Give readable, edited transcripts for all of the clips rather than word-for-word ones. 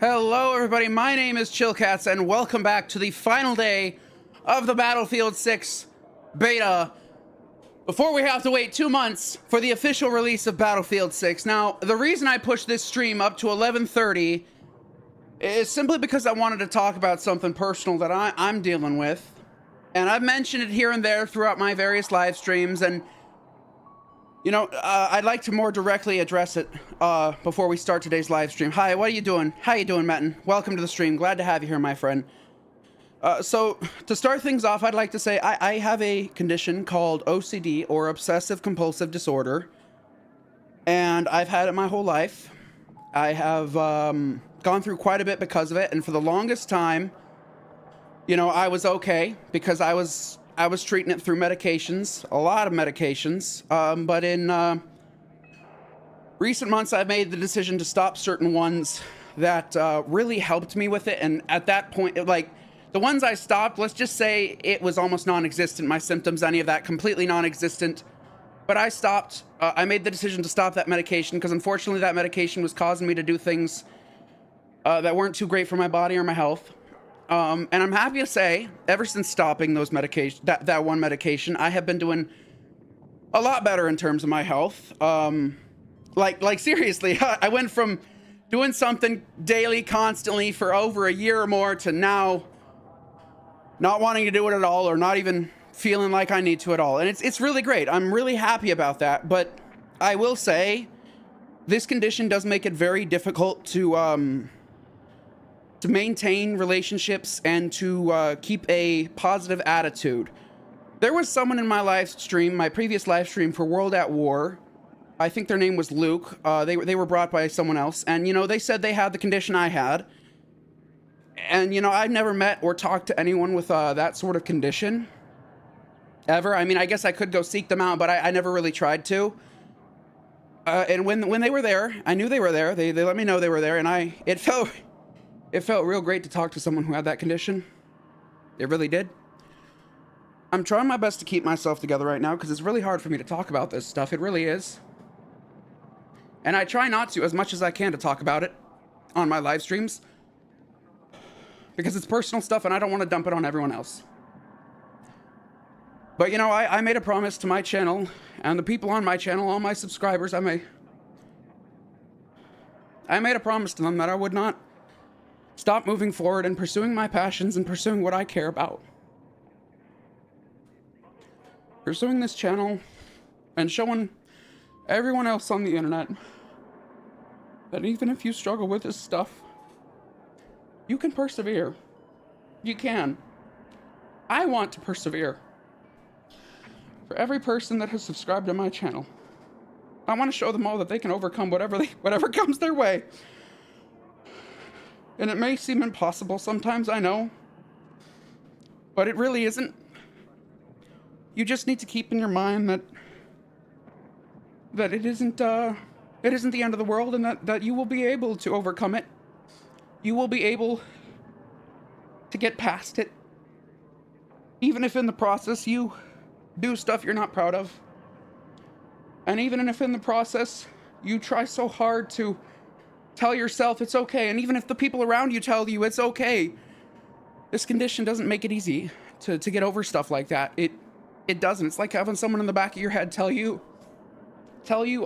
Hello everybody, my name is Chillcats and welcome back to the final day of the Battlefield 6 beta before we have to wait 2 months for the official release of Battlefield 6. Now, the reason I pushed this stream up to 11:30 is simply because I wanted to talk about something personal that I'm dealing with. And I've mentioned it here and there throughout my various live streams, and you know, I'd like to more directly address it before we start today's live stream. Hi, what are you doing? How you doing, Metin? Welcome to the stream. Glad to have you here, my friend. So, to start things off, I'd like to say I have a condition called OCD, or Obsessive Compulsive Disorder. And I've had it my whole life. I have gone through quite a bit because of it, and for the longest time, you know, I was okay because I was treating it through medications, a lot of medications, but in recent months I've made the decision to stop certain ones that really helped me with it. And at that point, like, the ones I stopped, let's just say it was almost non-existent, my symptoms, any of that, completely non-existent. But I stopped, I made the decision to stop that medication because unfortunately that medication was causing me to do things that weren't too great for my body or my health. And I'm happy to say, ever since stopping those medication, that one medication, I have been doing a lot better in terms of my health. Like seriously, I went from doing something daily, constantly for over a year or more to now not wanting to do it at all, or not even feeling like I need to at all. And it's really great. I'm really happy about that. But I will say, this condition does make it very difficult to maintain relationships and to keep a positive attitude. There was someone in my live stream, my previous live stream for World at War. I think their name was Luke. They were brought by someone else, and you know, they said they had the condition I had. And you know, I've never met or talked to anyone with that sort of condition ever. I mean, I guess I could go seek them out, but I never really tried to. And when they were there, I knew they were there. They let me know they were there, and it felt real great to talk to someone who had that condition. It really did. I'm trying my best to keep myself together right now because it's really hard for me to talk about this stuff. It really is. And I try not to as much as I can to talk about it on my live streams because it's personal stuff and I don't want to dump it on everyone else. But you know, I made a promise to my channel and the people on my channel, all my subscribers, I made a promise to them that I would not stop moving forward and pursuing my passions and pursuing what I care about. Pursuing this channel and showing everyone else on the internet that even if you struggle with this stuff, you can persevere. You can. I want to persevere. For every person that has subscribed to my channel, I want to show them all that they can overcome whatever comes their way. And it may seem impossible sometimes, I know, but it really isn't. You just need to keep in your mind that it isn't the end of the world, and that you will be able to overcome it. You will be able to get past it, even if in the process you do stuff you're not proud of. And even if in the process you try so hard to tell yourself it's okay, and even if the people around you tell you it's okay, this condition doesn't make it easy to get over stuff like that. It doesn't. It's like having someone in the back of your head tell you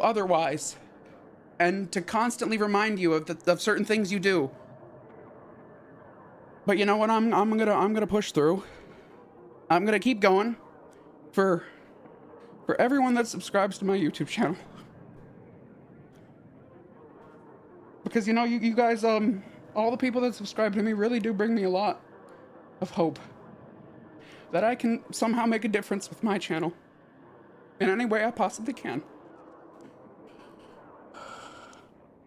otherwise, and to constantly remind you of certain things you do. But you know what? I'm gonna push through. I'm gonna keep going for everyone that subscribes to my YouTube channel. Because, you know, you guys, all the people that subscribe to me really do bring me a lot of hope that I can somehow make a difference with my channel in any way I possibly can.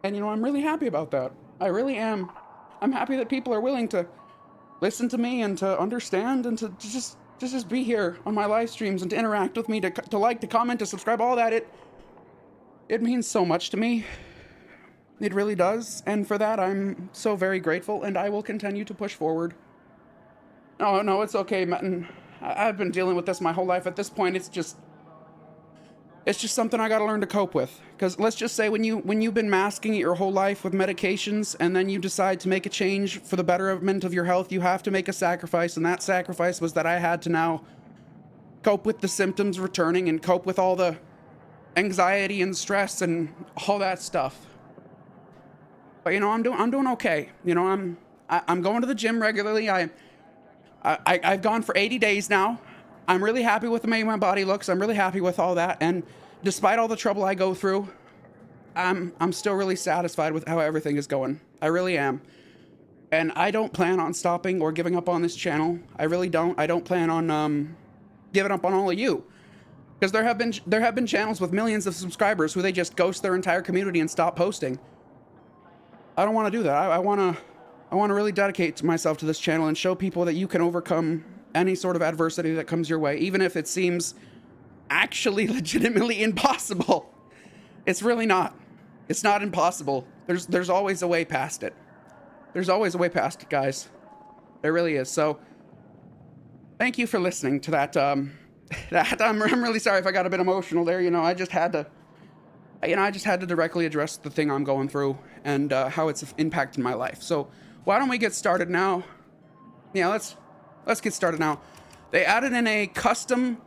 And, you know, I'm really happy about that. I really am. I'm happy that people are willing to listen to me and to understand and to just be here on my live streams and to interact with me, to like, to comment, to subscribe, all that. It means so much to me. It really does, and for that I'm so very grateful, and I will continue to push forward. No, it's okay, Metin. I've been dealing with this my whole life. At this point, it's It's just something I got to learn to cope with. Because let's just say when you've been masking it your whole life with medications, and then you decide to make a change for the betterment of your health, you have to make a sacrifice. And that sacrifice was that I had to now cope with the symptoms returning and cope with all the anxiety and stress and all that stuff. But you know, I'm doing okay. You know, I'm going to the gym regularly. I've gone for 80 days now. I'm really happy with the way my body looks. I'm really happy with all that. And despite all the trouble I go through, I'm still really satisfied with how everything is going. I really am. And I don't plan on stopping or giving up on this channel. I really don't. I don't plan on giving up on all of you. Because there have been channels with millions of subscribers who they just ghost their entire community and stop posting. I don't want to do that. I want to really dedicate myself to this channel and show people that you can overcome any sort of adversity that comes your way, even if it seems actually legitimately impossible. It's really not. It's not impossible. There's always a way past it. There's always a way past it, guys. There really is. So thank you for listening to that. I'm really sorry if I got a bit emotional there. You know, I just had to directly address the thing I'm going through and how it's impacted my life. So why don't we get started now? Yeah, let's get started now. They added in a custom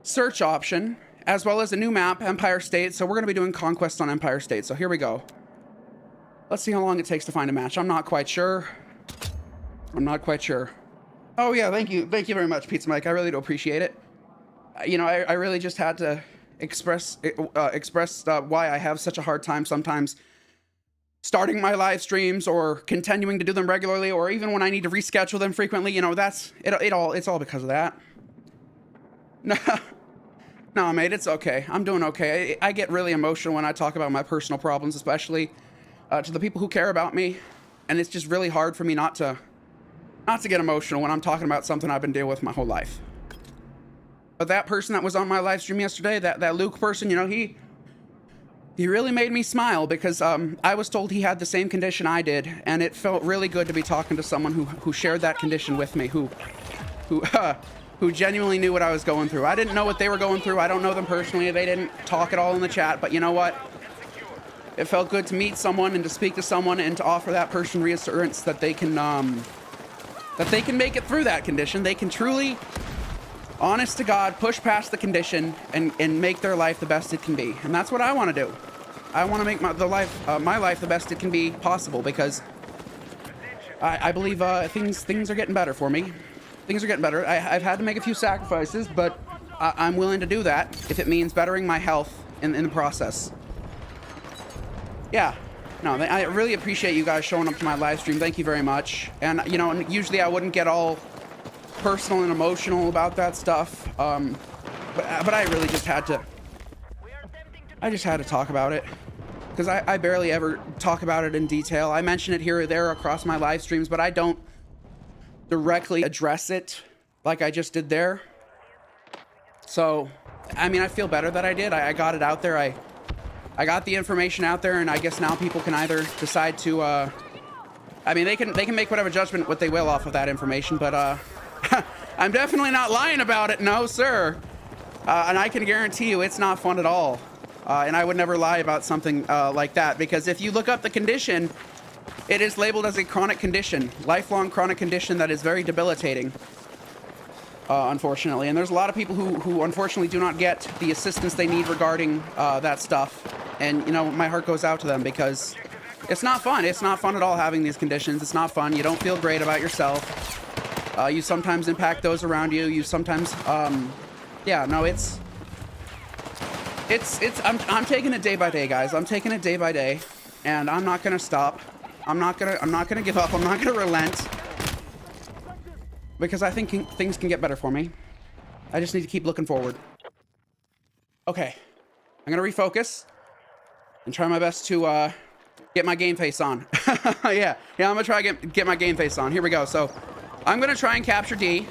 search option as well as a new map, Empire State. So we're going to be doing Conquest on Empire State. So here we go. Let's see how long it takes to find a match. I'm not quite sure. Oh yeah, thank you very much, Pizza Mike. I really do appreciate it. You know, I really just had to express why I have such a hard time sometimes starting my live streams or continuing to do them regularly, or even when I need to reschedule them frequently. You know, that's it. It's all because of that. No, mate, it's okay. I'm doing okay. I get really emotional when I talk about my personal problems, especially to the people who care about me, and it's just really hard for me not to get emotional when I'm talking about something I've been dealing with my whole life. But that person that was on my live stream yesterday, that Luke person, you know, he really made me smile because I was told he had the same condition I did, and it felt really good to be talking to someone who shared that condition with me, who genuinely knew what I was going through. I didn't know what they were going through. I don't know them personally. They didn't talk at all in the chat, but you know what? It felt good to meet someone and to speak to someone and to offer that person reassurance that they can make it through that condition. They can truly, honest to God, push past the condition and make their life the best it can be. And that's what I want to do. I want to make my life the best it can be possible, because I believe things are getting better for me. Things are getting better. I've had to make a few sacrifices, but I'm willing to do that if it means bettering my health in the process. Yeah. No, I really appreciate you guys showing up to my live stream. Thank you very much. And, you know, usually I wouldn't get all personal and emotional about that stuff. But I really just had to... I just had to talk about it. Because I barely ever talk about it in detail. I mention it here or there across my live streams, but I don't directly address it like I just did there. So, I mean, I feel better that I did. I got it out there. I got the information out there, and I guess now people can either decide to, I mean, they can make whatever judgment what they will off of that information, but, I'm definitely not lying about it, no, sir. And I can guarantee you it's not fun at all. And I would never lie about something, like that, because if you look up the condition, it is labeled as a chronic condition, lifelong chronic condition that is very debilitating. Unfortunately, and there's a lot of people who unfortunately do not get the assistance they need regarding that stuff. And you know, my heart goes out to them because it's not fun. It's not fun at all having these conditions. It's not fun. You don't feel great about yourself. You sometimes impact those around you. You sometimes, yeah, no, I'm taking it day by day, guys. I'm taking it day by day, and I'm not gonna stop. I'm not gonna give up. I'm not gonna relent. Because I think things can get better for me. I just need to keep looking forward. Okay. I'm gonna refocus and try my best to get my game face on. yeah, I'm gonna try to get my game face on. Here we go. So I'm gonna try and capture D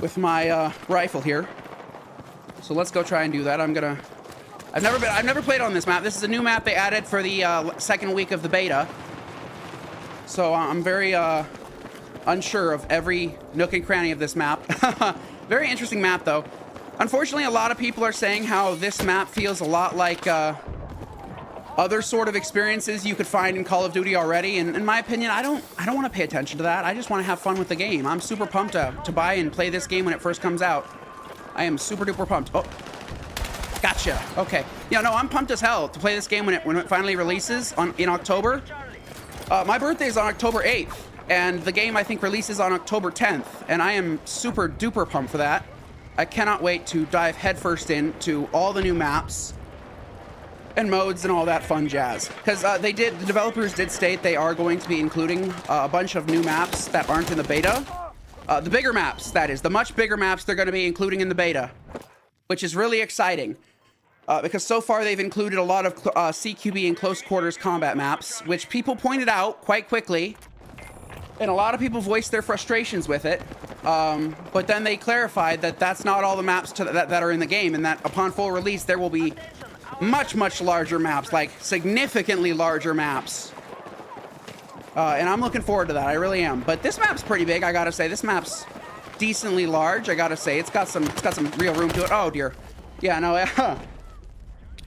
with my rifle here. So let's go try and do that. I've never played on this map. This is a new map they added for the second week of the beta. So I'm very unsure of every nook and cranny of this map. Very interesting map, though. Unfortunately, a lot of people are saying how this map feels a lot like other sort of experiences you could find in Call of Duty already. And in my opinion, I don't want to pay attention to that. I just want to have fun with the game. I'm super pumped to buy and play this game when it first comes out. I am super duper pumped. Oh, gotcha. Okay. Yeah, no, I'm pumped as hell to play this game when it finally releases in October. My birthday is on October 8th, and the game I think releases on October 10th, and I am super duper pumped for that. I cannot wait to dive headfirst into all the new maps and modes and all that fun jazz. Because the developers did state they are going to be including a bunch of new maps that aren't in the beta. The bigger maps, that is. The much bigger maps they're going to be including in the beta, which is really exciting. Because so far they've included a lot of CQB and close quarters combat maps, which people pointed out quite quickly. And a lot of people voiced their frustrations with it. But then they clarified that that's not all the maps that are in the game, and that upon full release there will be much larger maps, like significantly larger maps. And I'm looking forward to that. I really am. But this map's pretty big, I gotta say. This map's decently large, I gotta say. It's got some real room to it. Oh dear. Yeah, no.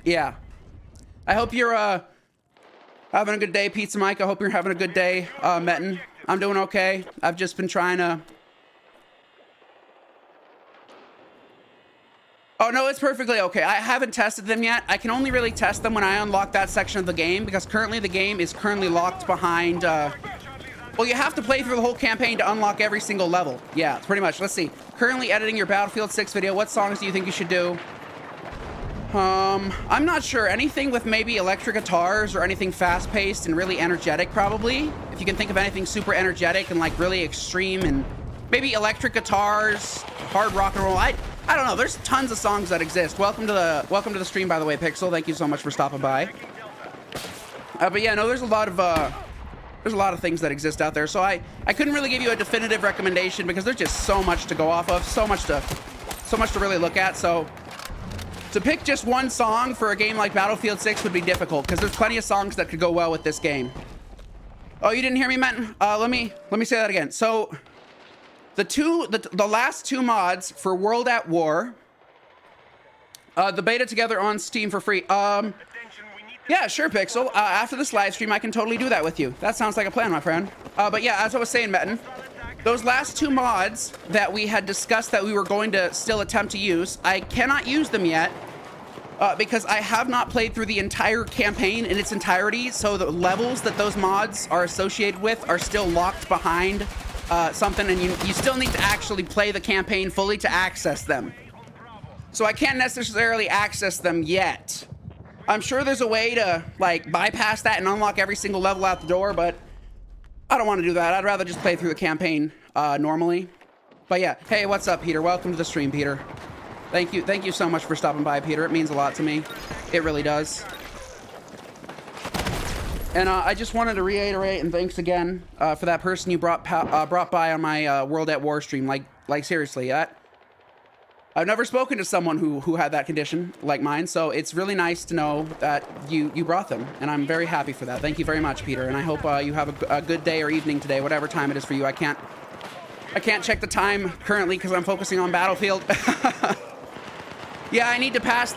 Yeah. I hope you're having a good day, Pizza Mike. I hope you're having a good day, Metin. I'm doing okay. I've just been trying to... Oh, no, it's perfectly okay. I haven't tested them yet. I can only really test them when I unlock that section of the game, because currently the game is currently locked behind... Well, you have to play through the whole campaign to unlock every single level. Yeah, pretty much. Let's see. Currently editing your Battlefield 6 video. What songs do you think you should do? I'm not sure. Anything with maybe electric guitars or anything fast-paced and really energetic, probably. If you can think of anything super energetic and like really extreme, and maybe electric guitars, hard rock and roll. I don't know. There's tons of songs that exist. Welcome to the stream, by the way, Pixel. Thank you so much for stopping by. But yeah, no, there's a lot of things that exist out there. So I couldn't really give you a definitive recommendation because there's just so much to go off of, so much to really look at. So to pick just one song for a game like Battlefield 6 would be difficult because there's plenty of songs that could go well with this game. Oh, you didn't hear me, Matt? Let me say that again. So the last two mods for World at War, the beta together on Steam for free. Yeah, sure, Pixel. After this live stream, I can totally do that with you. That sounds like a plan, my friend. But yeah, as I was saying, Metin, those last two mods that we had discussed that we were going to still attempt to use, I cannot use them yet because I have not played through the entire campaign in its entirety. So the levels that those mods are associated with are still locked behind something, and you still need to actually play the campaign fully to access them. So I can't necessarily access them yet. I'm sure there's a way to like bypass that and unlock every single level out the door, but I don't want to do that. I'd rather just play through the campaign normally. But yeah, hey, what's up, Peter? Welcome to the stream, Peter. Thank you so much for stopping by, Peter. It means a lot to me. It really does. And I just wanted to reiterate and thanks again for that person you brought by on my World at War stream. Like seriously, I've never spoken to someone who had that condition like mine, so it's really nice to know that you brought them, and I'm very happy for that. Thank you very much, Peter, and I hope you have a good day or evening today, whatever time it is for you. I can't check the time currently because I'm focusing on Battlefield. Yeah, I need to pass.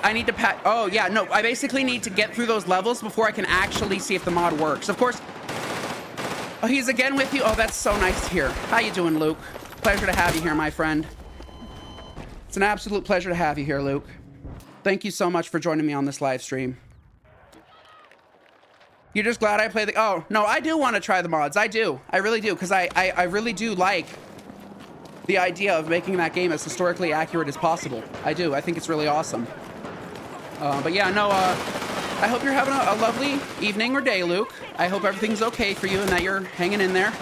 Oh yeah, no, I basically need to get through those levels before I can actually see if the mod works. Of course. Oh, he's again with you. Oh, that's so nice to hear. How you doing, Luke? Pleasure to have you here, my friend. It's an absolute pleasure to have you here, Luke. Thank you so much for joining me on this live stream. You're just glad I play the... Oh, no, I do want to try the mods. I do. I really do, because I really do like the idea of making that game as historically accurate as possible. I do. I think it's really awesome. But yeah, no, I hope you're having a lovely evening or day, Luke. I hope everything's okay for you and that you're hanging in there.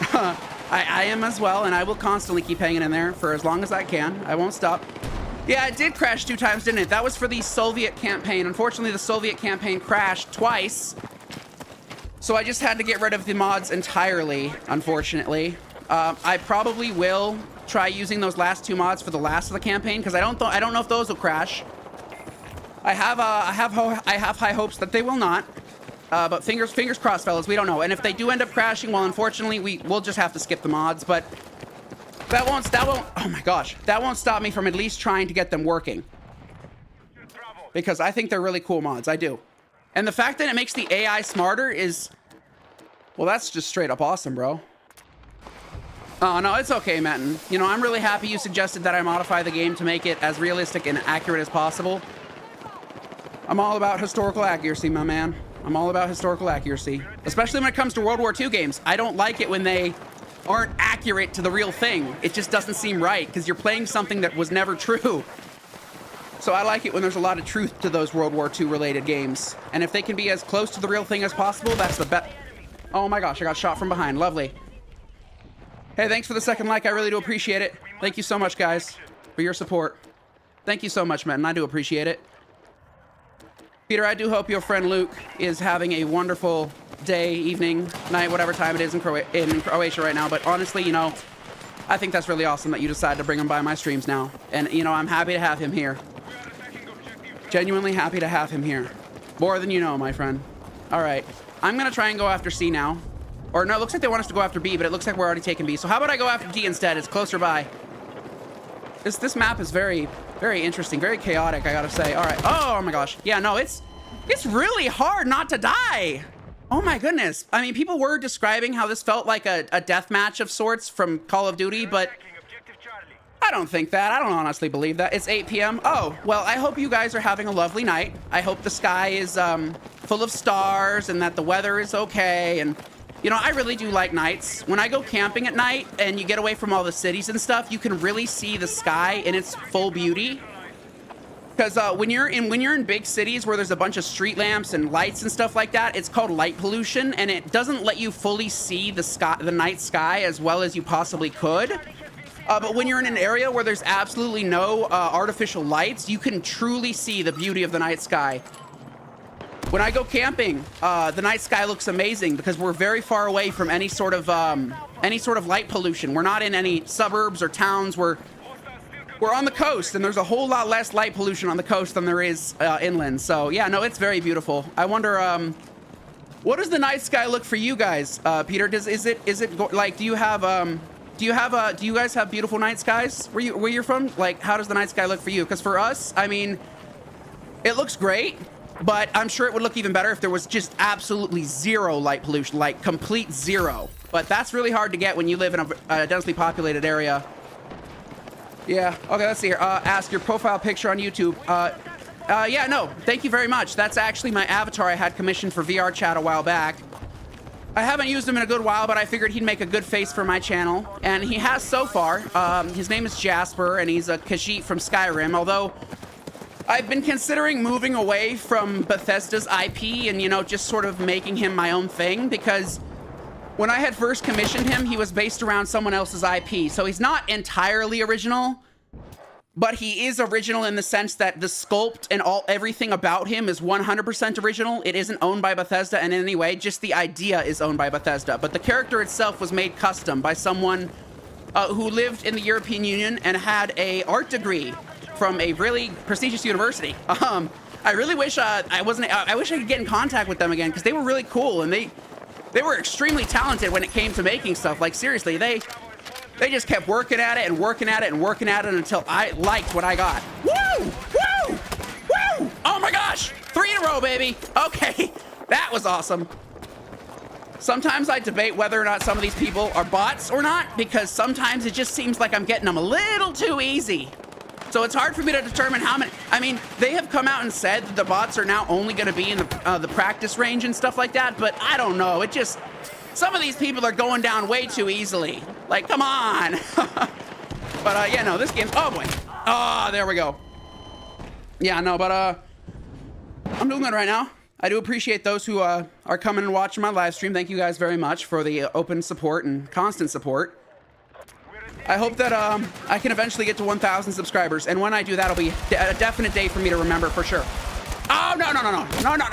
I am as well, and I will constantly keep hanging in there for as long as I can. I won't stop. Yeah, it did crash 2 times, didn't it? That was for the Soviet campaign. Unfortunately, the Soviet campaign crashed twice. So I just had to get rid of the mods entirely, unfortunately. I probably will try using those last 2 mods for the last of the campaign, because I don't know if those will crash. I have high hopes that they will not. But fingers crossed, fellas. We don't know. And if they do end up crashing, well, unfortunately, we'll just have to skip the mods. But that won't. Oh my gosh, that won't stop me from at least trying to get them working. because I think they're really cool mods. I do. And the fact that it makes the AI smarter is, well, that's just straight up awesome, bro. Oh, no, it's okay, Matten. You know, I'm really happy you suggested that I modify the game to make it as realistic and accurate as possible. I'm all about historical accuracy, my man. I'm all about historical accuracy. Especially when it comes to World War II games. I don't like it when they aren't accurate to the real thing. It just doesn't seem right, because you're playing something that was never true. So I like it when there's a lot of truth to those World War II related games. And if they can be as close to the real thing as possible, that's the best. Oh my gosh, I got shot from behind. Lovely. Hey, thanks for the second like. I really do appreciate it. Thank you so much, guys, for your support. Thank you so much, man. I do appreciate it. Peter, I do hope your friend Luke is having a wonderful day, evening, night, whatever time it is in Croatia right now. But honestly, you know, I think that's really awesome that you decided to bring him by my streams now. And, you know, I'm happy to have him here. Genuinely happy to have him here. More than you know, my friend. All right. I'm going to try and go after C now. Or no, it looks like they want us to go after B, but it looks like we're already taking B. So how about I go after D instead? It's closer by. This map is very, very interesting, very chaotic, I gotta say. All right. Oh my gosh. Yeah, no, it's really hard not to die. Oh my goodness. I mean, people were describing how this felt like a deathmatch of sorts from Call of Duty, but I don't think that. I don't honestly believe that. It's 8 p.m. Oh, well, I hope you guys are having a lovely night. I hope the sky is full of stars and that the weather is okay. And, you know, I really do like nights. When I go camping at night and you get away from all the cities and stuff, you can really see the sky in its full beauty. Because when you're in big cities where there's a bunch of street lamps and lights and stuff like that, it's called light pollution, and it doesn't let you fully see the sky, the night sky, as well as you possibly could. But when you're in an area where there's absolutely no artificial lights, you can truly see the beauty of the night sky. When I go camping, the night sky looks amazing because we're very far away from any sort of light pollution. We're not in any suburbs or towns. We're on the coast, and there's a whole lot less light pollution on the coast than there is inland. So yeah, no, it's very beautiful. I wonder, what does the night sky look for you guys, Peter? Do you guys have beautiful night skies where you're from? Like, how does the night sky look for you? Because for us, I mean, it looks great. But I'm sure it would look even better if there was just absolutely zero light pollution, like complete zero. But that's really hard to get when you live in a densely populated area. Yeah, okay, let's see here. Ask your profile picture on YouTube. Yeah, no, thank you very much. That's actually my avatar I had commissioned for VR chat a while back. I haven't used him in a good while, but I figured he'd make a good face for my channel. And he has so far. His name is Jasper, and he's a Khajiit from Skyrim, although I've been considering moving away from Bethesda's IP and, you know, just sort of making him my own thing, because when I had first commissioned him, he was based around someone else's IP. So he's not entirely original, but he is original in the sense that the sculpt and everything about him is 100% original. It isn't owned by Bethesda in any way, just the idea is owned by Bethesda. But the character itself was made custom by someone who lived in the European Union and had an art degree from a really prestigious university. I really wish I wish I could get in contact with them again, because they were really cool, and they were extremely talented when it came to making stuff. Like, seriously, they just kept working at it and working at it and working at it until I liked what I got. Woo! Woo! Woo! Oh my gosh! 3 in a row, baby! Okay, that was awesome. Sometimes I debate whether or not some of these people are bots or not, because sometimes it just seems like I'm getting them a little too easy. So it's hard for me to determine how many. I mean, they have come out and said that the bots are now only going to be in the practice range and stuff like that, but I don't know. It just, some of these people are going down way too easily. Like, come on. But yeah, no, this game's, oh boy. Oh, there we go. Yeah, no, but I'm doing good right now. I do appreciate those who are coming and watching my live stream. Thank you guys very much for the open support and constant support. I hope that I can eventually get to 1,000 subscribers, and when I do, that'll be a definite day for me to remember for sure. Oh, no.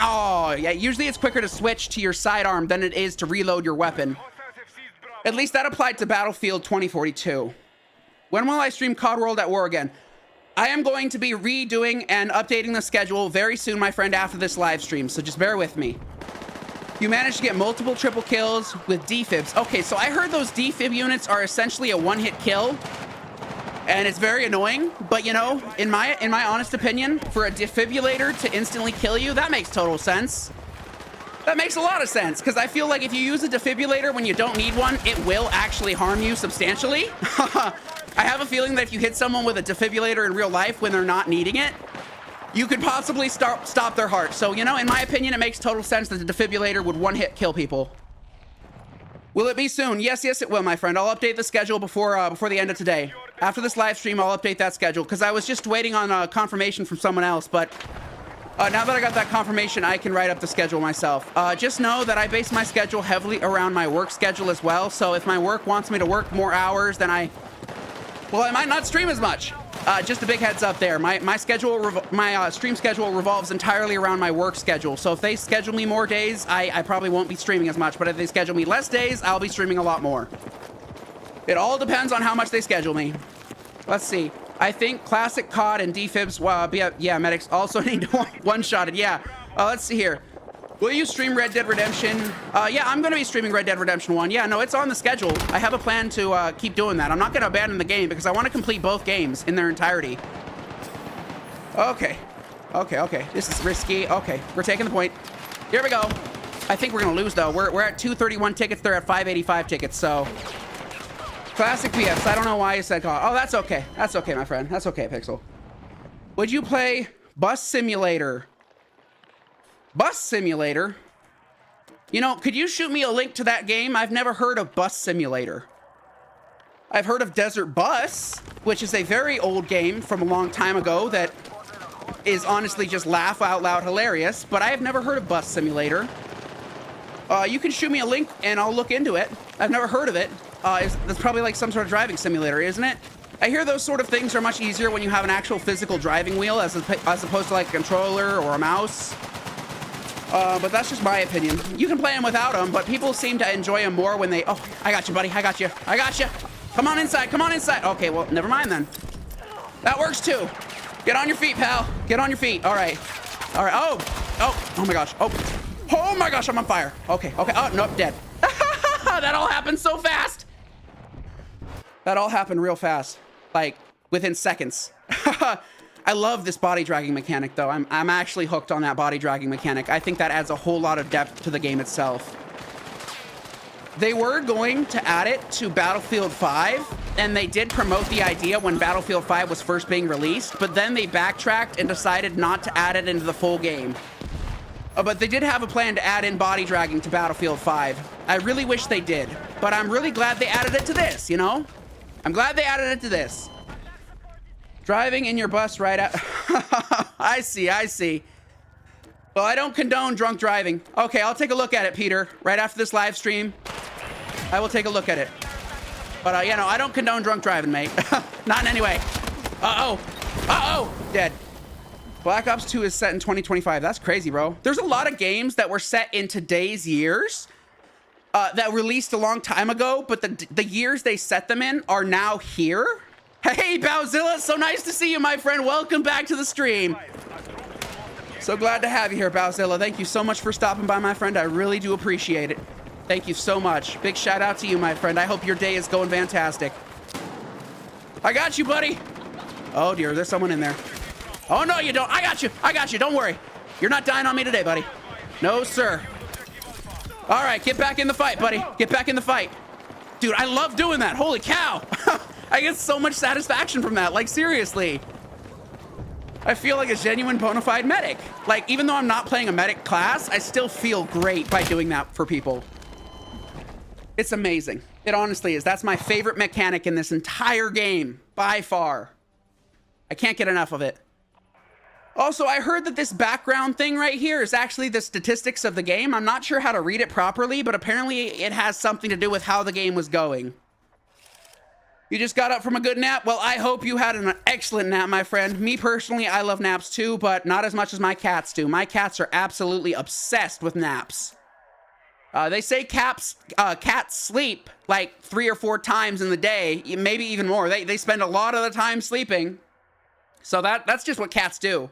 Oh, yeah, usually it's quicker to switch to your sidearm than it is to reload your weapon. At least that applied to Battlefield 2042. When will I stream COD World at War again? I am going to be redoing and updating the schedule very soon, my friend, after this live stream, so just bear with me. You managed to get multiple triple kills with defibs. Okay, so I heard those defib units are essentially a one-hit kill. And it's very annoying, but you know, in my honest opinion, for a defibrillator to instantly kill you, that makes total sense. That makes a lot of sense, because I feel like if you use a defibrillator when you don't need one, it will actually harm you substantially. I have a feeling that if you hit someone with a defibrillator in real life when they're not needing it, you could possibly stop their heart. So, you know, in my opinion, it makes total sense that the defibrillator would one-hit kill people. Will it be soon? Yes, yes, it will, my friend. I'll update the schedule before the end of today. After this live stream, I'll update that schedule, because I was just waiting on confirmation from someone else, but now that I got that confirmation, I can write up the schedule myself. Just know that I base my schedule heavily around my work schedule as well, so if my work wants me to work more hours, then I might not stream as much. Just a big heads up there. My stream schedule revolves entirely around my work schedule. So if they schedule me more days, I probably won't be streaming as much. But if they schedule me less days, I'll be streaming a lot more. It all depends on how much they schedule me. Let's see. I think classic COD and defibs, yeah, medics also need to one-shot it. Yeah. Let's see here. Will you stream Red Dead Redemption? Yeah, I'm going to be streaming Red Dead Redemption 1. Yeah, no, it's on the schedule. I have a plan to keep doing that. I'm not going to abandon the game because I want to complete both games in their entirety. Okay. Okay. This is risky. Okay, we're taking the point. Here we go. I think we're going to lose, though. We're at 231 tickets. They're at 585 tickets, so... Classic BS. I don't know why you said COD. Oh, that's okay. That's okay, my friend. That's okay, Pixel. Would you play Bus Simulator? Bus Simulator? You know, could you shoot me a link to that game? I've never heard of Bus Simulator. I've heard of Desert Bus, which is a very old game from a long time ago that is honestly just laugh out loud hilarious, but I have never heard of Bus Simulator. You can shoot me a link and I'll look into it. I've never heard of it. That's probably like some sort of driving simulator, isn't it? I hear those sort of things are much easier when you have an actual physical driving wheel as opposed to like a controller or a mouse. But that's just my opinion. You can play them without them, but people seem to enjoy them more when they... Oh, I got you, buddy. I got you. Come on inside. Come on inside. Okay, well, never mind then. That works too. Get on your feet, pal. Get on your feet. All right. Oh my gosh. Oh my gosh, I'm on fire. Okay. Oh, nope, dead. That all happened so fast. That all happened real fast. Like, within seconds. I love this body dragging mechanic, though. I'm actually hooked on that body dragging mechanic. I think that adds a whole lot of depth to the game itself. They were going to add it to Battlefield 5, and they did promote the idea when Battlefield 5 was first being released, but then they backtracked and decided not to add it into the full game. But they did have a plan to add in body dragging to Battlefield 5. I really wish they did, but I'm really glad they added it to this, you know? I'm glad they added it to this. Driving in your bus right out. I see. Well, I don't condone drunk driving. Okay, I'll take a look at it, Peter. Right after this live stream, I will take a look at it. But, you know, I don't condone drunk driving, mate. Not in any way. Uh-oh. Dead. Black Ops 2 is set in 2025. That's crazy, bro. There's a lot of games that were set in today's years that released a long time ago, but the years they set them in are now here. Hey, Bowzilla, so nice to see you, my friend. Welcome back to the stream. So glad to have you here, Bowzilla. Thank you so much for stopping by, my friend. I really do appreciate it. Thank you so much. Big shout out to you, my friend. I hope your day is going fantastic. I got you, buddy. Oh, dear. There's someone in there. Oh, no, you don't. I got you. Don't worry. You're not dying on me today, buddy. No, sir. All right, get back in the fight, buddy. Get back in the fight. Dude, I love doing that. Holy cow. I get so much satisfaction from that. Like, seriously. I feel like a genuine bona fide medic. Like, even though I'm not playing a medic class, I still feel great by doing that for people. It's amazing. It honestly is. That's my favorite mechanic in this entire game, by far. I can't get enough of it. Also, I heard that this background thing right here is actually the statistics of the game. I'm not sure how to read it properly, but apparently it has something to do with how the game was going. You just got up from a good nap? Well, I hope you had an excellent nap, my friend. Me personally, I love naps too, but not as much as my cats do. My cats are absolutely obsessed with naps. They say cats sleep like 3 or 4 times in the day, maybe even more. They spend a lot of the time sleeping. So that's just what cats do.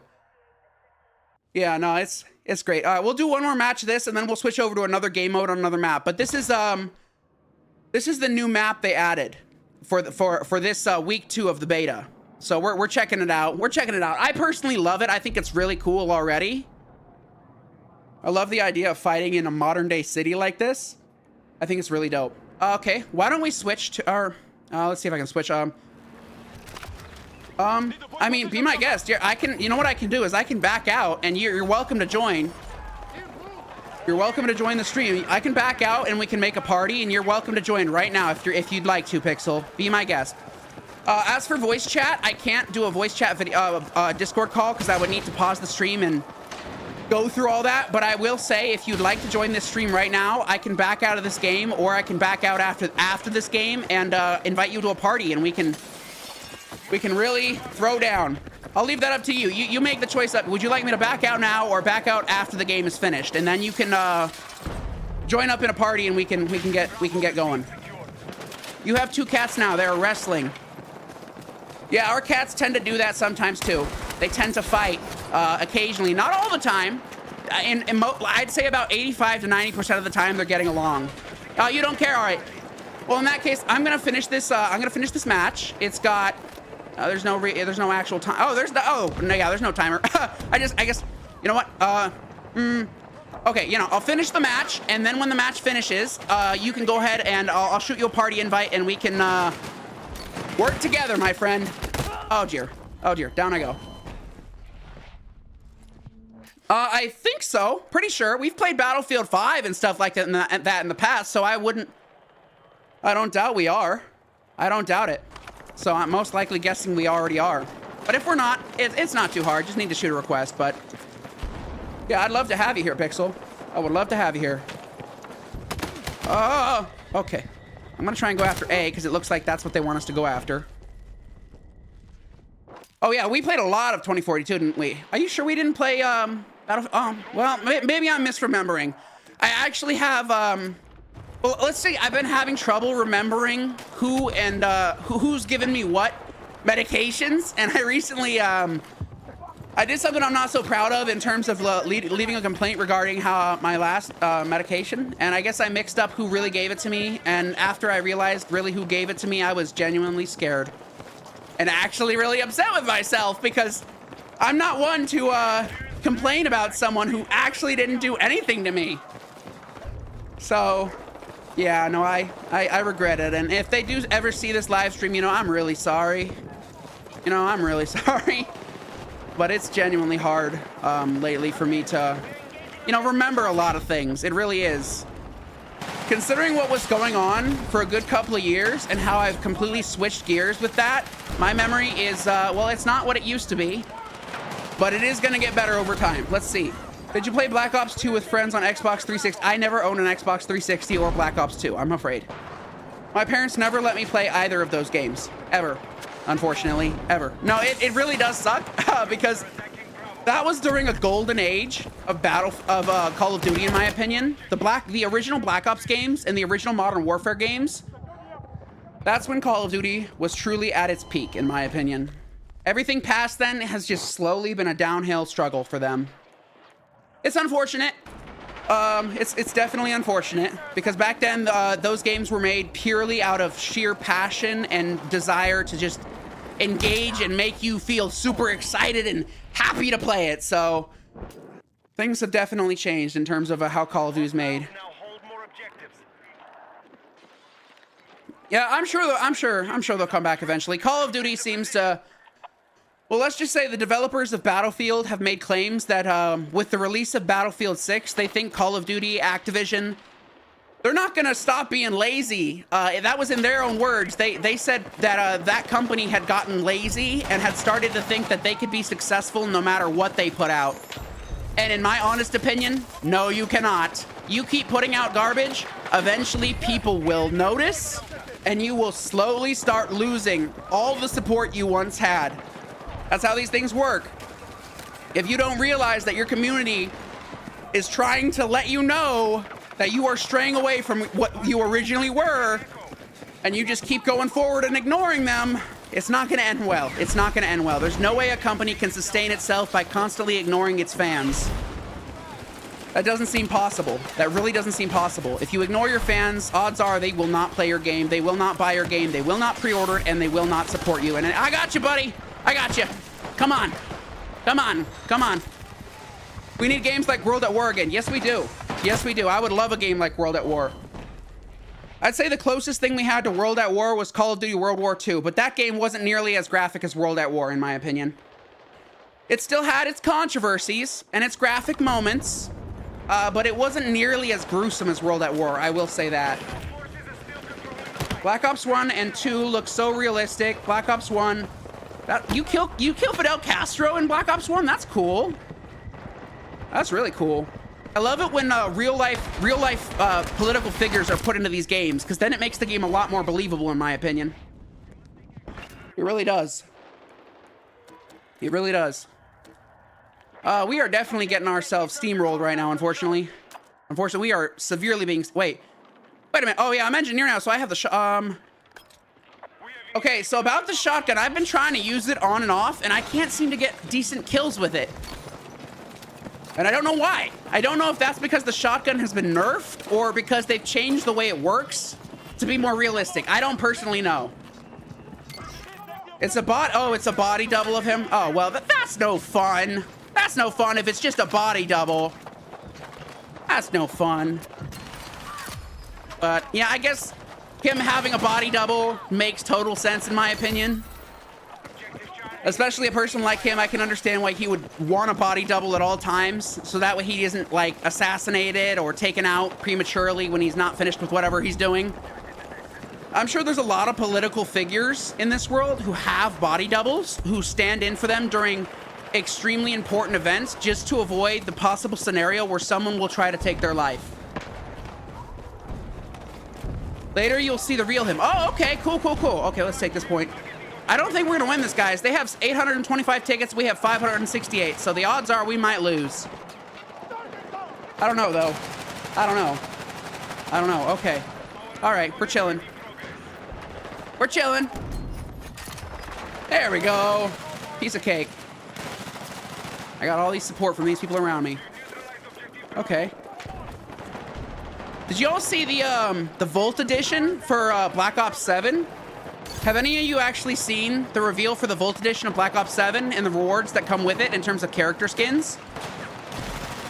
Yeah, no, it's great. We'll do one more match of this, and then we'll switch over to another game mode on another map. But this is the new map they added. for this week 2 of the beta. So we're checking it out. We're checking it out. I personally love it. I think it's really cool already. I love the idea of fighting in a modern day city like this. I think it's really dope. Okay, why don't we switch to our... let's see if I can switch. I mean, be my guest. I can... You know what I can do is I can back out, and you're welcome to join. You're welcome to join the stream. I can back out, and we can make a party, and you're welcome to join right now if you'd like to, Pixel. Be my guest. As for voice chat, I can't do a voice chat video, Discord call, because I would need to pause the stream and go through all that. But I will say, if you'd like to join this stream right now, I can back out of this game, or I can back out after this game and invite you to a party, and we can really throw down. I'll leave that up to you. You make the choice. Would you like me to back out now or back out after the game is finished, and then you can join up in a party and we can get going. You have 2 cats now. They're wrestling. Yeah, our cats tend to do that sometimes too. They tend to fight occasionally, not all the time. I'd say about 85 to 90% of the time they're getting along. You don't care, all right? Well, in that case, I'm gonna finish this. I'm gonna finish this match. It's got. There's no actual time. Oh, there's no timer. I guess. You know what? Okay, I'll finish the match, and then when the match finishes, you can go ahead and I'll shoot you a party invite, and we can work together, my friend. Oh dear. Oh dear. Down I go. I think so. Pretty sure. We've played Battlefield 5 and stuff like that in the past, so I don't doubt we are. I don't doubt it. So I'm most likely guessing we already are. But if we're not, it's not too hard. Just need to shoot a request, but... Yeah, I'd love to have you here, Pixel. I would love to have you here. Oh, okay. I'm gonna try and go after A, because it looks like that's what they want us to go after. Oh yeah, we played a lot of 2042, didn't we? Are you sure we didn't play, Battlefield? Well, maybe I'm misremembering. I actually have, well, let's see, I've been having trouble remembering who and, who's given me what medications, and I recently, I did something I'm not so proud of in terms of leaving a complaint regarding my last medication, and I guess I mixed up who really gave it to me, and after I realized really who gave it to me, I was genuinely scared. And actually really upset with myself, because I'm not one to complain about someone who actually didn't do anything to me. So, yeah, no, I regret it, and if they do ever see this live stream, I'm really sorry. I'm really sorry. But it's genuinely hard lately for me to, remember a lot of things. It really is. Considering what was going on for a good couple of years and how I've completely switched gears with that, my memory is, well, it's not what it used to be, but it is going to get better over time. Let's see. Did you play Black Ops 2 with friends on Xbox 360? I never owned an Xbox 360 or Black Ops 2, I'm afraid. My parents never let me play either of those games, ever. Unfortunately, ever. No, it really does suck because that was during a golden age of Call of Duty, in my opinion. The original Black Ops games and the original Modern Warfare games. That's when Call of Duty was truly at its peak, in my opinion. Everything past then has just slowly been a downhill struggle for them. It's unfortunate. It's definitely unfortunate because back then those games were made purely out of sheer passion and desire to just engage and make you feel super excited and happy to play it. So things have definitely changed in terms of how Call of Duty is made. Yeah, I'm sure they'll come back eventually. Call of Duty seems to, well, let's just say the developers of Battlefield have made claims that with the release of Battlefield 6, they think Call of Duty, Activision, they're not going to stop being lazy. That was in their own words. They said that that company had gotten lazy and had started to think that they could be successful no matter what they put out. And in my honest opinion, no, you cannot. You keep putting out garbage, eventually people will notice, and you will slowly start losing all the support you once had. That's how these things work. If you don't realize that your community is trying to let you know that you are straying away from what you originally were, and you just keep going forward and ignoring them, it's not going to end well. It's not going to end well. There's no way a company can sustain itself by constantly ignoring its fans. That doesn't seem possible. That really doesn't seem possible. If you ignore your fans, odds are they will not play your game. They will not buy your game. They will not pre-order it, and they will not support you. And I got you, buddy. I got you. Come on. Come on. Come on. We need games like World at War again. Yes, we do. Yes, we do. I would love a game like World at War. I'd say the closest thing we had to World at War was Call of Duty World War II, but that game wasn't nearly as graphic as World at War, in my opinion. It still had its controversies and its graphic moments, but it wasn't nearly as gruesome as World at War, I will say that. Black Ops 1 and 2 look so realistic. Black Ops 1, you kill Fidel Castro in Black Ops 1? That's cool. That's really cool. I love it when real life political figures are put into these games, because then it makes the game a lot more believable, in my opinion. It really does. It really does. We are definitely getting ourselves steamrolled right now, unfortunately. Unfortunately, we are severely being... Wait a minute. Oh, yeah, I'm engineer now, so I have the... Okay, so about the shotgun, I've been trying to use it on and off, and I can't seem to get decent kills with it. And I don't know why. I don't know if that's because the shotgun has been nerfed or because they've changed the way it works to be more realistic. I don't personally know. It's a bot. Oh, it's a body double of him. Oh, well, that's no fun. That's no fun if it's just a body double. That's no fun. But yeah, I guess him having a body double makes total sense in my opinion. Especially a person like him, I can understand why he would want a body double at all times, so that way he isn't, like, assassinated or taken out prematurely when he's not finished with whatever he's doing. I'm sure there's a lot of political figures in this world who have body doubles, who stand in for them during extremely important events just to avoid the possible scenario where someone will try to take their life. Later, you'll see the real him. Oh, okay, cool. Okay, let's take this point. I don't think we're gonna win this, guys. They have 825 tickets, we have 568, so the odds are we might lose. I don't know, though. I don't know. Okay. All right, we're chilling. We're chilling. There we go. Piece of cake. I got all these support from these people around me. Okay. Did you all see the Volt edition for Black Ops 7? Have any of you actually seen the reveal for the Volt edition of Black Ops 7 and the rewards that come with it in terms of character skins?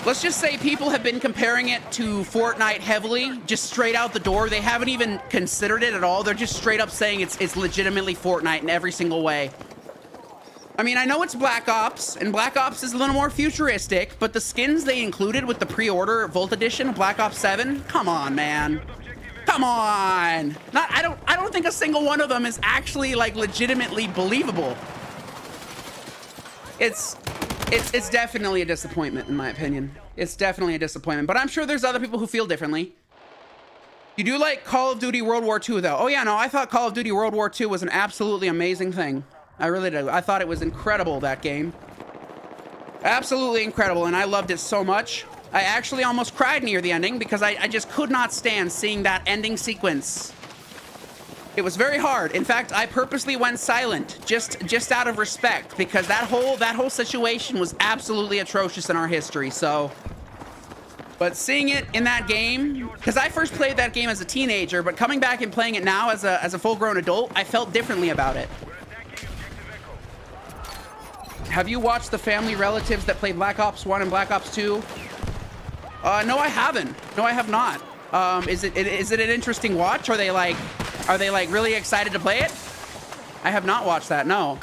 Let's just say people have been comparing it to Fortnite heavily, just straight out the door. They haven't even considered it at all. They're just straight up saying it's legitimately Fortnite in every single way. I mean, I know it's Black Ops, and Black Ops is a little more futuristic, but the skins they included with the pre-order Volt edition of Black Ops 7, come on, man. Come on. I don't think a single one of them is actually, like, legitimately believable. It's definitely a disappointment, in my opinion. It's definitely a disappointment, but I'm sure there's other people who feel differently. You do like Call of Duty World War II, though. Oh, yeah, no, I thought Call of Duty World War II was an absolutely amazing thing. I really did. I thought it was incredible, that game. Absolutely incredible, and I loved it so much. I actually almost cried near the ending because I just could not stand seeing that ending sequence. It was very hard. In fact, I purposely went silent just out of respect because that whole situation was absolutely atrocious in our history. So, but seeing it in that game, because I first played that game as a teenager, but coming back and playing it now as a full-grown adult, I felt differently about it. Have you watched the family relatives that played Black Ops 1 and Black Ops 2? No, I haven't. No, I have not. Is it an interesting watch? Are they like really excited to play it? I have not watched that, no.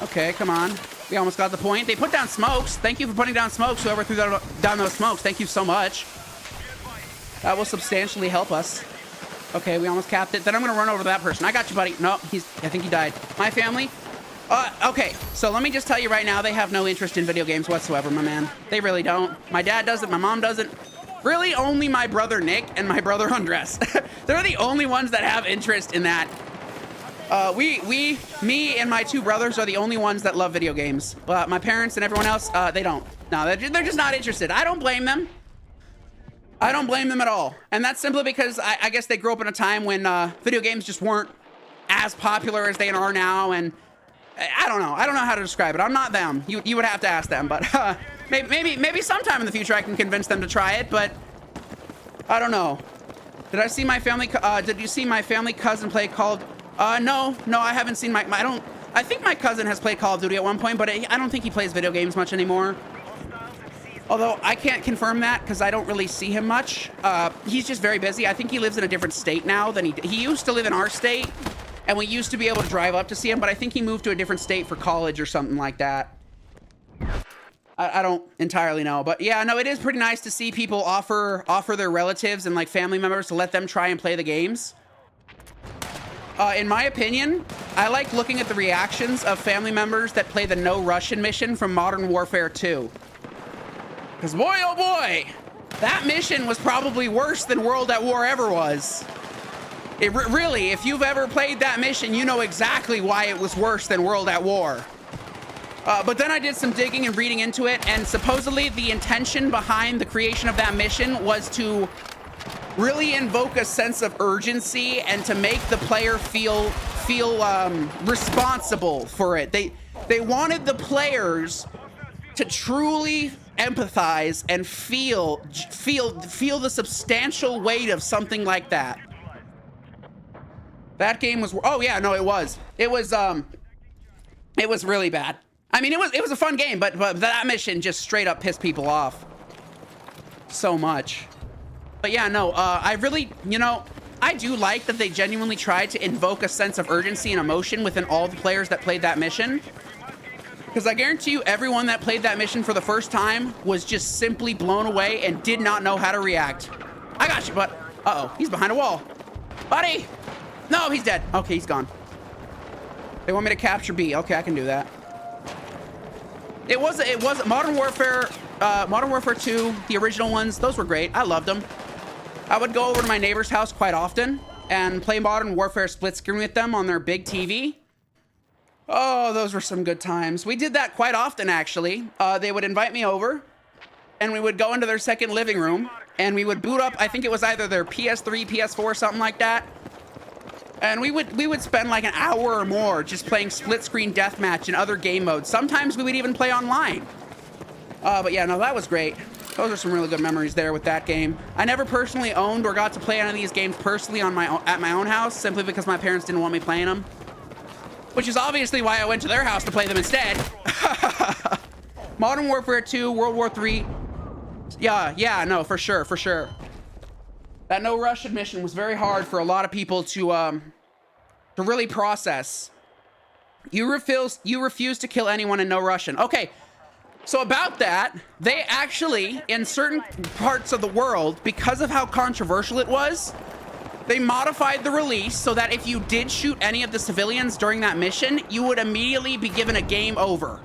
Okay, come on. We almost got the point. They put down smokes. Thank you for putting down smokes, whoever threw down those smokes. Thank you so much. That will substantially help us. Okay, we almost capped it. Then I'm gonna run over to that person. I got you, buddy. No, I think he died. My family? Okay, so let me just tell you right now, they have no interest in video games whatsoever, my man. They really don't. My dad doesn't, my mom doesn't. Really, only my brother Nick and my brother Andres. They're the only ones that have interest in that. Me and my two brothers are the only ones that love video games. But my parents and everyone else, they don't. No, they're just not interested. I don't blame them. I don't blame them at all. And that's simply because I guess they grew up in a time when video games just weren't as popular as they are now, and I don't know how to describe it. I'm not them. You would have to ask them, but Maybe sometime in the future I can convince them to try it, but I don't know. Did I see my family? Did you see my family cousin play Call of? No, I haven't seen my. I think my cousin has played Call of Duty at one point, but I don't think he plays video games much anymore. Although I can't confirm that because I don't really see him much. He's just very busy. I think he lives in a different state now than he used to live in our state, and we used to be able to drive up to see him, but I think he moved to a different state for college or something like that. I don't entirely know, but yeah, no, it is pretty nice to see people offer their relatives and like family members to let them try and play the games. In my opinion, I like looking at the reactions of family members that play the No Russian mission from Modern Warfare 2. Because boy, oh boy, that mission was probably worse than World at War ever was. It really, if you've ever played that mission, you know exactly why it was worse than World at War. But then I did some digging and reading into it, and supposedly the intention behind the creation of that mission was to really invoke a sense of urgency and to make the player feel responsible for it. They wanted the players to truly empathize and feel the substantial weight of something like that. That game was, oh yeah, no, it was really bad. I mean, it was a fun game, but that mission just straight up pissed people off so much. But yeah, no, I really, I do like that they genuinely tried to invoke a sense of urgency and emotion within all the players that played that mission. Because I guarantee you, everyone that played that mission for the first time was just simply blown away and did not know how to react. I got you, but uh-oh, he's behind a wall. Buddy! No, he's dead. Okay, he's gone. They want me to capture B. Okay, I can do that. It was Modern Warfare 2, the original ones. Those were great. I loved them. I would go over to my neighbor's house quite often and play Modern Warfare split screen with them on their big TV. Oh, those were some good times. We did that quite often, actually. They would invite me over, and we would go into their second living room, and we would boot up, I think it was either their PS3, PS4, something like that. And we would spend like an hour or more just playing split screen deathmatch and other game modes. Sometimes we would even play online. But yeah, no, that was great. Those are some really good memories there with that game. I never personally owned or got to play any of these games personally at my own house, simply because my parents didn't want me playing them. Which is obviously why I went to their house to play them instead. Modern Warfare 2, World War 3. Yeah, no, for sure. That No Russian mission was very hard for a lot of people to really process. You refuse to kill anyone in No Russian. Okay, so about that, they actually, in certain parts of the world, because of how controversial it was, they modified the release so that if you did shoot any of the civilians during that mission, you would immediately be given a game over.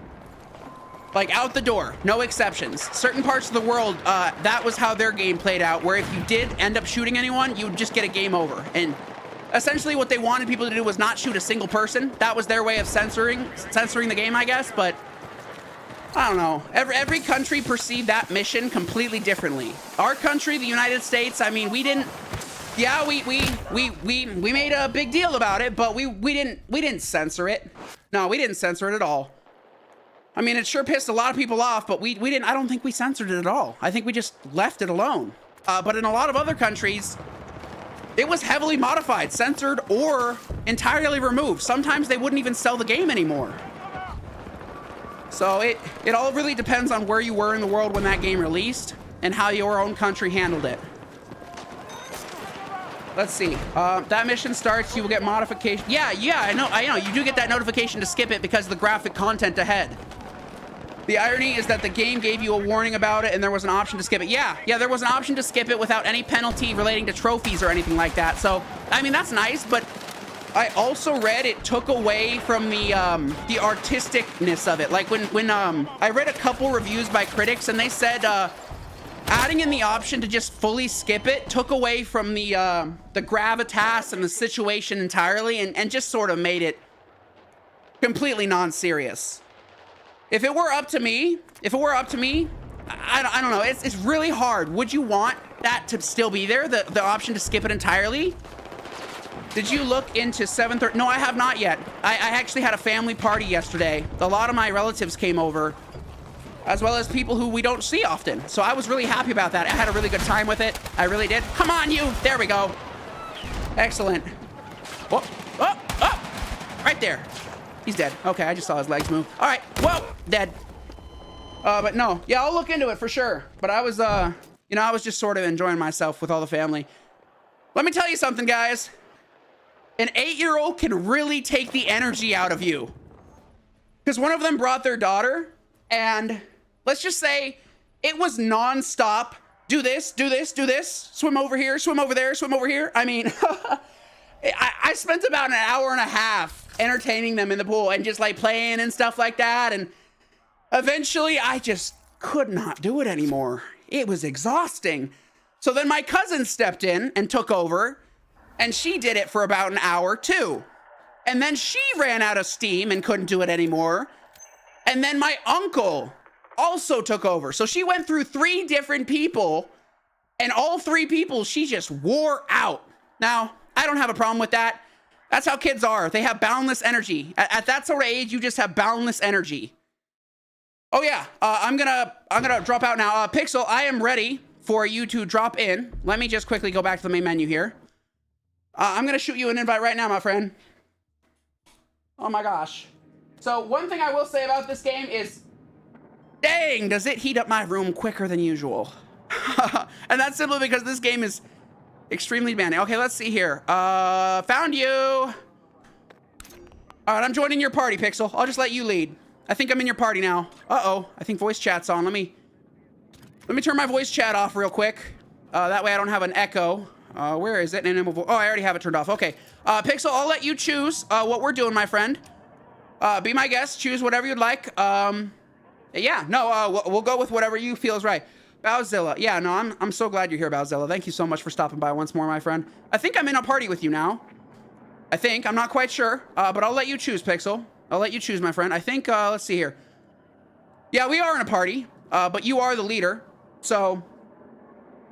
Like, out the door, no exceptions. Certain parts of the world, that was how their game played out, where if you did end up shooting anyone, you would just get a game over. And essentially what they wanted people to do was not shoot a single person. That was their way of censoring the game, I guess, but I don't know. Every country perceived that mission completely differently. Our country, the United States, I mean, we didn't, yeah, we made a big deal about it, but we didn't censor it. No, we didn't censor it at all. I mean, it sure pissed a lot of people off, but we didn't, I don't think we censored it at all. I think we just left it alone. But in a lot of other countries, it was heavily modified, censored, or entirely removed. Sometimes they wouldn't even sell the game anymore. So it all really depends on where you were in the world when that game released and how your own country handled it. Let's see. That mission starts, you will get modification. Yeah, I know. You do get that notification to skip it because of the graphic content ahead. The irony is that the game gave you a warning about it and there was an option to skip it. Yeah, there was an option to skip it without any penalty relating to trophies or anything like that. So, I mean, that's nice, but I also read it took away from the artisticness of it. Like when I read a couple reviews by critics and they said adding in the option to just fully skip it took away from the gravitas and the situation entirely and just sort of made it completely non-serious. If it were up to me, I don't know. It's really hard. Would you want that to still be there? The option to skip it entirely? Did you look into 730? No, I have not yet. I actually had a family party yesterday. A lot of my relatives came over. as well as people who we don't see often. So I was really happy about that. I had a really good time with it. I really did. Come on, you. There we go. Excellent. Oh, oh, oh. Right there. He's dead. Okay, I just saw his legs move. All right. Whoa, dead. But no. Yeah, I'll look into it for sure. But I was, you know, I was just sort of enjoying myself with all the family. Let me tell you something, guys. An 8-year-old can really take the energy out of you. Because one of them brought their daughter, and let's just say it was nonstop. Do this, do this, do this. Swim over here, swim over there, swim over here. I mean, I spent about an hour and a half entertaining them in the pool and just like playing and stuff like that. And eventually I just could not do it anymore. It was exhausting. So then my cousin stepped in and took over, and she did it for about an hour too. And then she ran out of steam and couldn't do it anymore. And then my uncle also took over. So she went through 3 different people, and all 3 people she just wore out. Now, I don't have a problem with that. That's how kids are. They have boundless energy. At that sort of age, you just have boundless energy. Oh yeah, I'm gonna drop out now. Pixel, I am ready for you to drop in. Let me just quickly go back to the main menu here. I'm gonna shoot you an invite right now, my friend. Oh my gosh. So one thing I will say about this game is, dang, does it heat up my room quicker than usual. And that's simply because this game is extremely demanding. Okay, let's see here. Found you. All right, I'm joining your party, Pixel. I'll just let you lead. I think I'm in your party now. Uh-oh, I think voice chat's on. Let me turn my voice chat off real quick. That way I don't have an echo. Where is it? Oh, I already have it turned off. Okay. Pixel, I'll let you choose what we're doing, my friend. Be my guest. Choose whatever you'd like. Yeah, no, we'll go with whatever you feel is right. Bowzilla. Yeah, no, I'm so glad you're here, Bowzilla. Thank you so much for stopping by once more, my friend. I think I'm in a party with you now. I think. I'm not quite sure. But I'll let you choose, Pixel. I'll let you choose, my friend. I think, let's see here. Yeah, we are in a party. But you are the leader. So,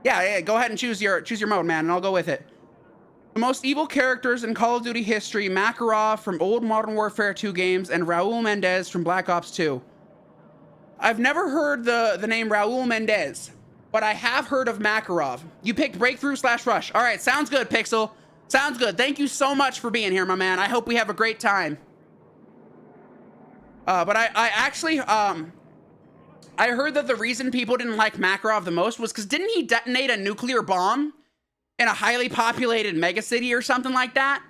yeah, go ahead and choose your mode, man, and I'll go with it. The most evil characters in Call of Duty history, Makarov from old Modern Warfare 2 games, and Raul Mendez from Black Ops 2. I've never heard the name Raul Mendez, but I have heard of Makarov. You picked Breakthrough/Rush. All right, sounds good, Pixel. Sounds good. Thank you so much for being here, my man. I hope we have a great time. But I actually, I heard that the reason people didn't like Makarov the most was because didn't he detonate a nuclear bomb in a highly populated megacity or something like that?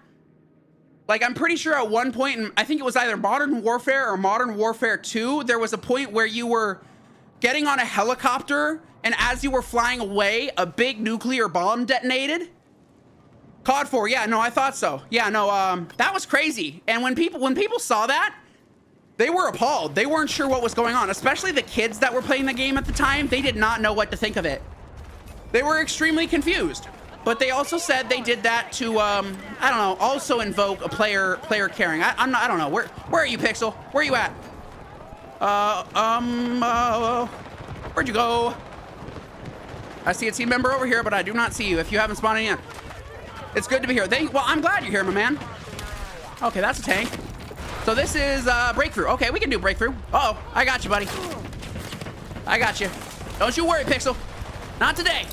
Like, I'm pretty sure at one point, in, I think it was either Modern Warfare or Modern Warfare 2, there was a point where you were getting on a helicopter, and as you were flying away, a big nuclear bomb detonated. COD 4, yeah, no, I thought so. Yeah, no, that was crazy. And when people saw that, they were appalled. They weren't sure what was going on, especially the kids that were playing the game at the time. They did not know what to think of it. They were extremely confused. But they also said they did that to, I don't know, also invoke a player caring. I don't know. Where are you, Pixel? Where are you at? Where'd you go? I see a team member over here, but I do not see you if you haven't spawned in yet. It's good to be here. Well, I'm glad you're here, my man. Okay, that's a tank. So this is Breakthrough. Okay, we can do Breakthrough. Uh-oh, I got you, buddy. I got you. Don't you worry, Pixel. Not today.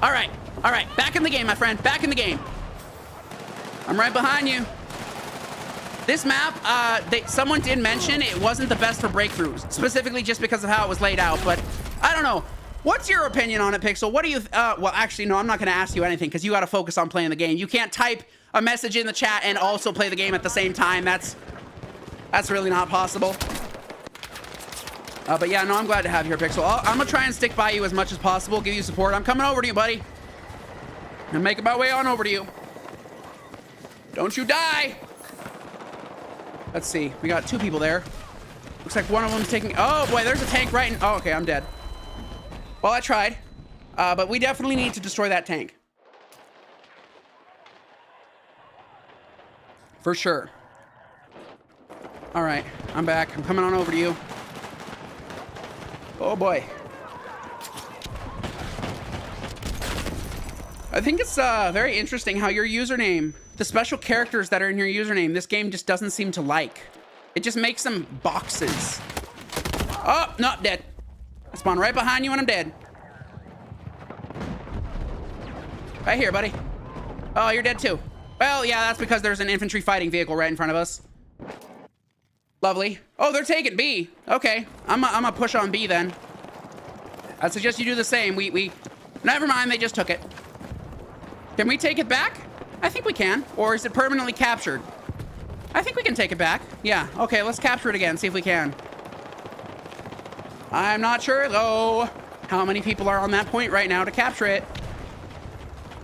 All right. All right, back in the game, my friend. Back in the game. I'm right behind you. This map, someone did mention it wasn't the best for breakthroughs, specifically just because of how it was laid out, but I don't know. What's your opinion on it, Pixel? What do you, well, actually, no, I'm not going to ask you anything because you got to focus on playing the game. You can't type a message in the chat and also play the game at the same time. That's really not possible. But yeah, no, I'm glad to have you here, Pixel. I'm going to try and stick by you as much as possible, give you support. I'm coming over to you, buddy. I'm making my way on over to you. Don't you die. Let's see. We got 2 people there. Looks like one of them's taking... Oh, boy, there's a tank right in... Oh, okay, I'm dead. Well, I tried. But we definitely need to destroy that tank. For sure. All right, I'm back. I'm coming on over to you. Oh, boy. I think it's very interesting how your username, the special characters that are in your username, this game just doesn't seem to like. It just makes them boxes. Oh, no, dead. I spawn right behind you and I'm dead. Right here, buddy. Oh, you're dead too. Well, yeah, that's because there's an infantry fighting vehicle right in front of us. Lovely. Oh, they're taking B. Okay, I'm gonna push on B then. I suggest you do the same. Never mind, they just took it. Can we take it back? I think we can. Or is it permanently captured? I think we can take it back. Yeah, okay, let's capture it again, see if we can. I'm not sure, though, how many people are on that point right now to capture it.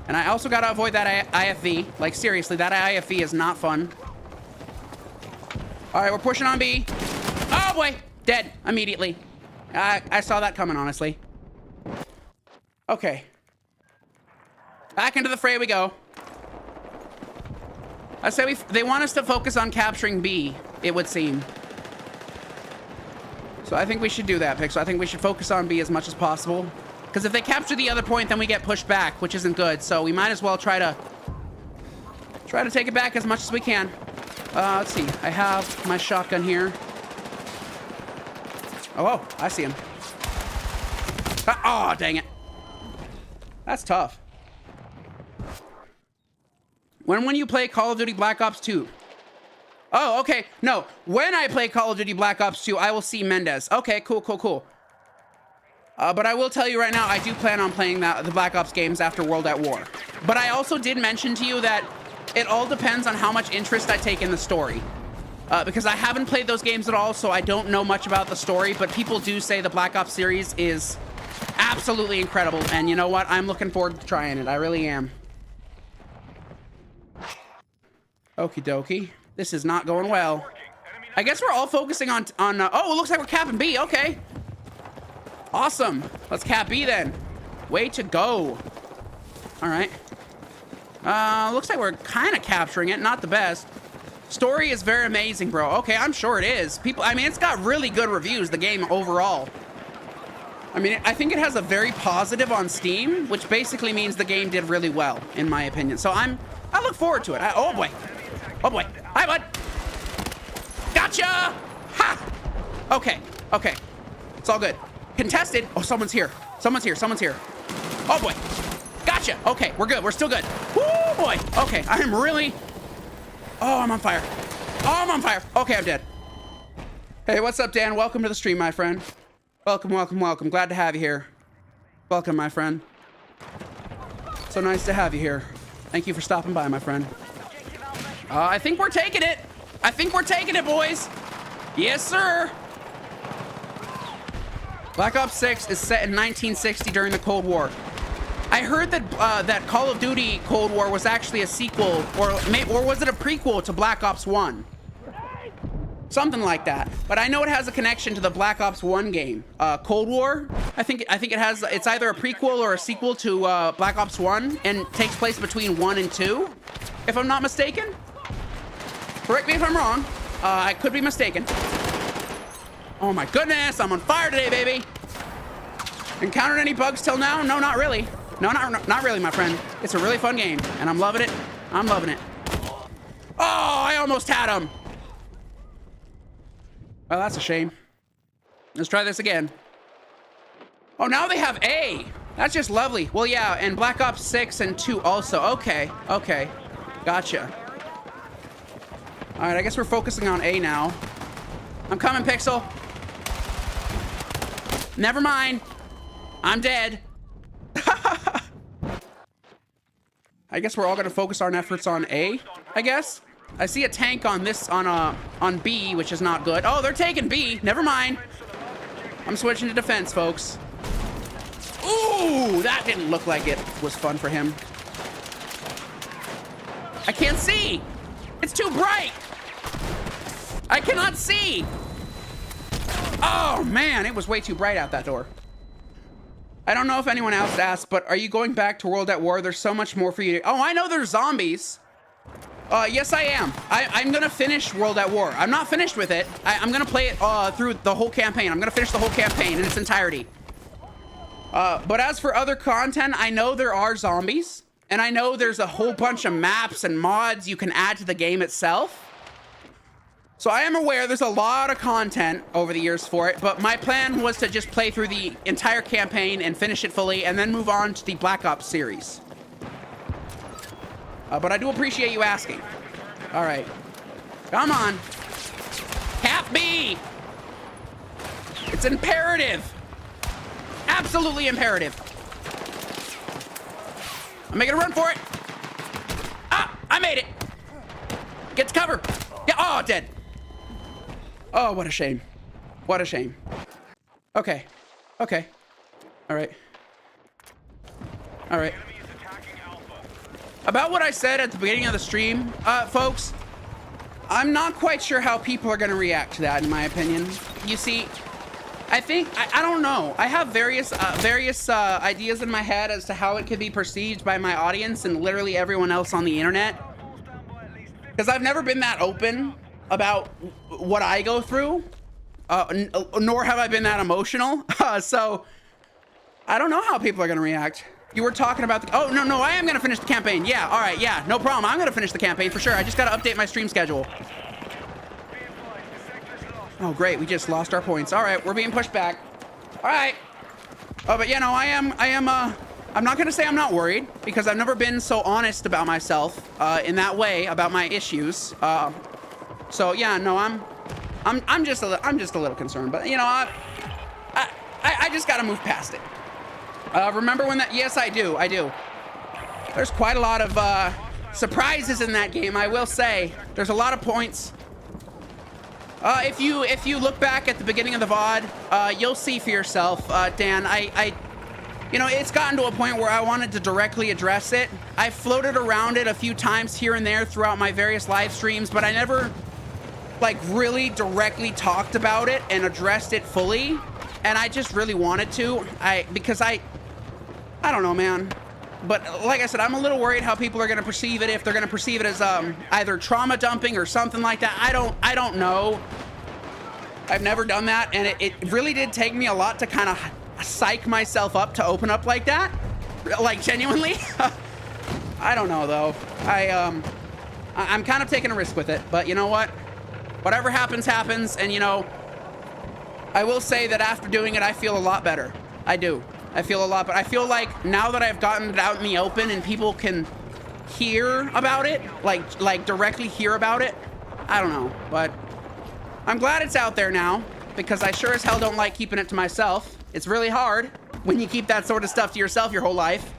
And I also gotta avoid that IFV. Like, seriously, that IFV is not fun. All right, we're pushing on B. Oh, boy, dead immediately. I saw that coming, honestly. Okay. Back into the fray we go. I say they want us to focus on capturing B, it would seem. So I think we should do that, Pixel. I think we should focus on B as much as possible. Because if they capture the other point, then we get pushed back, which isn't good. So we might as well try to take it back as much as we can. Let's see. I have my shotgun here. Oh, I see him. Oh, dang it. That's tough. When will you play Call of Duty Black Ops 2? Oh, okay. No, when I play Call of Duty Black Ops 2, I will see Mendez. Okay, cool, cool, cool. But I will tell you right now, I do plan on playing the Black Ops games after World at War. But I also did mention to you that it all depends on how much interest I take in the story. Because I haven't played those games at all, so I don't know much about the story, but people do say the Black Ops series is absolutely incredible. And you know what? I'm looking forward to trying it. I really am. Okie dokie. This is not going well. I guess we're all focusing on oh, it looks like we're capping B. Okay. Awesome. Let's cap B then. Way to go. All right. Looks like we're kind of capturing it. Not the best. Story is very amazing, bro. Okay, I'm sure it is. I mean, it's got really good reviews, the game overall. I mean, I think it has a very positive on Steam, which basically means the game did really well, in my opinion. So I look forward to it. Oh boy. Oh boy. Hi, bud. Gotcha. Ha. Okay. Okay. It's all good. Contested. Oh, someone's here. Someone's here. Someone's here. Oh boy. Gotcha. Okay, we're good. We're still good. Woo, boy. Okay, I'm really... Oh, I'm on fire. Oh, I'm on fire. Okay, I'm dead. Hey, what's up, Dan? Welcome to the stream, my friend. Welcome, welcome, welcome. Glad to have you here. Welcome, my friend. So nice to have you here. Thank you for stopping by, my friend. I think we're taking it. I think we're taking it, boys. Yes, sir. Black Ops 6 is set in 1960 during the Cold War. I heard that that Call of Duty Cold War was actually a sequel, or was it a prequel to Black Ops 1? Something like that. But I know it has a connection to the Black Ops 1 game. Cold War, I think it's either a prequel or a sequel to Black Ops 1 and takes place between 1 and 2, if I'm not mistaken. Correct me if I'm wrong. I could be mistaken. Oh my goodness, I'm on fire today, baby. Encountered any bugs till now? No, not really. No, not really, my friend. It's a really fun game, and I'm loving it. I'm loving it. Oh, I almost had him. Well, that's a shame. Let's try this again. Oh, now they have A. That's just lovely. Well, yeah, and Black Ops 6 and 2 also. Okay, okay. Gotcha. All right, I guess we're focusing on A now. I'm coming, Pixel. Never mind. I'm dead. I guess we're all gonna focus our efforts on A, I guess. I see a tank on B, which is not good. Oh, they're taking B. Never mind. I'm switching to defense, folks. Ooh, that didn't look like it was fun for him. I can't see. It's too bright. I cannot see. Oh man, it was way too bright out that door. I don't know if anyone else asked, but are you going back to World at War? There's so much more for you to... Oh, I know there's zombies. Yes, I am. I'm gonna finish World at War. I'm not finished with it. I'm gonna play it through the whole campaign. I'm gonna finish the whole campaign in its entirety. But as for other content, I know there are zombies. And I know there's a whole bunch of maps and mods you can add to the game itself. So I am aware there's a lot of content over the years for it, but my plan was to just play through the entire campaign and finish it fully and then move on to the Black Ops series. But I do appreciate you asking. All right. Come on. Cap B! It's imperative. Absolutely imperative. I'm making a run for it. Ah, I made it. Get to cover. Yeah, oh, dead. Oh, what a shame. What a shame. Okay. Okay. All right. All right. About what I said at the beginning of the stream, folks, I'm not quite sure how people are going to react to that, in my opinion. You see, I think, I don't know. I have various ideas in my head as to how it could be perceived by my audience and literally everyone else on the internet. Because I've never been that open about what I go through, nor have I been that emotional. So I don't know how people are going to react. You were talking about the, oh, no, I am going to finish the campaign. Yeah, all right, yeah, no problem. I'm going to finish the campaign for sure. I just got to update my stream schedule. Oh, great, we just lost our points. All right, we're being pushed back. All right. Oh, but yeah, no, I'm not going to say I'm not worried because I've never been so honest about myself in that way about my issues. So yeah, no, I'm just a little concerned, but you know, I just got to move past it. Remember when that? Yes, I do. There's quite a lot of surprises in that game. I will say there's a lot of points. If you look back at the beginning of the VOD, you'll see for yourself, Dan. You know, it's gotten to a point where I wanted to directly address it. I floated around it a few times here and there throughout my various live streams, but I never like really directly talked about it and addressed it fully. And I just really wanted to, because I don't know, man. But like I said, I'm a little worried how people are going to perceive it, if they're going to perceive it as either trauma dumping or something like that. I don't know. I've never done that, and it really did take me a lot to kind of psych myself up to open up like that, like genuinely. I don't know though. I'm kind of taking a risk with it, but you know what? Whatever happens, happens, and you know, I will say that after doing it, I feel a lot better. I do. I feel a lot, but I feel like now that I've gotten it out in the open and people can hear about it, like directly hear about it, I don't know, but I'm glad it's out there now because I sure as hell don't like keeping it to myself. It's really hard when you keep that sort of stuff to yourself your whole life.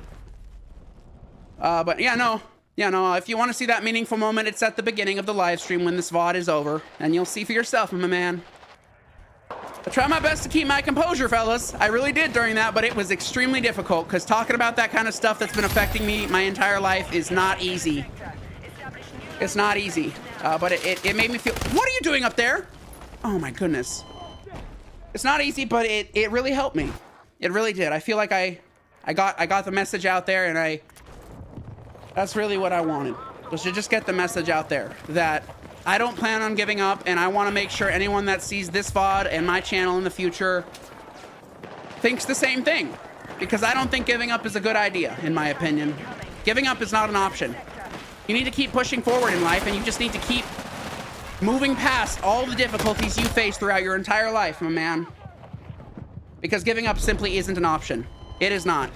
But yeah, no, if you want to see that meaningful moment, it's at the beginning of the live stream when this VOD is over, and you'll see for yourself, my man. I tried my best to keep my composure, fellas. I really did during that, but it was extremely difficult because talking about that kind of stuff that's been affecting me my entire life is not easy. It's not easy, but it made me feel... What are you doing up there? Oh my goodness. It's not easy, but it really helped me. It really did. I feel like I got the message out there, and that's really what I wanted, was to just get the message out there that I don't plan on giving up, and I want to make sure anyone that sees this VOD and my channel in the future thinks the same thing, because I don't think giving up is a good idea, in my opinion. Giving up is not an option. You need to keep pushing forward in life, and you just need to keep moving past all the difficulties you face throughout your entire life, my man. Because giving up simply isn't an option. It is not.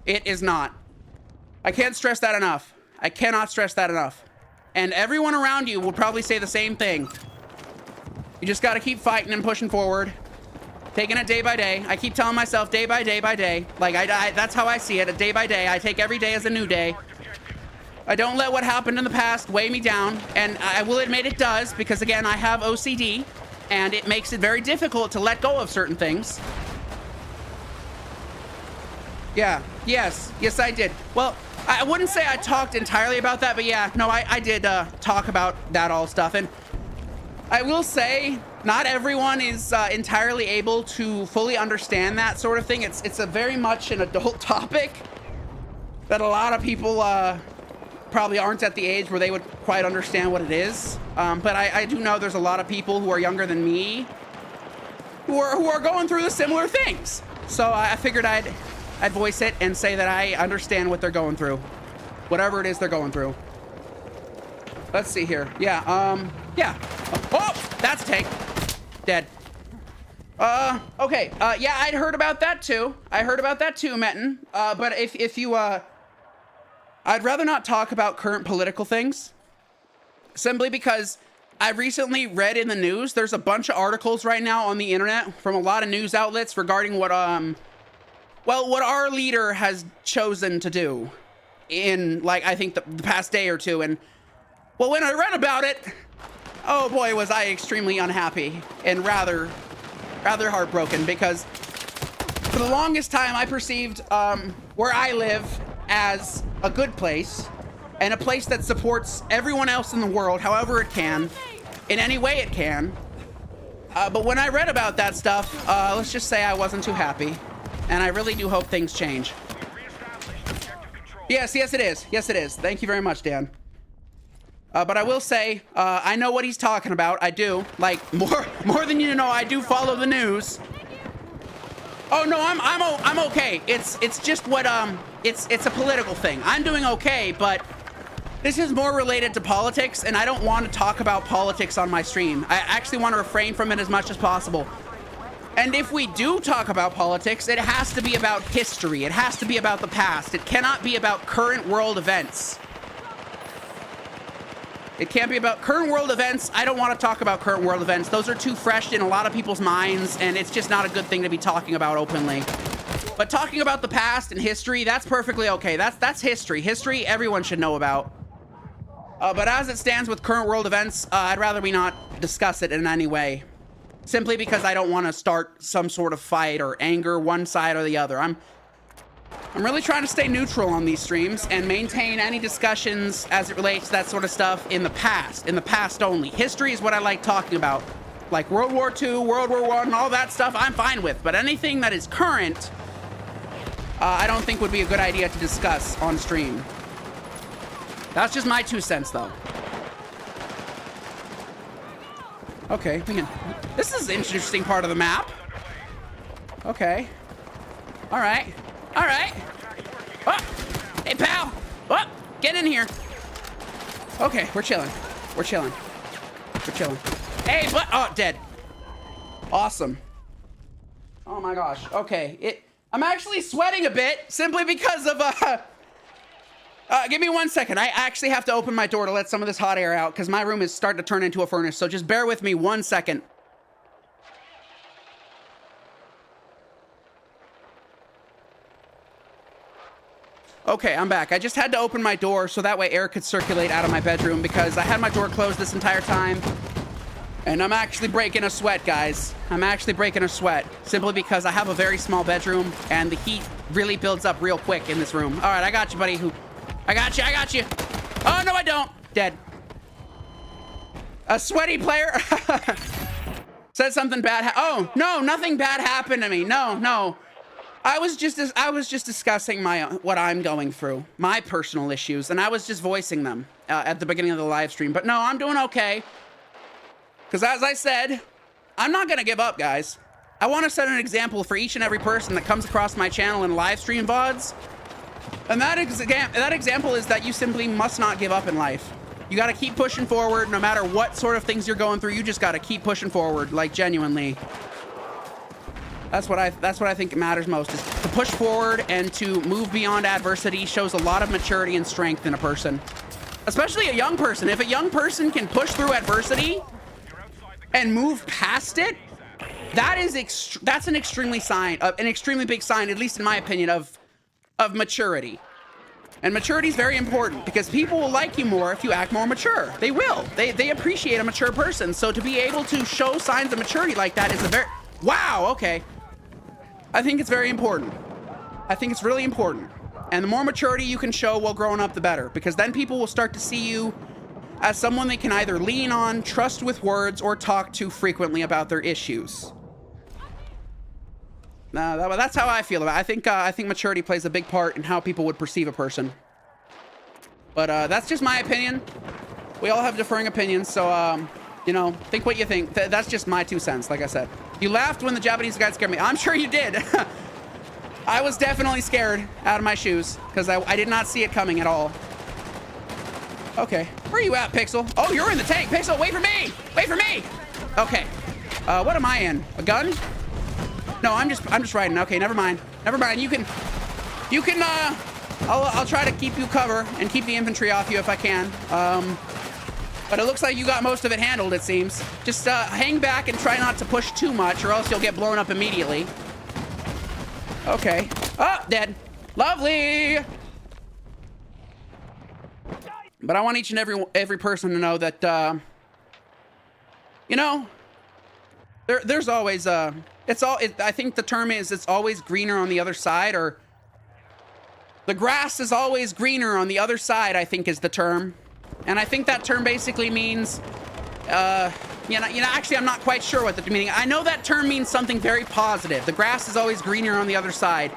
It is not. I can't stress that enough. I cannot stress that enough. And everyone around you will probably say the same thing. You just got to keep fighting and pushing forward. Taking it day by day. I keep telling myself day by day by day. Like, that's how I see it, a day by day. I take every day as a new day. I don't let what happened in the past weigh me down. And I will admit it does, because again, I have OCD. And it makes it very difficult to let go of certain things. Yeah, yes, I did. Well, I wouldn't say I talked entirely about that, but yeah, no, I did talk about that all stuff. And I will say, not everyone is entirely able to fully understand that sort of thing. It's a very much an adult topic that a lot of people probably aren't at the age where they would quite understand what it is. But I do know there's a lot of people who are younger than me who are going through the similar things. So I figured I'd voice it and say that I understand what they're going through, whatever it is they're going through. Let's see here. Yeah. Yeah. Oh! That's a tank. Dead. Okay. Yeah, I'd heard about that too. I heard about that too, Metin. But if you, I'd rather not talk about current political things. Simply because I've recently read in the news, there's a bunch of articles right now on the internet from a lot of news outlets regarding what, well, what our leader has chosen to do in, like, I think the past day or two. And, well, when I read about it, oh boy, was I extremely unhappy and rather heartbroken, because for the longest time I perceived where I live as a good place and a place that supports everyone else in the world however it can, in any way it can. But when I read about that stuff, let's just say I wasn't too happy, and I really do hope things change. Yes, it is. Yes, it is. Thank you very much, Dan. But I will say, I know what he's talking about. I do. Like, more than you know, I do follow the news. Oh no, I'm okay. It's just what it's a political thing. I'm doing okay, but this is more related to politics, and I don't want to talk about politics on my stream. I actually want to refrain from it as much as possible. And if we do talk about politics, it has to be about history. It has to be about the past. It cannot be about current world events. It can't be about current world events. I don't want to talk about current world events. Those are too fresh in a lot of people's minds, and it's just not a good thing to be talking about openly. But talking about the past and history, that's perfectly okay. That's history. History everyone should know about. But as it stands with current world events, I'd rather we not discuss it in any way. Simply because I don't want to start some sort of fight or anger one side or the other. I'm really trying to stay neutral on these streams and maintain any discussions as it relates to that sort of stuff in the past only. History is what I like talking about. Like World War II, World War I, all that stuff I'm fine with. But anything that is current, I don't think would be a good idea to discuss on stream. That's just my 2 cents, though. Okay, this is an interesting part of the map. Okay. All right. Oh, hey, pal. Oh, get in here. Okay, we're chilling. Hey, but oh, dead. Awesome. Oh my gosh. Okay, I'm actually sweating a bit simply because of give me 1 second. I actually have to open my door to let some of this hot air out because my room is starting to turn into a furnace. So just bear with me 1 second. Okay, I'm back. I just had to open my door so that way air could circulate out of my bedroom because I had my door closed this entire time. And I'm actually breaking a sweat, guys. I'm actually breaking a sweat simply because I have a very small bedroom and the heat really builds up real quick in this room. All right, I got you, buddy. I got you. Oh, no, I don't. Dead. A sweaty player said something bad. Oh, no, nothing bad happened to me. No. I was just discussing what I'm going through, my personal issues, and I was just voicing them at the beginning of the live stream. But no, I'm doing okay. Because as I said, I'm not going to give up, guys. I want to set an example for each and every person that comes across my channel in live stream VODs. And that example is that you simply must not give up in life. You got to keep pushing forward no matter what sort of things you're going through. You just got to keep pushing forward, like genuinely. That's what I think matters most, is to push forward and to move beyond adversity shows a lot of maturity and strength in a person. Especially a young person. If a young person can push through adversity and move past it, that's an extremely big sign, at least in my opinion, of maturity. And maturity is very important because people will like you more if you act more mature. They will. They appreciate a mature person. So to be able to show signs of maturity like that is wow, okay. I think it's very important. I think it's really important. And the more maturity you can show while growing up, the better. Because then people will start to see you as someone they can either lean on, trust with words, or talk to frequently about their issues. That's how I feel about it. I think maturity plays a big part in how people would perceive a person. But that's just my opinion. We all have differing opinions, so you know, think what you think. That's just my 2 cents, like I said. You laughed when the Japanese guy scared me. I'm sure you did. I was definitely scared out of my shoes because I did not see it coming at all. Okay, where are you at, Pixel? Oh, you're in the tank. Pixel, wait for me. Wait for me. Okay. What am I in? A gun? No, I'm just riding. Okay, never mind. Never mind. You can, I'll try to keep you cover and keep the infantry off you if I can. But it looks like you got most of it handled, it seems. Just hang back and try not to push too much or else you'll get blown up immediately. Okay. Oh, dead. Lovely. But I want each and every person to know that, you know, there's always, I think the term is it's always greener on the other side, or the grass is always greener on the other side, I think is the term. And I think that term basically means, actually, I'm not quite sure what the meaning. I know that term means something very positive. The grass is always greener on the other side.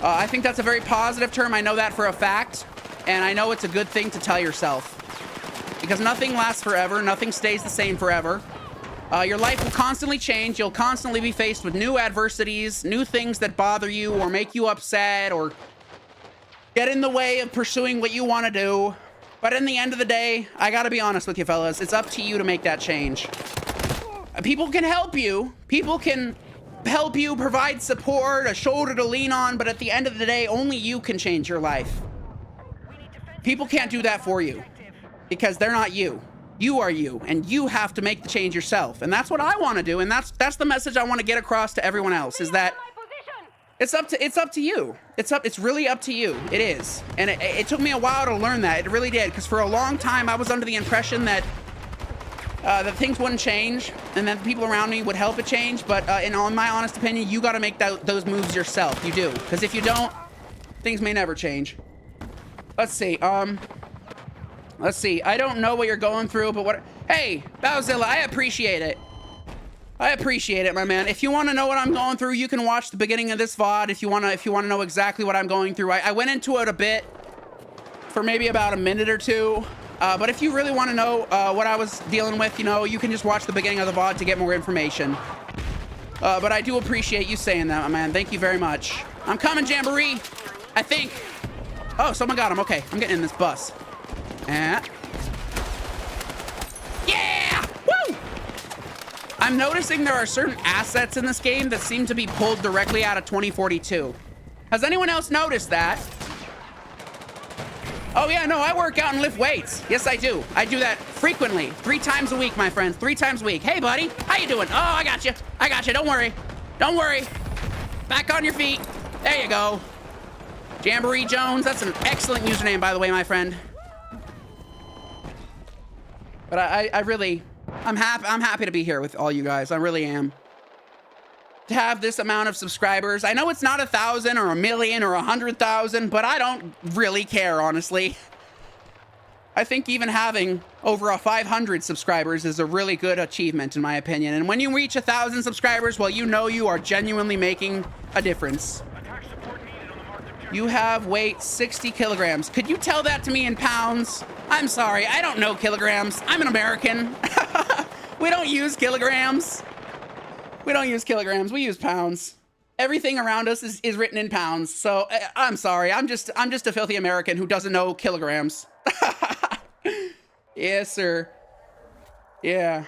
I think that's a very positive term. I know that for a fact. And I know it's a good thing to tell yourself. Because nothing lasts forever. Nothing stays the same forever. Your life will constantly change. You'll constantly be faced with new adversities, new things that bother you or make you upset or get in the way of pursuing what you want to do. But in the end of the day, I gotta be honest with you fellas, it's up to you to make that change. People can help you. People can help you, provide support, a shoulder to lean on, but at the end of the day, only you can change your life. People can't do that for you because they're not you. You are you, and you have to make the change yourself. And that's what I want to do, and that's the message I want to get across to everyone else, is that it's up to you. It's really up to you. It is. And it took me a while to learn that. It really did, because for a long time I was under the impression that that things wouldn't change and that the people around me would help it change. But in my honest opinion, you got to make those moves yourself. You do, because if you don't, things may never change. Let's see. Let's see. I don't know what you're going through, but what? Hey, Bowzilla, I appreciate it. I appreciate it, my man. If you want to know what I'm going through, you can watch the beginning of this VOD. If you want to know exactly what I'm going through, I went into it a bit for maybe about a minute or two. But if you really want to know what I was dealing with, you can just watch the beginning of the VOD to get more information. But I do appreciate you saying that, my man. Thank you very much. I'm coming, Jamboree. I think. Oh, someone got him. Okay, I'm getting in this bus. Yeah! Woo! I'm noticing there are certain assets in this game that seem to be pulled directly out of 2042. Has anyone else noticed that? Oh yeah, no, I work out and lift weights. Yes, I do. I do that frequently. 3 times a week, my friends. 3 times a week. Hey, buddy. How you doing? Oh, I got you. I got you. Don't worry. Don't worry. Back on your feet. There you go. Jamboree Jones. That's an excellent username, by the way, my friend. But I'm happy to be here with all you guys. I really am. To have this amount of subscribers. I know it's not 1,000 or 1,000,000 or 100,000, but I don't really care, honestly. I think even having over 500 subscribers is a really good achievement, in my opinion. And when you reach 1,000 subscribers, well, you know you are genuinely making a difference. You have weight 60 kilograms. Could you tell that to me in pounds? I'm sorry, I don't know kilograms. I'm an American. We don't use kilograms. We don't use kilograms, we use pounds. Everything around us is written in pounds. So I'm sorry, I'm just a filthy American who doesn't know kilograms. Yes, sir. Yeah.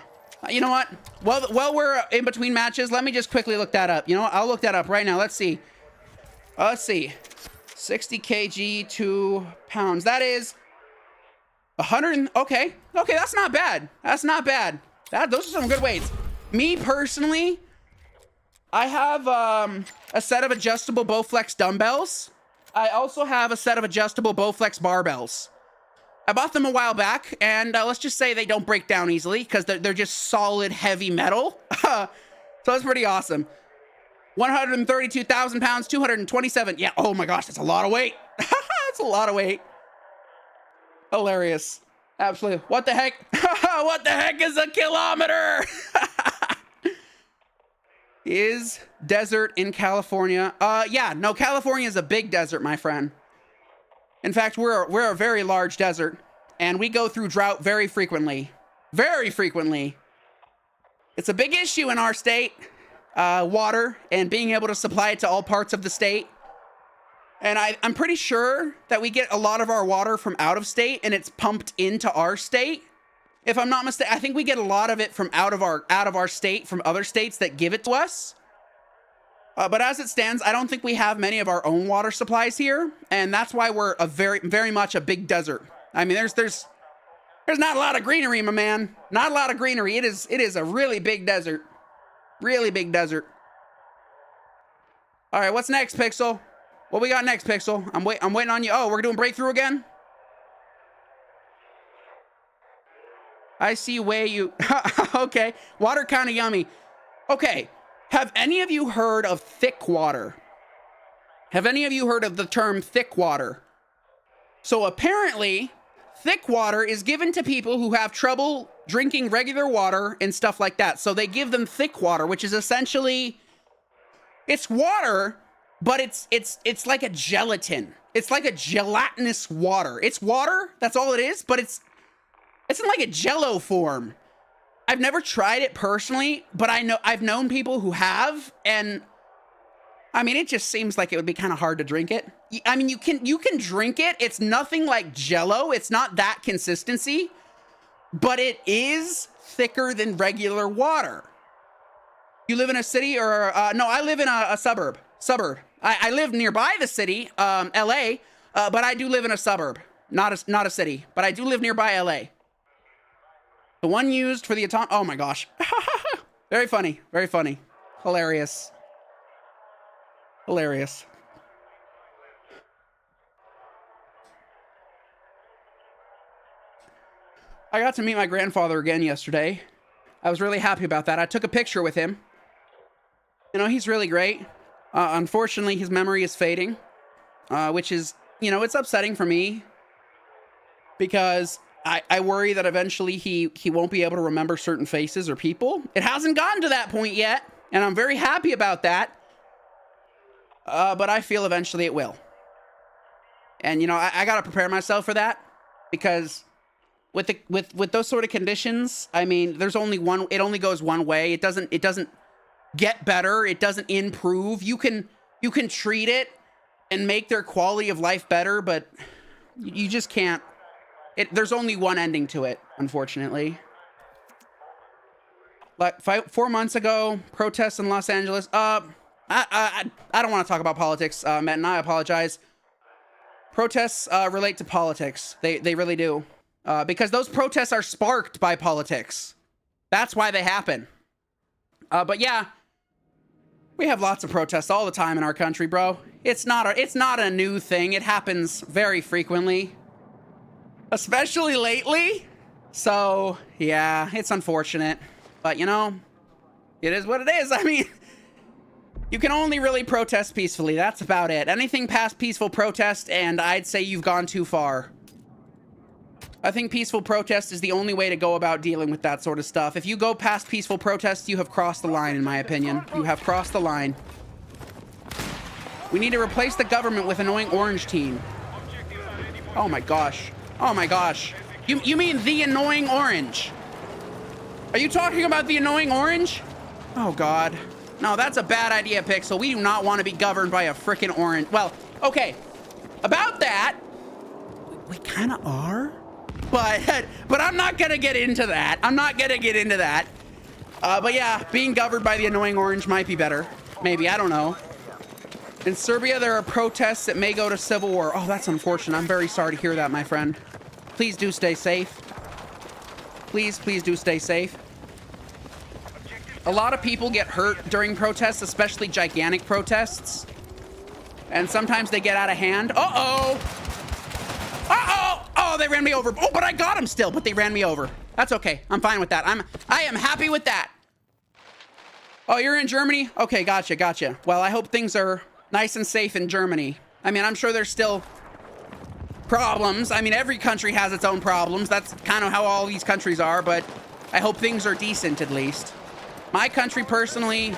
You know what? While we're in between matches, let me just quickly look that up. You know what? I'll look that up right now. Let's see. 60 kg, 2 pounds. That is 100. Okay, that's not bad. That's not bad. Those are some good weights. Me personally, I have a set of adjustable Bowflex dumbbells. I also have a set of adjustable Bowflex barbells. I bought them a while back, and let's just say they don't break down easily because they're just solid, heavy metal. So that's pretty awesome. 132,000 pounds, 227. Yeah, oh my gosh, that's a lot of weight. That's a lot of weight. Hilarious. Absolutely. What the heck? What the heck is a kilometer? Is desert in California? Yeah, no, California is a big desert, my friend. In fact, we're a very large desert, and we go through drought very frequently. Very frequently. It's a big issue in our state. Water and being able to supply it to all parts of the state. And I'm pretty sure that we get a lot of our water from out of state and it's pumped into our state. if I'm not mistaken. I think we get a lot of it from out of our state, from other states that give it to us. But as it stands, I don't think we have many of our own water supplies here, and that's why we're a very much a big desert. I mean, there's not a lot of greenery, my man. Not a lot of greenery. It is a really big desert. Really big desert. All right, what's next, Pixel? What we got next, Pixel? I'm waiting on you. Oh, we're doing breakthrough again? I see way you... Okay, water kind of yummy. Okay, have any of you heard of thick water? Have any of you heard of the term thick water? So apparently, thick water is given to people who have trouble drinking regular water and stuff like that. So they give them thick water, which is essentially... It's water, but it's like a gelatin. It's like a gelatinous water. It's water, that's all it is, but it's in like a jello form. I've never tried it personally, but I've known people who have, and I mean, it just seems like it would be kind of hard to drink it. I mean, you can drink it. It's nothing like jello. It's not that consistency, but it is thicker than regular water. You live in a city or no, I live in a suburb. I live nearby the city, LA, but I do live in a suburb, not a city, but I do live nearby LA. The one used for the atomic... Oh my gosh. Very funny. Very funny. Hilarious. Hilarious. I got to meet my grandfather again yesterday. I was really happy about that. I took a picture with him. You know, he's really great. Unfortunately, his memory is fading, which is, you know, it's upsetting for me because I worry that eventually he won't be able to remember certain faces or people. It hasn't gotten to that point yet, and I'm very happy about that. But I feel eventually it will. And, you know, I got to prepare myself for that because with those sort of conditions, I mean, there's only one, it only goes one way. It doesn't get better. It doesn't improve. You can treat it and make their quality of life better, but you just can't. There's only one ending to it, unfortunately. Like 4 months ago, protests in Los Angeles. I don't want to talk about politics, Matt, and I apologize. Protests relate to politics. They really do. Because those protests are sparked by politics. That's why they happen. But yeah, we have lots of protests all the time in our country, bro. It's not a new thing. It happens very frequently. Especially lately. So, yeah, it's unfortunate. But, you know, it is what it is. I mean, you can only really protest peacefully. That's about it. Anything past peaceful protest, and I'd say you've gone too far. I think peaceful protest is the only way to go about dealing with that sort of stuff. If you go past peaceful protest, you have crossed the line, in my opinion. You have crossed the line. We need to replace the government with annoying orange team. Oh my gosh. Oh my gosh. You mean the annoying orange? Are you talking about the annoying orange? Oh God. No, that's a bad idea, Pixel. We do not want to be governed by a frickin' orange. Well, okay. About that, we kind of are. But I'm not gonna get into that. I'm not gonna get into that. But yeah, being governed by the annoying orange might be better. Maybe, I don't know. In Serbia, there are protests that may go to civil war. Oh, that's unfortunate. I'm very sorry to hear that, my friend. Please do stay safe. Please do stay safe. A lot of people get hurt during protests, especially gigantic protests. And sometimes they get out of hand. Uh-oh! Uh-oh! Oh, they ran me over. Oh, but I got him still, but they ran me over. That's okay. I'm fine with that. I am happy with that. Oh, you're in Germany? Okay, gotcha. Well, I hope things are nice and safe in Germany. I mean, I'm sure there's still problems. I mean, every country has its own problems. That's kind of how all these countries are, but I hope things are decent at least. My country, personally,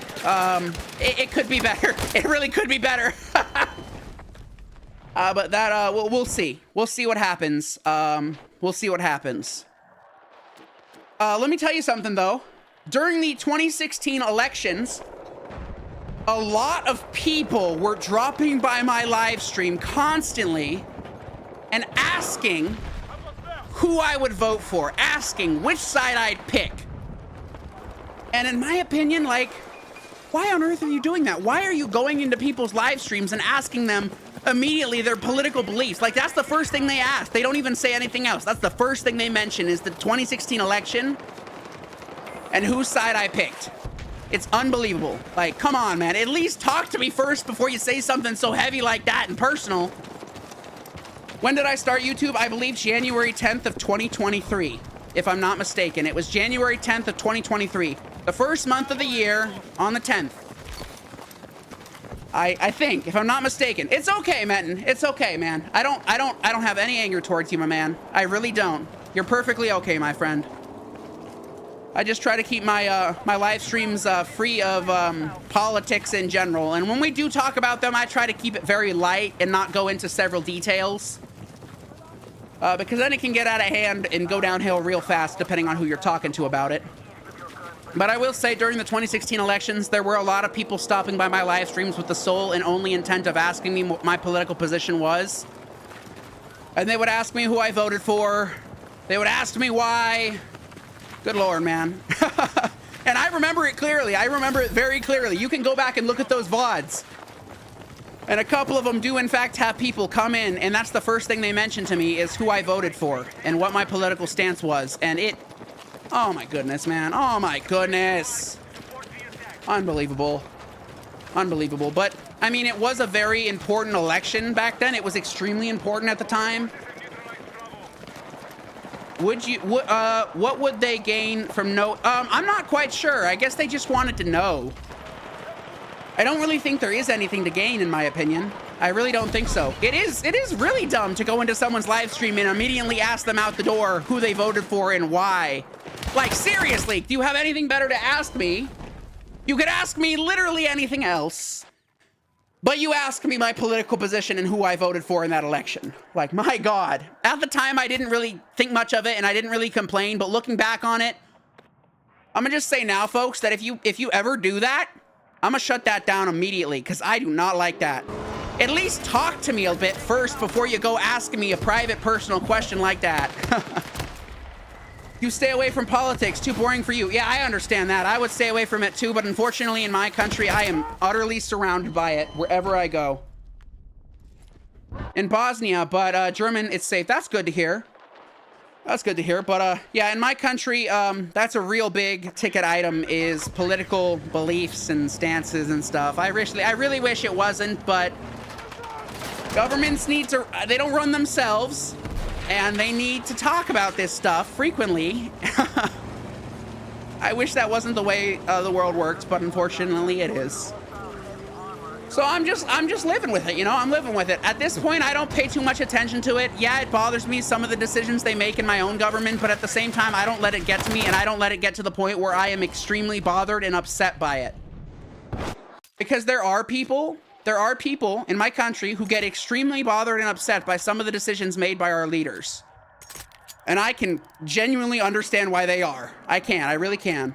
it could be better. It really could be better. But that, we'll see. We'll see what happens. We'll see what happens. Let me tell you something, though. During the 2016 elections, a lot of people were dropping by my live stream constantly and asking who I would vote for, asking which side I'd pick. And in my opinion, like, why on earth are you doing that? Why are you going into people's live streams and asking them immediately their political beliefs? Like, that's the first thing they ask. They don't even say anything else. That's the first thing they mention is the 2016 election and whose side I picked. It's unbelievable. Like, come on, man. At least talk to me first before you say something so heavy like that and personal. When did I start YouTube? I believe January 10th of 2023, if I'm not mistaken. It was January 10th of 2023. The first month of the year on the 10th. I think, if I'm not mistaken. It's okay, Metin. It's okay, man. I don't have any anger towards you, my man. I really don't. You're perfectly okay, my friend. I just try to keep my my live streams free of politics in general. And when we do talk about them, I try to keep it very light and not go into several details. Because then it can get out of hand and go downhill real fast depending on who you're talking to about it. But I will say during the 2016 elections, there were a lot of people stopping by my live streams with the sole and only intent of asking me what my political position was. And they would ask me who I voted for. They would ask me why. Good Lord, man. And I remember it clearly. I remember it very clearly. You can go back and look at those VODs. And a couple of them do, in fact, have people come in, and that's the first thing they mention to me is who I voted for and what my political stance was. And it... Oh, my goodness, man. Oh, my goodness. Unbelievable. Unbelievable. But, I mean, it was a very important election back then. It was extremely important at the time. Would you... what would they gain from no... I'm not quite sure. I guess they just wanted to know. I don't really think there is anything to gain, in my opinion. I really don't think so. It is really dumb to go into someone's live stream and immediately ask them out the door who they voted for and why. Like, seriously, do you have anything better to ask me? You could ask me literally anything else, but you ask me my political position and who I voted for in that election. Like, my God. At the time, I didn't really think much of it and I didn't really complain, but looking back on it, I'm gonna just say now, folks, that if you ever do that, I'm gonna shut that down immediately because I do not like that. At least talk to me a bit first before you go asking me a private, personal question like that. You stay away from politics, too boring for you. Yeah, I understand that. I would stay away from it too, but unfortunately in my country, I am utterly surrounded by it wherever I go. In Bosnia, but German, it's safe. That's good to hear. That's good to hear. But yeah, in my country, that's a real big ticket item is political beliefs and stances and stuff. I really wish it wasn't, but governments need to, they don't run themselves and they need to talk about this stuff frequently. I wish that wasn't the way the world works, but unfortunately it is. So I'm just living with it, you know? I'm living with it. At this point, I don't pay too much attention to it. Yeah, it bothers me, some of the decisions they make in my own government, but at the same time, I don't let it get to me, and I don't let it get to the point where I am extremely bothered and upset by it. Because there are people in my country who get extremely bothered and upset by some of the decisions made by our leaders. And I can genuinely understand why they are. I really can.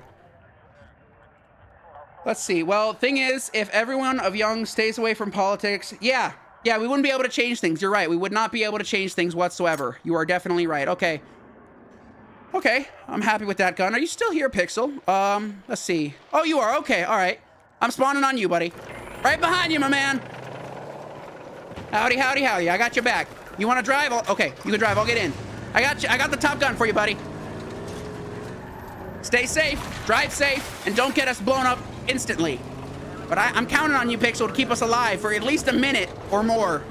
Let's see. Well, thing is, if everyone of young stays away from politics, yeah, we wouldn't be able to change things. You're right. We would not be able to change things whatsoever. You are definitely right. Okay. Okay. I'm happy with that gun. Are you still here, Pixel? Let's see. Oh, you are. Okay. All right. I'm spawning on you, buddy. Right behind you, my man. Howdy, howdy, howdy. I got your back. You want to drive? Okay, you can drive. I'll get in. I got you. I got the top gun for you, buddy. Stay safe, drive safe, and don't get us blown up instantly. But I'm counting on you, Pixel, to keep us alive for at least a minute or more.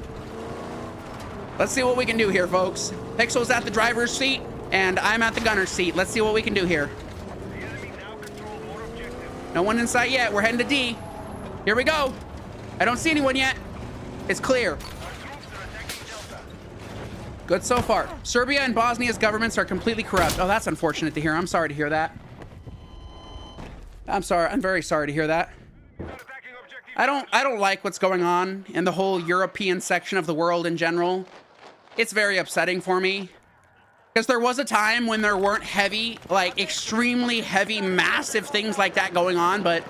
Let's see what we can do here, folks. Pixel's at the driver's seat, and I'm at the gunner's seat. Let's see what we can do here. No one in sight yet. We're heading to D. Here we go. I don't see anyone yet. It's clear. Good so far. Serbia and Bosnia's governments are completely corrupt. Oh, that's unfortunate to hear. I'm sorry to hear that. I'm sorry. I'm very sorry to hear that. I don't like what's going on in the whole European section of the world in general. It's very upsetting for me. Because there was a time when there weren't heavy, like extremely heavy, massive things like that going on, but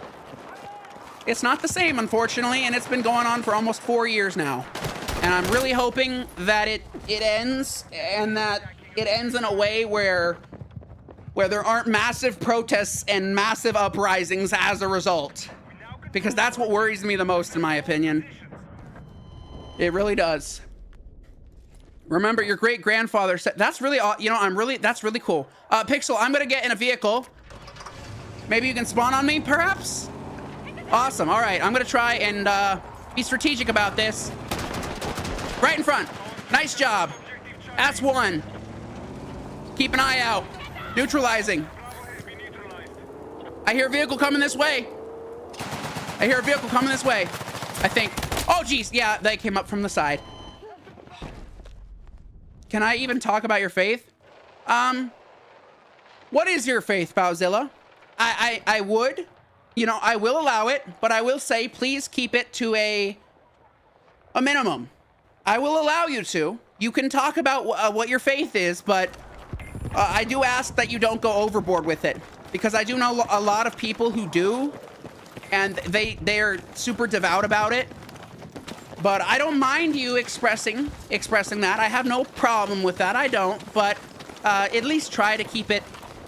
it's not the same, unfortunately, and it's been going on for almost 4 years now. And I'm really hoping that it ends and that it ends in a way where there aren't massive protests and massive uprisings as a result. Because that's what worries me the most, in my opinion. It really does. Remember, your great-grandfather said, that's really, you know, that's really cool. Pixel, I'm gonna get in a vehicle. Maybe you can spawn on me, perhaps? Awesome, all right, I'm gonna try and be strategic about this. Right in front, nice job. That's one. Keep an eye out. Neutralizing. I hear a vehicle coming this way. I hear a vehicle coming this way, I think. Oh, geez, yeah, they came up from the side. Can I even talk about your faith? What is your faith, Bowzilla? I would, you know, I will allow it, but I will say, please keep it to a minimum. I will allow you to. You can talk about what your faith is, but I do ask that you don't go overboard with it, because I do know a lot of people who do, and they're super devout about it. But I don't mind you expressing that. I have no problem with that. I don't. But at least try to keep it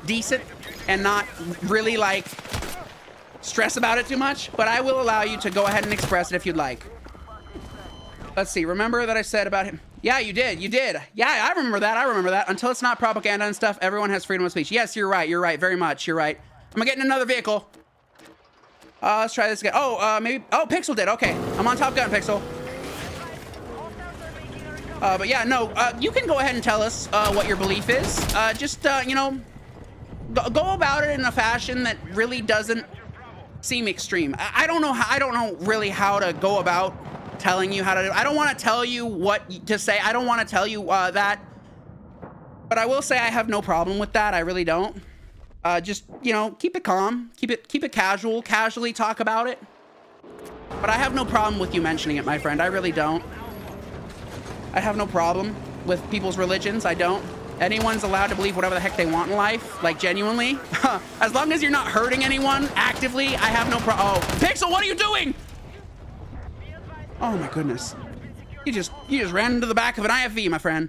decent and not really like stress about it too much. But I will allow you to go ahead and express it if you'd like. Let's see. Remember that I said about him? Yeah, you did. You did. Yeah, I remember that. I remember that. Until it's not propaganda and stuff, everyone has freedom of speech. Yes, you're right. You're right. Very much. You're right. I'm gonna get in another vehicle. Let's try this again. Oh, maybe. Oh, Pixel did. Okay. I'm on Top Gun, Pixel. But yeah, no, you can go ahead and tell us what your belief is. Just, you know, go about it in a fashion that really doesn't seem extreme. I don't know really how to go about telling you how to do. I don't want to tell you what to say. I don't want to tell you that. But I will say I have no problem with that. I really don't. Just, you know, keep it calm. Keep it casual. Casually talk about it. But I have no problem with you mentioning it, my friend. I really don't. I have no problem with people's religions. I don't. Anyone's allowed to believe whatever the heck they want in life, like genuinely. As long as you're not hurting anyone actively, I have no problem. Oh, Pixel, what are you doing? Oh my goodness. You just ran into the back of an IFV, my friend.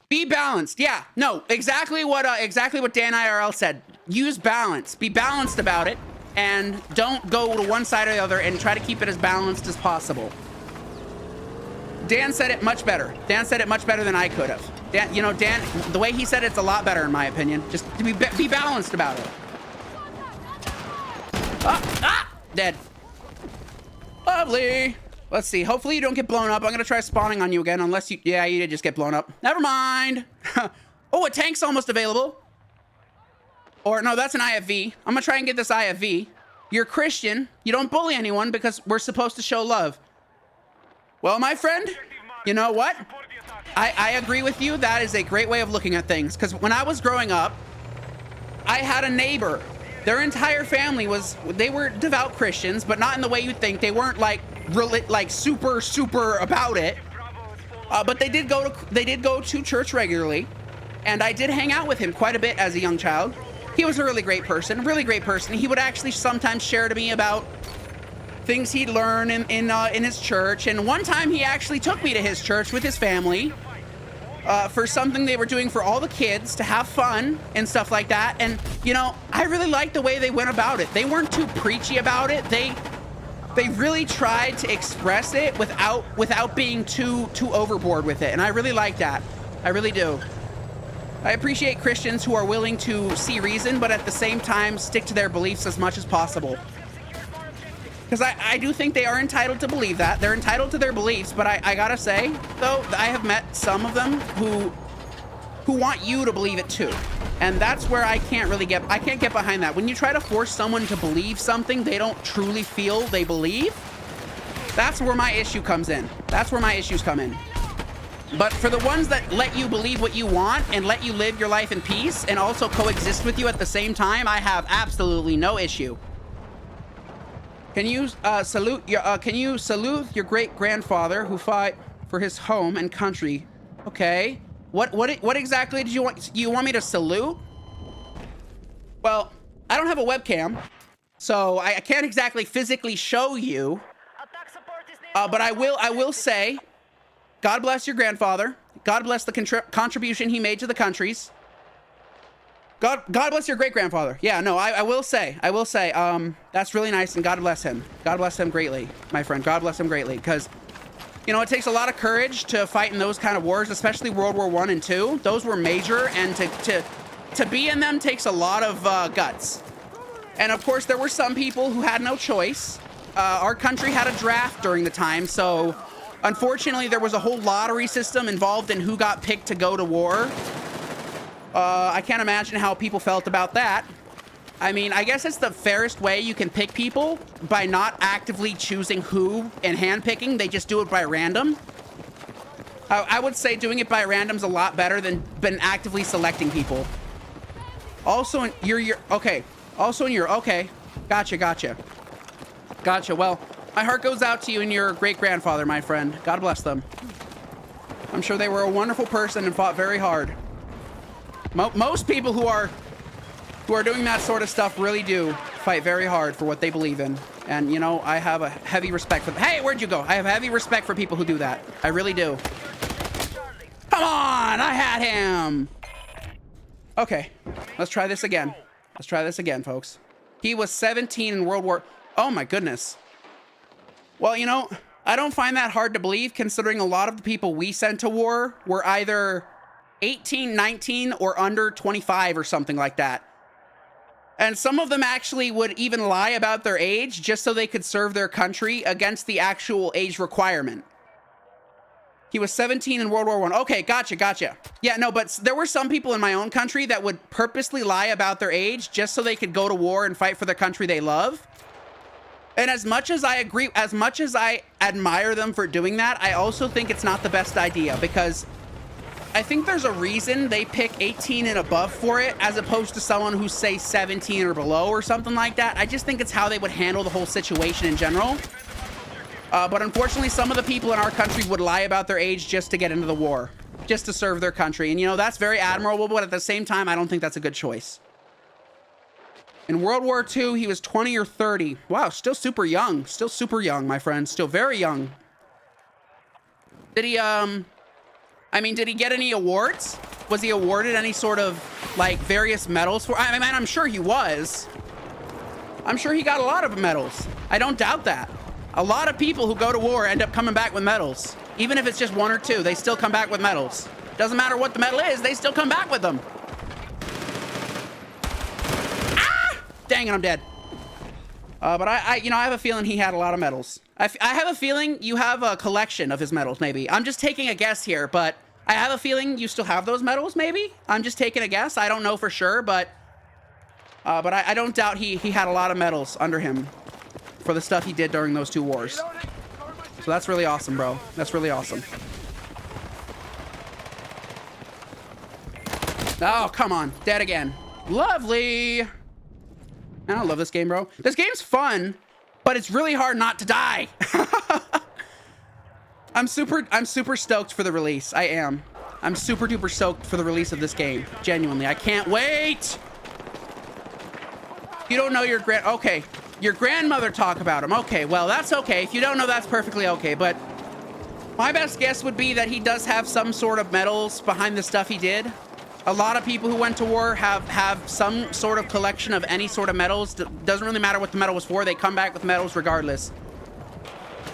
Be balanced. Yeah, no, exactly what Dan IRL said. Use balance. Be balanced about it, and don't go to one side or the other, and try to keep it as balanced as possible. Dan said it much better. Dan said it much better than I could have. Dan, you know, Dan, the way he said it's a lot better in my opinion. Just to be balanced about it. Dead. Lovely. Let's see. Hopefully you don't get blown up. I'm gonna try spawning on you again, unless you. Yeah, you did just get blown up. Never mind. Oh, a tank's almost available. Or no, that's an IFV. I'm gonna try and get this IFV. You're Christian. You don't bully anyone because we're supposed to show love. Well, my friend, you know what? I agree with you. That is a great way of looking at things. Because when I was growing up, I had a neighbor. Their entire family they were devout Christians, but not in the way you think. They weren't like really like super about it. But they did go to church regularly, and I did hang out with him quite a bit as a young child. He was a really great person. He would actually sometimes share to me about things he'd learn in his church. And one time he actually took me to his church with his family for something they were doing for all the kids to have fun and stuff like that. And you know, I really liked the way they went about it. They weren't too preachy about it. They really tried to express it without being too overboard with it. And I really like that. I really do. I appreciate Christians who are willing to see reason, but at the same time stick to their beliefs as much as possible. Because I do think they are entitled to believe that. They're entitled to their beliefs, but I gotta say, though, I have met some of them who want you to believe it too. And that's where I can't get behind that. When you try to force someone to believe something they don't truly feel they believe, that's where my issue comes in. That's where my issues come in. But for the ones that let you believe what you want and let you live your life in peace and also coexist with you at the same time, I have absolutely no issue. Can you salute your great-grandfather who fought for his home and country? Okay. What exactly did you want? You want me to salute? Well, I don't have a webcam, so I can't exactly physically show you. But I will say, God bless your grandfather. God bless the contribution he made to the countries. God bless your great-grandfather. Yeah, no, I will say, that's really nice, and God bless him. God bless him greatly, my friend. God bless him greatly, because, you know, it takes a lot of courage to fight in those kind of wars, especially World War I and II. Those were major, and to be in them takes a lot of guts. And of course, there were some people who had no choice. Our country had a draft during the time, so unfortunately, there was a whole lottery system involved in who got picked to go to war. I can't imagine how people felt about that. I mean, I guess it's the fairest way you can pick people by not actively choosing who and handpicking. They just do it by random. I would say doing it by random's a lot better than actively selecting people. Also, okay. Also in your, okay. Gotcha. Well, my heart goes out to you and your great-grandfather, my friend. God bless them. I'm sure they were a wonderful person and fought very hard. Most people who are doing that sort of stuff really do fight very hard for what they believe in. And, you know, I have a heavy respect for them. Hey, where'd you go? I have heavy respect for people who do that. I really do. Come on, I had him. Okay, let's try this again. Let's try this again, folks. He was 17 in World War... Oh, my goodness. Well, you know, I don't find that hard to believe, considering a lot of the people we sent to war were either 18, 19, or under 25 or something like that. And some of them actually would even lie about their age just so they could serve their country against the actual age requirement. He was 17 in World War I. Okay, gotcha. Yeah, no, but there were some people in my own country that would purposely lie about their age just so they could go to war and fight for the country they love. And as much as I agree, as much as I admire them for doing that, I also think it's not the best idea, because I think there's a reason they pick 18 and above for it, as opposed to someone who's, say, 17 or below or something like that. I just think it's how they would handle the whole situation in general. But unfortunately, some of the people in our country would lie about their age just to get into the war, just to serve their country. And, you know, that's very admirable, but at the same time, I don't think that's a good choice. In World War II, he was 20 or 30. Wow, still super young. Still super young, my friend. Still very young. Did he, I mean, did he get any awards? Was he awarded any sort of, like, various medals for... I mean, I'm sure he was. I'm sure he got a lot of medals. I don't doubt that. A lot of people who go to war end up coming back with medals. Even if it's just one or two, they still come back with medals. Doesn't matter what the medal is, they still come back with them. Ah! Dang it, I'm dead. But I have a feeling he had a lot of medals. I have a feeling you have a collection of his medals, maybe. I'm just taking a guess here, but I have a feeling you still have those medals, maybe? I'm just taking a guess. I don't know for sure, but I don't doubt he had a lot of medals under him for the stuff he did during those two wars. So that's really awesome, bro. That's really awesome. Oh, come on. Dead again. Lovely. Man, I love this game, bro. This game's fun, but it's really hard not to die. I'm super stoked for the release. I am. I'm super duper stoked for the release of this game. Genuinely. I can't wait. You don't know your okay. Your grandmother talk about him. Okay, well, that's okay. If you don't know, that's perfectly okay. But my best guess would be that he does have some sort of medals behind the stuff he did. A lot of people who went to war have some sort of collection of any sort of medals. Doesn't really matter what the medal was for. They come back with medals regardless.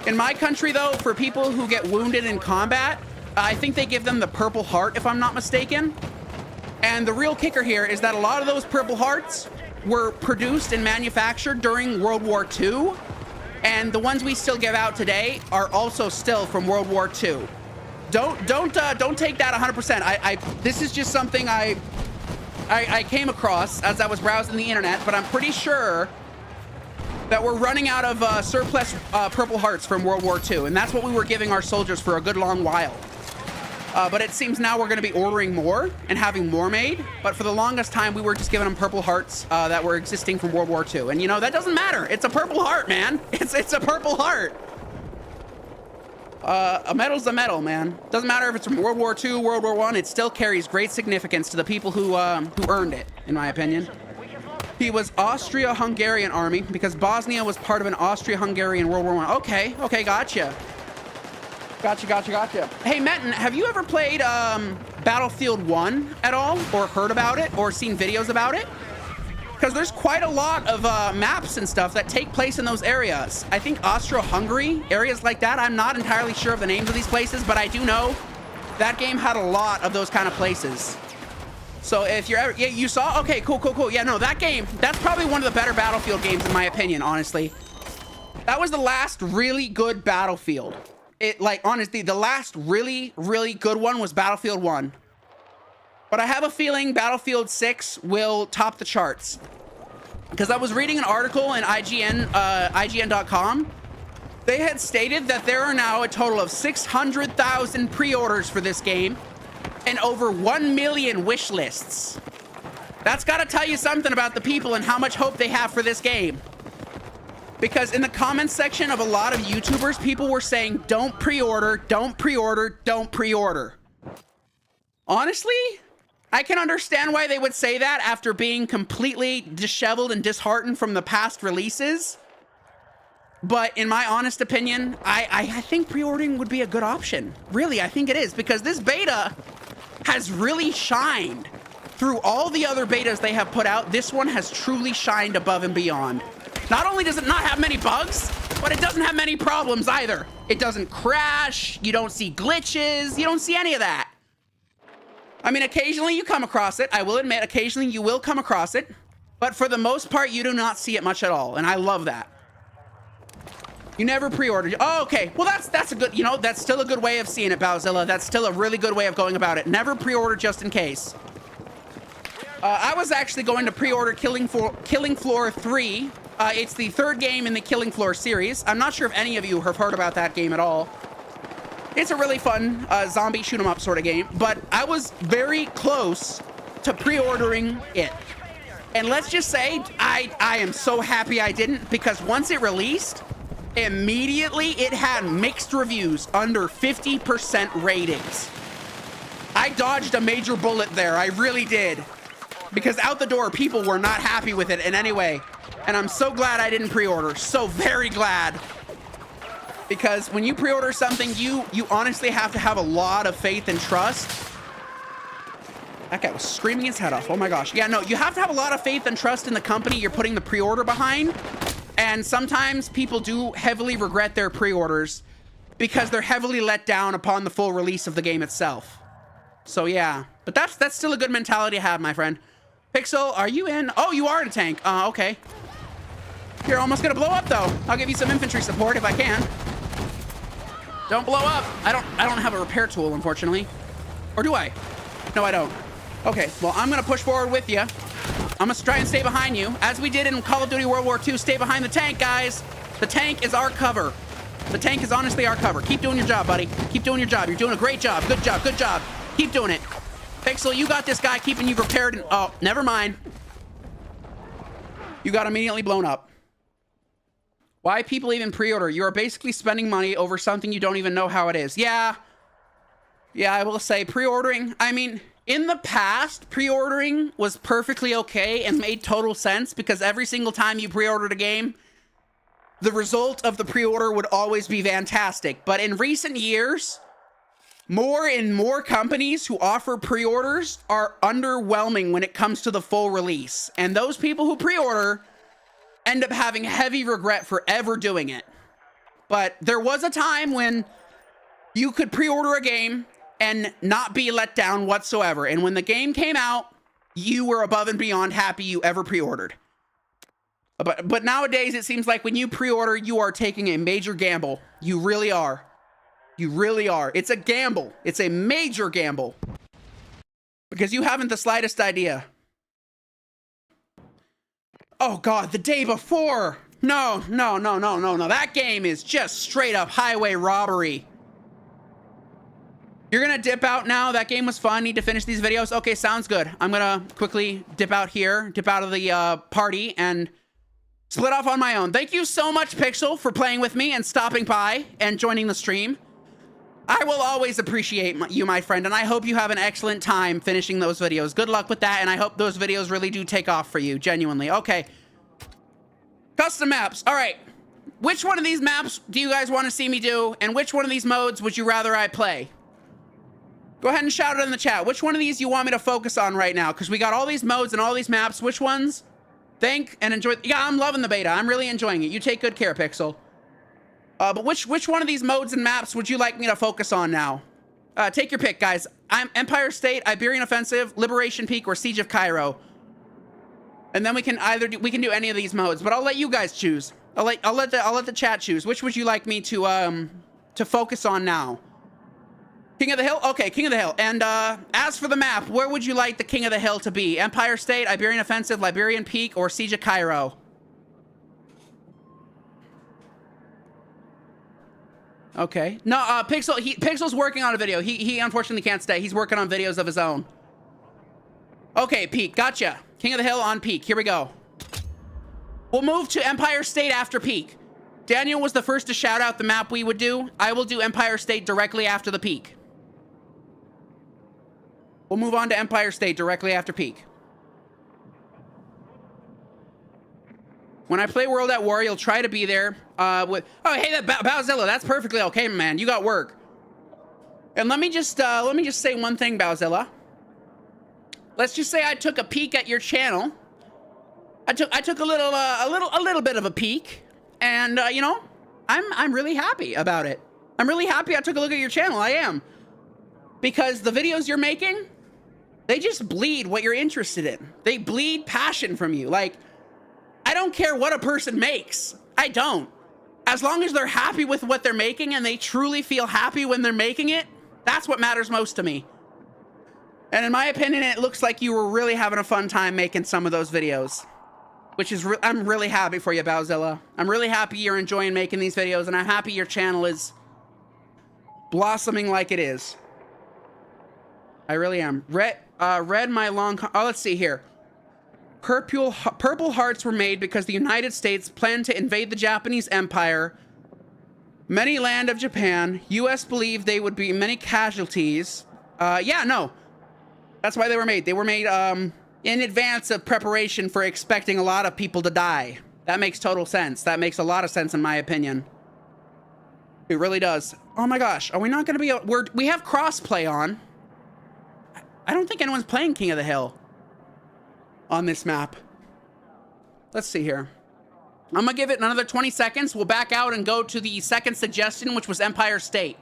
In my country, though, for people who get wounded in combat, I think they give them the Purple Heart, if I'm not mistaken. And the real kicker here is that a lot of those Purple Hearts were produced and manufactured during World War II, and the ones we still give out today are also still from World War II. Don't take that 100%. This is just something I came across as I was browsing the internet, but I'm pretty sure that we're running out of surplus Purple Hearts from World War II, and that's what we were giving our soldiers for a good long while. But it seems now we're going to be ordering more and having more made. But for the longest time, we were just giving them Purple Hearts that were existing from World War II. And, you know, that doesn't matter. It's a Purple Heart, man. It's a Purple Heart. A medal's a medal, man. Doesn't matter if it's from World War II, World War I. It still carries great significance to the people who earned it, in my opinion. He was Austria-Hungarian army because Bosnia was part of an Austria-Hungarian World War I. Okay, gotcha. Gotcha. Hey, Metin, have you ever played Battlefield 1 at all? Or heard about it? Or seen videos about it? Because there's quite a lot of maps and stuff that take place in those areas. I think Austro-Hungary, areas like that. I'm not entirely sure of the names of these places, but I do know that game had a lot of those kind of places. So if you're ever, yeah, you saw? Okay, cool. Yeah, no, that game, that's probably one of the better Battlefield games in my opinion, honestly. That was the last really good Battlefield. It, like, honestly, the last really good one was Battlefield 1. But I have a feeling Battlefield 6 will top the charts. Because I was reading an article in IGN.com. They had stated that there are now a total of 600,000 pre-orders for this game and over 1 million wish lists. That's got to tell you something about the people and how much hope they have for this game. Because in the comments section of a lot of YouTubers, people were saying, don't pre-order, don't pre-order, don't pre-order. Honestly, I can understand why they would say that after being completely disheveled and disheartened from the past releases. But in my honest opinion, I think pre-ordering would be a good option. Really, I think it is, because this beta has really shined. Through all the other betas they have put out, this one has truly shined above and beyond. Not only does it not have many bugs, but it doesn't have many problems either. It doesn't crash, you don't see glitches, you don't see any of that. I mean, occasionally you come across it. I will admit, occasionally you will come across it. But for the most part, you do not see it much at all. And I love that. You never pre-ordered. Oh, okay. Well, that's a good, you know, that's still a good way of seeing it, Bowzilla. That's still a really good way of going about it. Never pre-order just in case. I was actually going to pre-order Killing Floor 3. It's the third game in the Killing Floor series. I'm not sure if any of you have heard about that game at all. It's a really fun zombie shoot 'em up sort of game, but I was very close to pre-ordering it. And let's just say I am so happy I didn't, because once it released, immediately it had mixed reviews, under 50% ratings. I dodged a major bullet there, I really did. Because out the door, people were not happy with it in any way. And I'm so glad I didn't pre-order, so very glad. Because when you pre-order something, you honestly have to have a lot of faith and trust. That guy was screaming his head off. Oh my gosh. Yeah, no, you have to have a lot of faith and trust in the company you're putting the pre-order behind. And sometimes people do heavily regret their pre-orders because they're heavily let down upon the full release of the game itself. So yeah, but that's still a good mentality to have, my friend. Pixel, are you in? Oh, you are in a tank. Okay. You're almost gonna blow up though. I'll give you some infantry support if I can. Don't blow up. I don't have a repair tool, unfortunately. Or do I? No, I don't. Okay, well, I'm gonna push forward with you. I'm gonna try and stay behind you. As we did in Call of Duty World War II, stay behind the tank, guys. The tank is our cover. The tank is honestly our cover. Keep doing your job, buddy. Keep doing your job. You're doing a great job. Good job. Good job. Keep doing it. Pixel, you got this guy keeping you repaired and... Oh, never mind. You got immediately blown up. Why people even pre-order? You are basically spending money over something you don't even know how it is. Yeah. Yeah, I will say pre-ordering. I mean, in the past, pre-ordering was perfectly okay and made total sense because every single time you pre-ordered a game, the result of the pre-order would always be fantastic. But in recent years, more and more companies who offer pre-orders are underwhelming when it comes to the full release. And those people who pre-order end up having heavy regret for ever doing it. But there was a time when you could pre-order a game and not be let down whatsoever. And when the game came out, you were above and beyond happy you ever pre-ordered. But nowadays, it seems like when you pre-order, you are taking a major gamble. You really are. You really are. It's a gamble. It's a major gamble. Because you haven't the slightest idea. Oh God, the day before. No. That game is just straight up highway robbery. You're gonna dip out now. That game was fun. Need to finish these videos. Okay, sounds good. I'm gonna quickly dip out here, dip out of the party and split off on my own. Thank you so much, Pixel, for playing with me and stopping by and joining the stream. I will always appreciate you, my friend, and I hope you have an excellent time finishing those videos. Good luck with that, and I hope those videos really do take off for you, genuinely. Okay. Custom maps. All right. which one of these maps do you guys want to see me do? And which one of these modes would you rather I play? Go ahead and shout it in the chat. Which one of these you want me to focus on right now? Because we got all these modes and all these maps. Which ones? Think and enjoy. Yeah, I'm loving the beta. I'm really enjoying it. You take good care, Pixel. But which one of these modes and maps would you like me to focus on now? Take your pick, guys. I'm Empire State, Iberian Offensive, Liberation Peak, or Siege of Cairo. And then we can do any of these modes. But I'll let you guys choose. I'll let the chat choose. Which would you like me to focus on now? King of the Hill? Okay, King of the Hill. And as for the map, where would you like the King of the Hill to be? Empire State, Iberian Offensive, Liberian Peak, or Siege of Cairo? Okay. No, Pixel's working on a video. He unfortunately can't stay. He's working on videos of his own. Okay, Peak. Gotcha. King of the Hill on Peak. Here we go. We'll move to Empire State after Peak. Daniel was the first to shout out the map we would do. I will do Empire State directly after the Peak. We'll move on to Empire State directly after Peak. When I play World at War, you'll try to be there with... Oh, hey, that Bowzilla, that's perfectly okay, man. You got work. And let me just say one thing, Bowzilla. Let's just say I took a peek at your channel. I took a little bit of a peek, and you know, I'm really happy about it. I'm really happy I took a look at your channel. I am, because the videos you're making, they just bleed what you're interested in. They bleed passion from you. Like, I don't care what a person makes. I don't. As long as they're happy with what they're making and they truly feel happy when they're making it, that's what matters most to me. And in my opinion, it looks like you were really having a fun time making some of those videos, which is, I'm really happy for you, Bowzilla. I'm really happy you're enjoying making these videos, and I'm happy your channel is blossoming like it is. I really am. Read my long... Oh, let's see here. Purple hearts were made because the United States planned to invade the Japanese Empire. Many land of Japan. U.S. believed they would be many casualties. Yeah, no. That's why they were made. They were made in advance of preparation for expecting a lot of people to die. That makes total sense. That makes a lot of sense in my opinion. It really does. Oh my gosh. Are we not going to be... We have crossplay on. I don't think anyone's playing King of the Hill on this map. Let's see here. I'm gonna give it another 20 seconds. We'll back out and go to the second suggestion, which was Empire State.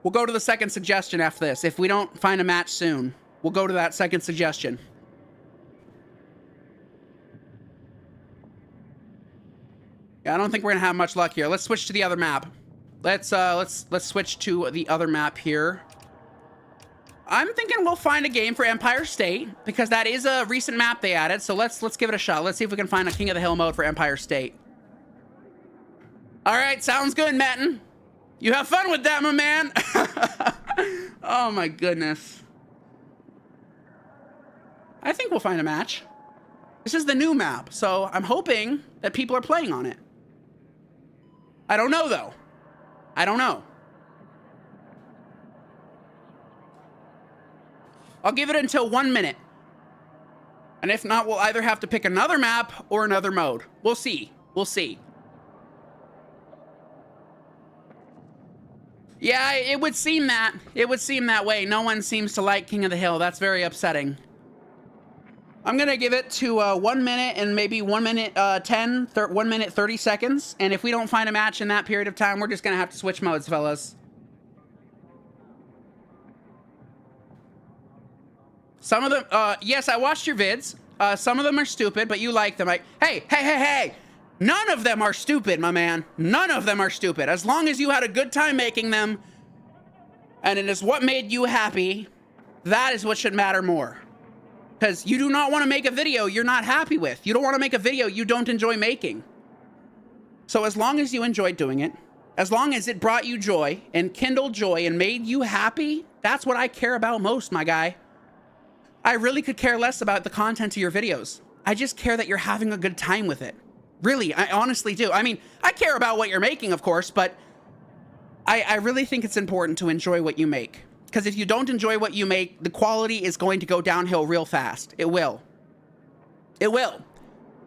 We'll go to the second suggestion after this. If we don't find a match soon, we'll go to that second suggestion. Yeah, I don't think we're gonna have much luck here. Let's switch to the other map. Let's switch to the other map here. I'm thinking we'll find a game for Empire State, because that is a recent map they added. So let's give it a shot. Let's see if we can find a King of the Hill mode for Empire State. All right, sounds good, Matten. You have fun with that, my man. Oh my goodness. I think we'll find a match. This is the new map, so I'm hoping that people are playing on it. I don't know though. I don't know. I'll give it until 1 minute. And if not, we'll either have to pick another map or another mode. We'll see. We'll see. Yeah, it would seem that. It would seem that way. No one seems to like King of the Hill. That's very upsetting. I'm going to give it to 1 minute and maybe 1 minute 1 minute 30 seconds. And if we don't find a match in that period of time, we're just going to have to switch modes, fellas. Some of them, yes, I watched your vids. Some of them are stupid, but you like them. Like, hey. None of them are stupid, my man. None of them are stupid. As long as you had a good time making them, and it is what made you happy, that is what should matter more. Because you do not want to make a video you're not happy with. You don't want to make a video you don't enjoy making. So as long as you enjoyed doing it, as long as it brought you joy and kindled joy and made you happy, that's what I care about most, my guy. I really could care less about the content of your videos. I just care that you're having a good time with it. Really, I honestly do. I mean, I care about what you're making, of course, but I really think it's important to enjoy what you make. Because if you don't enjoy what you make, the quality is going to go downhill real fast. It will. It will.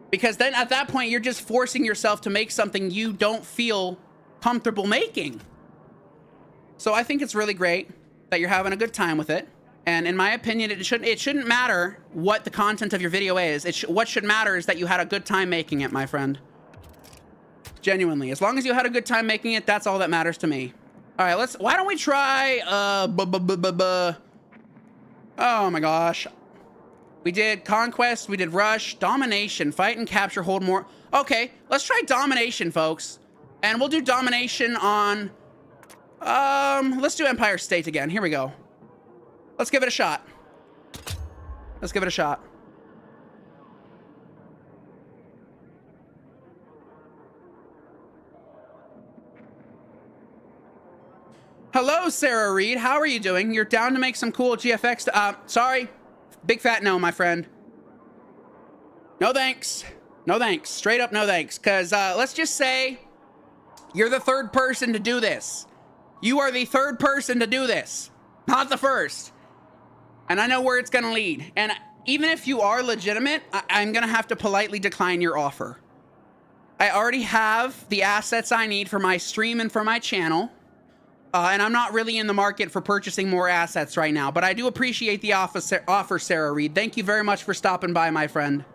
Because then at that point, you're just forcing yourself to make something you don't feel comfortable making. So I think it's really great that you're having a good time with it. And in my opinion, it shouldn't matter what the content of your video is. What should matter is that you had a good time making it, my friend. Genuinely. As long as you had a good time making it, that's all that matters to me. All right, why don't we try, oh my gosh. We did Conquest, we did Rush, Domination, Fight and Capture, Hold More. Okay, let's try Domination, folks. And we'll do Domination on, let's do Empire State again. Here we go. Let's give it a shot. Let's give it a shot. Hello, Sarah Reed. How are you doing? You're down to make some cool GFX. Sorry. Big fat no, my friend. No thanks. No thanks. Straight up no thanks. Because let's just say you're the third person to do this. You are the third person to do this. Not the first. And I know where it's going to lead. And even if you are legitimate, I'm going to have to politely decline your offer. I already have the assets I need for my stream and for my channel. And I'm not really in the market for purchasing more assets right now, but I do appreciate the offer, Sarah Reed. Thank you very much for stopping by, my friend.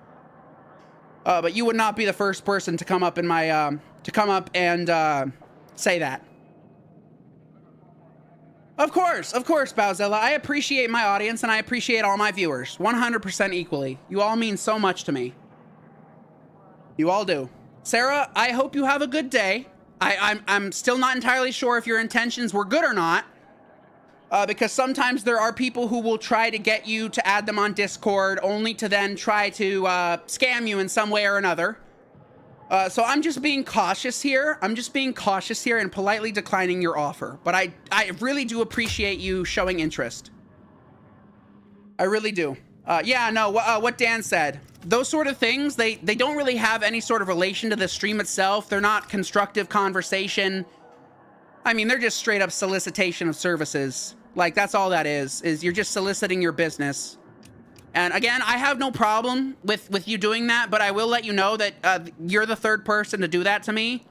But you would not be the first person to come up in my, and say that. Of course, Bowzilla. I appreciate my audience and I appreciate all my viewers 100% equally. You all mean so much to me. You all do. Sarah, I hope you have a good day. I'm still not entirely sure if your intentions were good or not, because sometimes there are people who will try to get you to add them on Discord only to then try to scam you in some way or another. So I'm just being cautious here. And politely declining your offer. But I really do appreciate you showing interest. I really do. Yeah, no, what Dan said. Those sort of things, they don't really have any sort of relation to the stream itself. They're not constructive conversation. I mean, they're just straight up solicitation of services. Like, that's all that is you're just soliciting your business. And again, I have no problem with you doing that, but I will let you know that you're the third person to do that to me.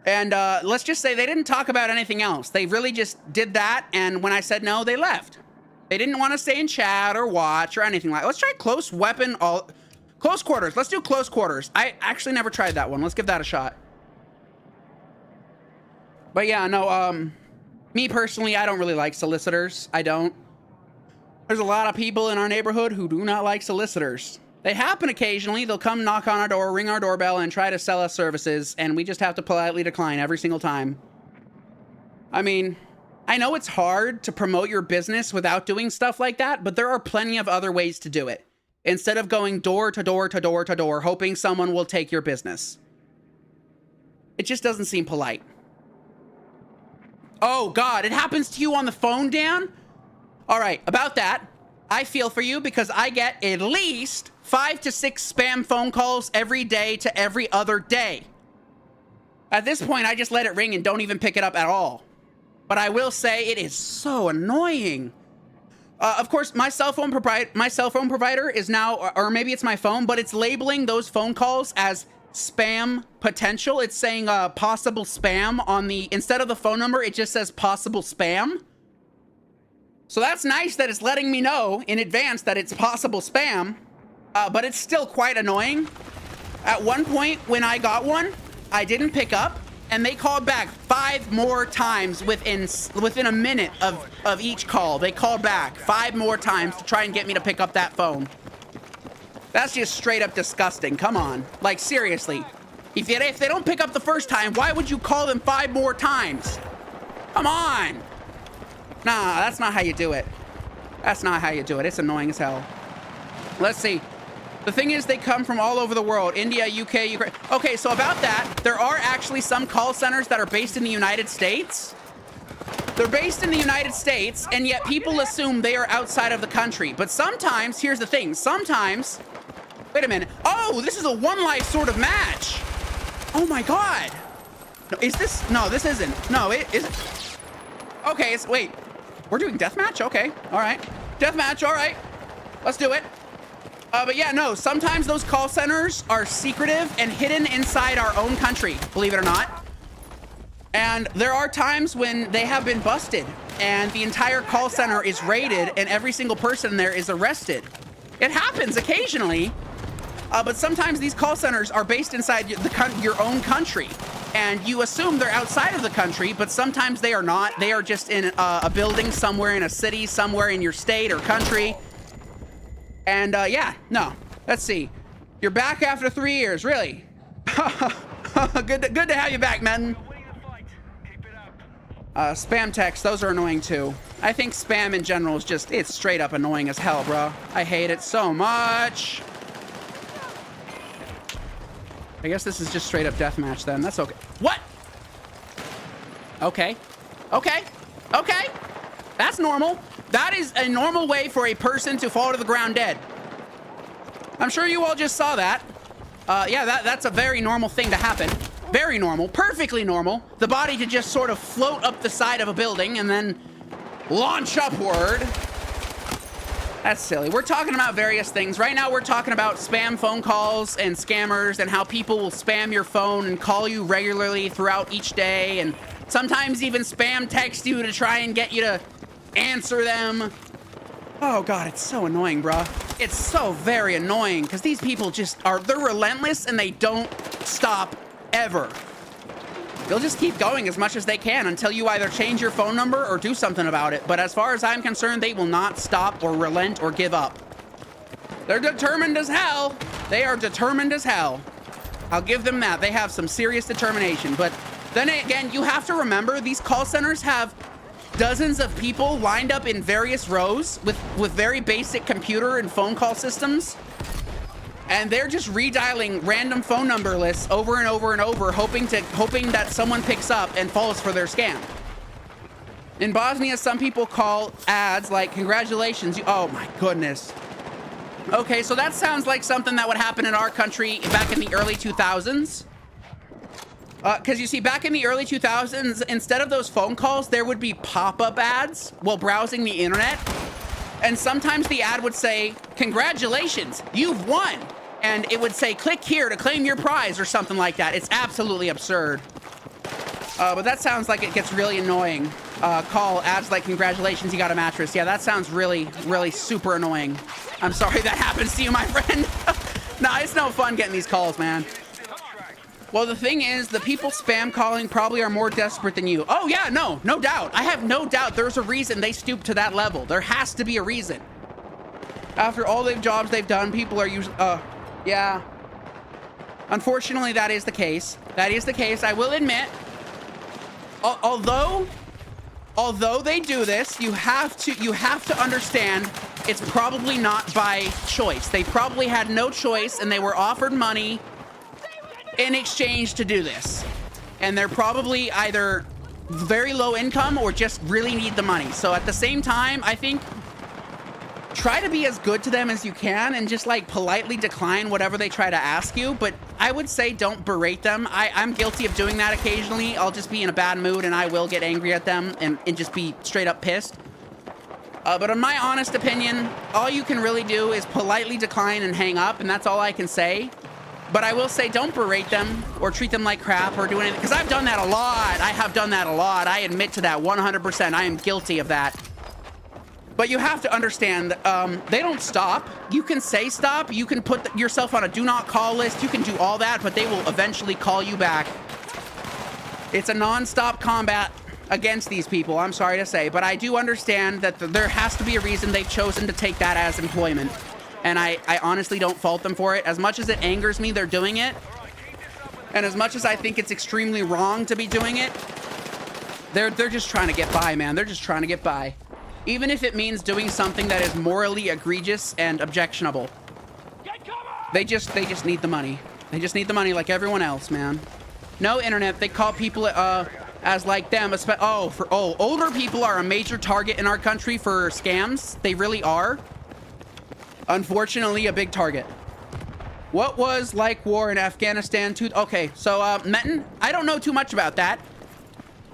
And let's just say they didn't talk about anything else. They really just did that, and when I said no, they left. They didn't want to stay in chat or watch or anything like that. Let's try close weapon, close quarters. Let's do close quarters. I actually never tried that one. Let's give that a shot. But yeah, no, me personally, I don't really like solicitors. I don't. There's a lot of people in our neighborhood who do not like solicitors. They happen occasionally. They'll come knock on our door, ring our doorbell, and try to sell us services, and we just have to politely decline every single time. I mean, I know it's hard to promote your business without doing stuff like that, but there are plenty of other ways to do it. Instead of going door to door to door to door, hoping someone will take your business. It just doesn't seem polite. Oh God, it happens to you on the phone, Dan? All right, about that, I feel for you because I get at least 5 to 6 spam phone calls every day to every other day. At this point, I just let it ring and don't even pick it up at all. But I will say it is so annoying. Of course, my cell phone provider is now, or maybe it's my phone, but it's labeling those phone calls as spam potential. It's saying possible spam on the, instead of the phone number, it just says possible spam. So that's nice that it's letting me know in advance that it's possible spam, but it's still quite annoying. At one point when I got one, I didn't pick up. And they called back 5 more times within a minute of each call. They called back 5 more times to try and get me to pick up that phone. That's just straight up disgusting. Come on. Like, seriously. If they don't pick up the first time, why would you call them 5 more times? Come on. Nah, that's not how you do it. That's not how you do it. It's annoying as hell. Let's see. The thing is, they come from all over the world. India, UK, Ukraine. Okay, so about that, there are actually some call centers that are based in the United States. They're based in the United States, and yet people assume they are outside of the country. But sometimes, here's the thing, sometimes... Wait a minute. Oh, this is a one-life sort of match. Oh my God. No, is this... No, this isn't. No, it isn't. Okay, it's... Wait. We're doing deathmatch? Okay, all right. Deathmatch, all right. Let's do it. But yeah, no, sometimes those call centers are secretive and hidden inside our own country, believe it or not. And there are times when they have been busted and the entire call center is raided and every single person there is arrested. It happens occasionally, but sometimes these call centers are based inside your own country. And you assume they're outside of the country, but sometimes they are not. They are just in a building somewhere in a city, somewhere in your state or country. And yeah, no, let's see. You're back after 3 years, really? good to have you back, man. Spam text, those are annoying too. I think spam in general is just, it's straight up annoying as hell, bro. I hate it so much. I guess this is just straight up deathmatch then. That's okay. What? Okay. Okay. Okay. That's normal. That is a normal way for a person to fall to the ground dead. I'm sure you all just saw that. Yeah, that's a very normal thing to happen. Very normal. Perfectly normal. The body to just sort of float up the side of a building and then launch upward. That's silly. We're talking about various things. Right now, we're talking about spam phone calls and scammers and how people will spam your phone and call you regularly throughout each day and sometimes even spam text you to try and get you to answer them. Oh God, it's so annoying, bruh. It's so very annoying because these people just are, they're relentless and they don't stop ever. They'll just keep going as much as they can until you either change your phone number or do something about it. But as far as I'm concerned, they will not stop or relent or give up. They're determined as hell. They are determined as hell. I'll give them that. They have some serious determination. But then again, you have to remember these call centers have dozens of people lined up in various rows with very basic computer and phone call systems. And they're just redialing random phone number lists over and over and over, hoping that someone picks up and falls for their scam. In Bosnia, some people call ads like, congratulations, oh my goodness. Okay, so that sounds like something that would happen in our country back in the early 2000s. Because you see, back in the early 2000s, instead of those phone calls, there would be pop-up ads while browsing the internet. And sometimes the ad would say, congratulations, you've won. And it would say, click here to claim your prize or something like that. It's absolutely absurd. But that sounds like it gets really annoying. Call ads like, congratulations, you got a mattress. Yeah, that sounds really, really super annoying. I'm sorry that happens to you, my friend. Nah, it's no fun getting these calls, man. Well, the thing is, the people spam calling probably are more desperate than you. Oh, yeah, no doubt. I have no doubt there's a reason they stoop to that level. There has to be a reason. After all the jobs they've done, people are usually, yeah. Unfortunately, that is the case. That is the case, I will admit. Although they do this, you have to understand it's probably not by choice. They probably had no choice and they were offered money in exchange to do this. And they're probably either very low income or just really need the money. So at the same time, I think try to be as good to them as you can and just like politely decline whatever they try to ask you. But I would say don't berate them. I'm guilty of doing that occasionally. I'll just be in a bad mood and I will get angry at them and just be straight up pissed. But in my honest opinion, all you can really do is politely decline and hang up, and that's all I can say. But I will say don't berate them or treat them like crap or do anything, because I've done that a lot. I have done that a lot. I admit to that 100%. I am guilty of that. But you have to understand, they don't stop. You can say stop. You can put yourself on a do not call list. You can do all that, but they will eventually call you back. It's a non-stop combat against these people, I'm sorry to say. But I do understand that there has to be a reason they've chosen to take that as employment. And I honestly don't fault them for it. As much as it angers me, they're doing it. And as much as I think it's extremely wrong to be doing it, they're just trying to get by, man. They're just trying to get by. Even if it means doing something that is morally egregious and objectionable. They just need the money. They just need the money like everyone else, man. No internet. They call people as like them. Older people are a major target in our country for scams. They really are. Unfortunately, a big target. What was like war in Afghanistan? Okay, so Metin, I don't know too much about that.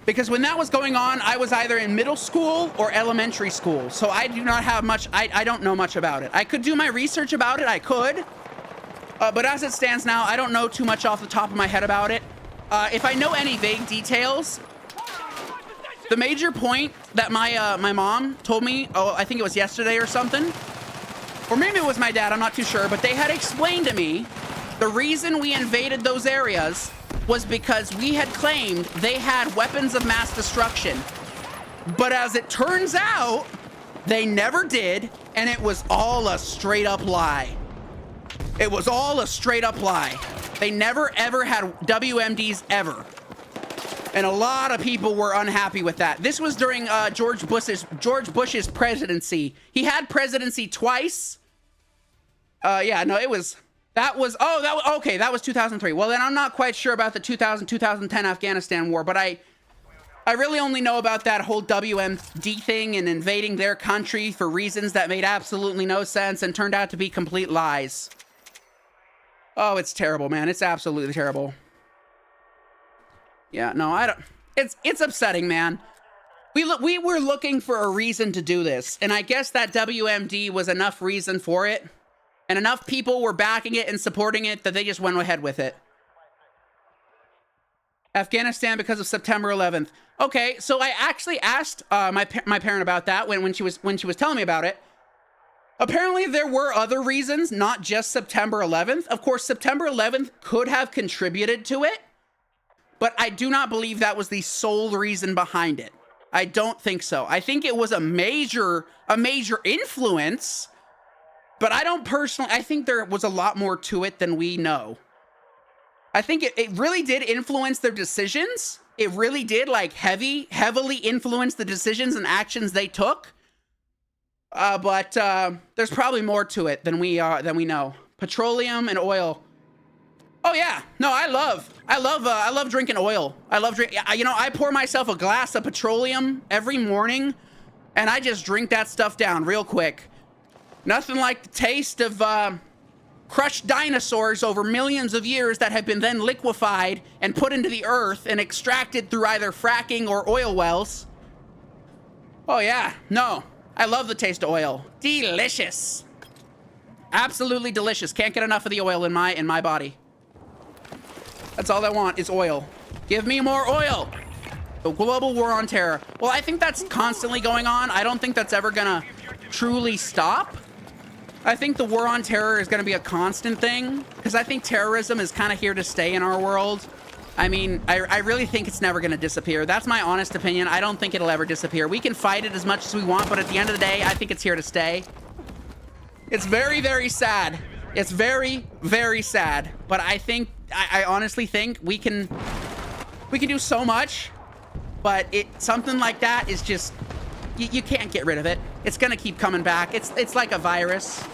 Because when that was going on, I was either in middle school or elementary school. So I do not have much, I don't know much about it. I could do my research about it, I could. But as it stands now, I don't know too much off the top of my head about it. If I know any vague details, the major point that my mom told me, oh, I think it was yesterday or something, or maybe it was my dad, I'm not too sure, but they had explained to me the reason we invaded those areas was because we had claimed they had weapons of mass destruction. But as it turns out, they never did, and it was all a straight up lie. It was all a straight up lie. They never ever had WMDs ever. And a lot of people were unhappy with that. This was during George Bush's presidency. He had presidency twice. Yeah, no, that was okay, that was 2003. Well, then I'm not quite sure about the 2010 Afghanistan war, but I really only know about that whole WMD thing and invading their country for reasons that made absolutely no sense and turned out to be complete lies. Oh, it's terrible, man. It's absolutely terrible. Yeah, no, I don't. It's upsetting, man. We were looking for a reason to do this, and I guess that WMD was enough reason for it, and enough people were backing it and supporting it that they just went ahead with it. Afghanistan because of September 11th. Okay, so I actually asked my parent about that when she was telling me about it. Apparently there were other reasons, not just September 11th. Of course, September 11th could have contributed to it, but I do not believe that was the sole reason behind it. I don't think so. I think it was a major influence, but I don't personally, I think there was a lot more to it than we know. I think it really did influence their decisions. It really did, like, heavily influence the decisions and actions they took. But there's probably more to it than we know. Petroleum and oil. Oh yeah, no, I love drinking oil. I pour myself a glass of petroleum every morning, and I just drink that stuff down real quick. Nothing like the taste of crushed dinosaurs over millions of years that have been then liquefied and put into the earth and extracted through either fracking or oil wells. Oh yeah, no. I love the taste of oil. Delicious. Absolutely delicious. Can't get enough of the oil in my body. That's all I want is oil. Give me more oil. The global war on terror. Well, I think that's constantly going on. I don't think that's ever gonna truly stop. I think the war on terror is gonna be a constant thing because I think terrorism is kind of here to stay in our world. I mean, I really think it's never going to disappear. That's my honest opinion. I don't think it'll ever disappear. We can fight it as much as we want, but at the end of the day, I think it's here to stay. It's very, very sad. It's very, very sad. But I think, I honestly think we can do so much, but something like that is just, you can't get rid of it. It's going to keep coming back. It's like a virus.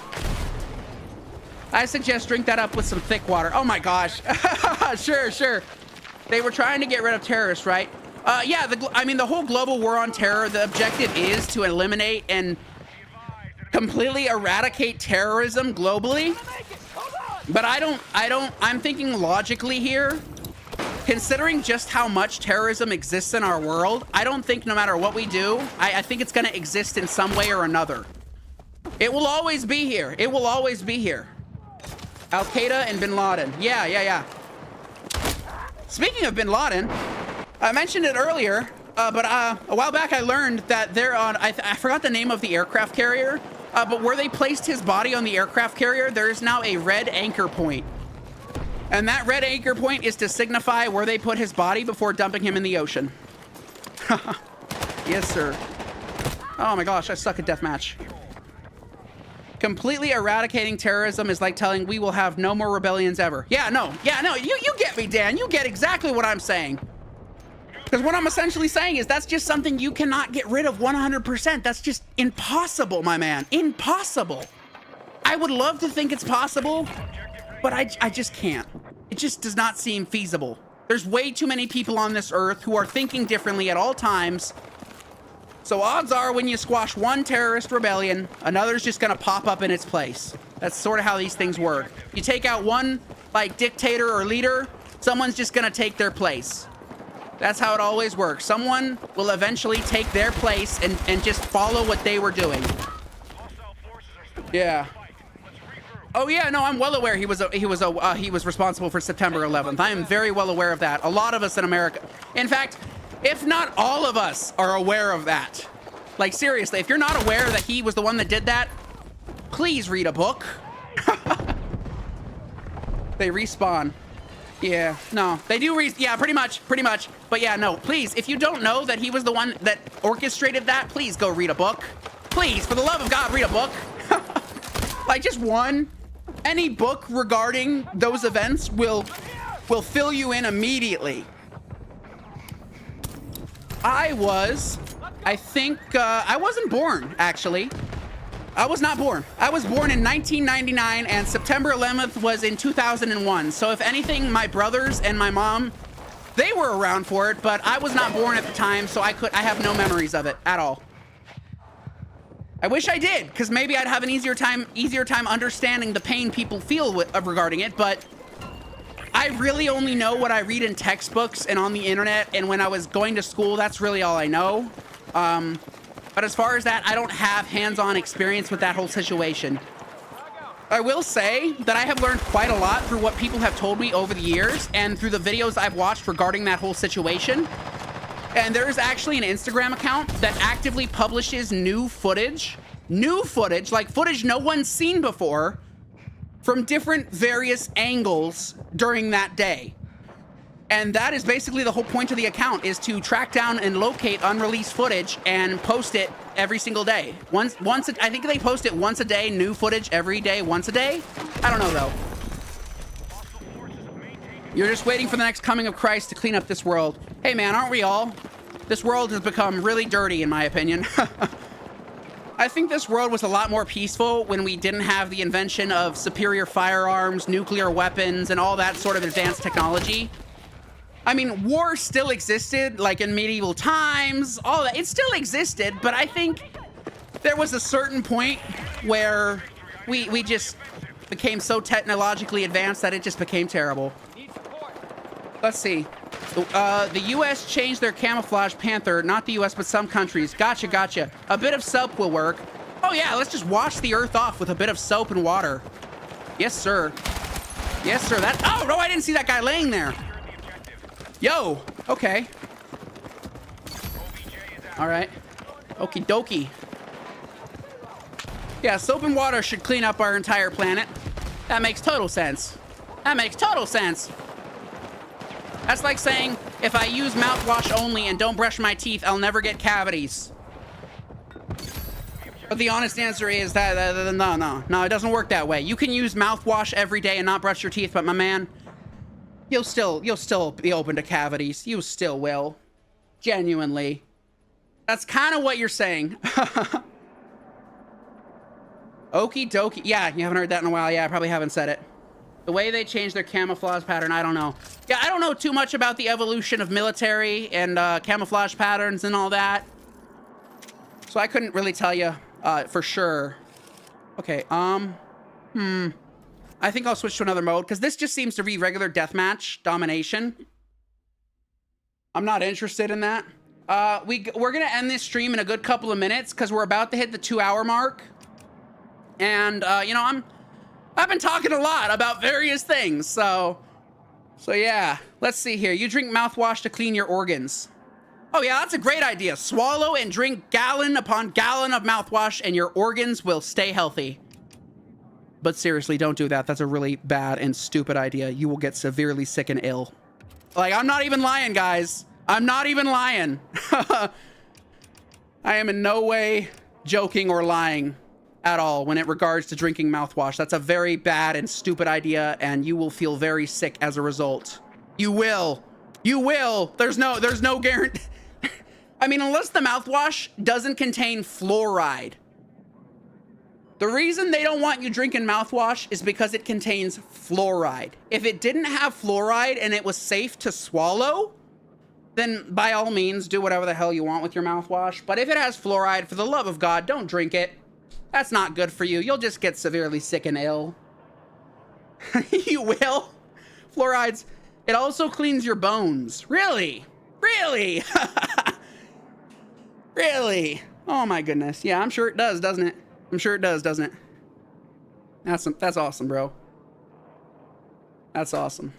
I suggest drink that up with some thick water. Oh my gosh. Sure. They were trying to get rid of terrorists, right? Yeah, the whole global war on terror, the objective is to eliminate and completely eradicate terrorism globally. But I'm thinking logically here. Considering just how much terrorism exists in our world, I don't think no matter what we do, I think it's gonna exist in some way or another. It will always be here. It will always be here. Al-Qaeda and Bin Laden. Yeah. Speaking of Bin Laden, I mentioned it earlier, but a while back I learned that they're on, I forgot the name of the aircraft carrier, but where they placed his body on the aircraft carrier, there is now a red anchor point. And that red anchor point is to signify where they put his body before dumping him in the ocean. Yes, sir. Oh my gosh, I suck at deathmatch. Completely eradicating terrorism is like telling we will have no more rebellions ever. Yeah, no, you get me, Dan. You get exactly what I'm saying. Because what I'm essentially saying is that's just something you cannot get rid of 100%. That's just impossible, my man. Impossible. I would love to think it's possible, but I just can't. It just does not seem feasible. There's way too many people on this earth who are thinking differently at all times. So odds are when you squash one terrorist rebellion, another's just gonna pop up in its place. That's sort of how these things work. You take out one, like, dictator or leader, someone's just gonna take their place. That's how it always works. Someone will eventually take their place and just follow what they were doing. Yeah. Oh yeah, no, I'm well aware he was responsible for September 11th. I am very well aware of that. A lot of us in America, in fact, if not all of us, are aware of that. Like seriously, if you're not aware that he was the one that did that, please read a book. They respawn. Yeah, no, they do yeah, pretty much. But yeah, no, please, if you don't know that he was the one that orchestrated that, please go read a book. Please, for the love of God, read a book. Like just one. Any book regarding those events will fill you in immediately. I wasn't born, actually. I was not born. I was born in 1999 and September 11th was in 2001. So if anything, my brothers and my mom, they were around for it, but I was not born at the time, so I have no memories of it at all. I wish I did, because maybe I'd have an easier time understanding the pain people feel regarding it, but I really only know what I read in textbooks and on the internet, and when I was going to school, that's really all I know. But as far as that, I don't have hands-on experience with that whole situation. I will say that I have learned quite a lot through what people have told me over the years and through the videos I've watched regarding that whole situation. And there is actually an Instagram account that actively publishes new footage, like footage no one's seen before, from different various angles during that day. And that is basically the whole point of the account, is to track down and locate unreleased footage and post it every single day. I think they post it once a day, new footage every day, once a day. I don't know though. You're just waiting for the next coming of Christ to clean up this world. Hey man, aren't we all? This world has become really dirty in my opinion. I think this world was a lot more peaceful when we didn't have the invention of superior firearms, nuclear weapons, and all that sort of advanced technology. I mean, war still existed, like in medieval times, all that. It still existed, but I think there was a certain point where we just became so technologically advanced that it just became terrible. Let's see. The U.S. changed their camouflage panther, not the U.S., but some countries. Gotcha. A bit of soap will work. Oh yeah, let's just wash the earth off with a bit of soap and water. Yes, sir. Yes, sir. Oh, no, I didn't see that guy laying there. Yo, okay. All right. Okie dokie. Yeah, soap and water should clean up our entire planet. That makes total sense. That's like saying, if I use mouthwash only and don't brush my teeth, I'll never get cavities. But the honest answer is that, no, it doesn't work that way. You can use mouthwash every day and not brush your teeth, but my man, you'll still be open to cavities. You still will. Genuinely. That's kind of what you're saying. Okie dokie. Yeah, you haven't heard that in a while. Yeah, I probably haven't said it. The way they changed their camouflage pattern, I don't know. Yeah, I don't know too much about the evolution of military and camouflage patterns and all that. So I couldn't really tell you for sure. Okay, I think I'll switch to another mode because this just seems to be regular deathmatch domination. I'm not interested in that. We're gonna end this stream in a good couple of minutes because we're about to hit the 2-hour mark. And you know, I've been talking a lot about various things, so yeah. Let's see here. You drink mouthwash to clean your organs. Oh yeah, that's a great idea. Swallow and drink gallon upon gallon of mouthwash and your organs will stay healthy. But seriously, don't do that. That's a really bad and stupid idea. You will get severely sick and ill. Like, I'm not even lying, guys. I'm not even lying. I am in no way joking or lying at all when it regards to drinking mouthwash. That's a very bad and stupid idea, and you will feel very sick as a result. You will. You will. There's no guarantee. I mean, unless the mouthwash doesn't contain fluoride. The reason they don't want you drinking mouthwash is because it contains fluoride. If it didn't have fluoride and it was safe to swallow, then by all means, do whatever the hell you want with your mouthwash. But if it has fluoride, for the love of God, don't drink it. That's not good for you. You'll just get severely sick and ill. You will? Fluorides. It also cleans your bones. Really? Really? Really? Oh my goodness. Yeah, I'm sure it does, doesn't it? I'm sure it does, doesn't it? That's awesome, bro. That's awesome.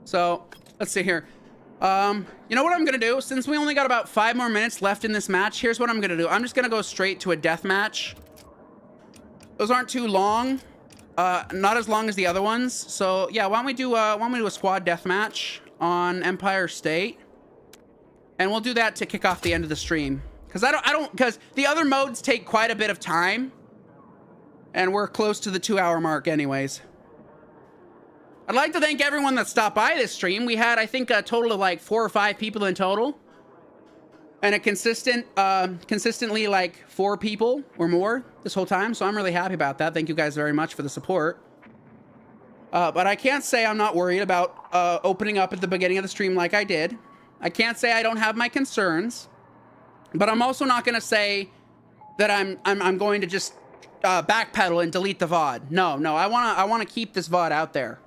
So, let's see here. You know what I'm gonna do? Since we only got about 5 more minutes left in this match, here's what I'm gonna do. I'm just gonna go straight to a death match. Those aren't too long. Not as long as the other ones. So yeah, why don't we do a squad death match on Empire State? And we'll do that to kick off the end of the stream. Because the other modes take quite a bit of time. And we're close to the 2-hour mark anyways. I'd like to thank everyone that stopped by this stream. We had, I think, a total of like 4 or 5 people in total. And a consistently like 4 people or more this whole time. So I'm really happy about that. Thank you guys very much for the support. But I can't say I'm not worried about opening up at the beginning of the stream like I did. I can't say I don't have my concerns. But I'm also not going to say that I'm going to just backpedal and delete the VOD. No, I want to keep this VOD out there.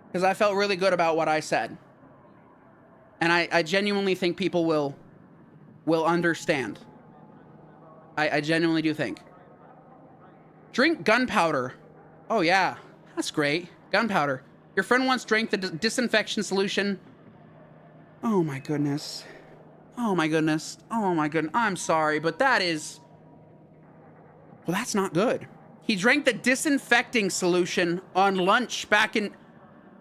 Because I felt really good about what I said. And I genuinely think people will understand. I genuinely do think. Drink gunpowder. Oh yeah, that's great. Gunpowder. Your friend once drank the disinfection solution. Oh my goodness. Oh my goodness. Oh my goodness. I'm sorry, but that is... Well, that's not good. He drank the disinfecting solution on lunch back in...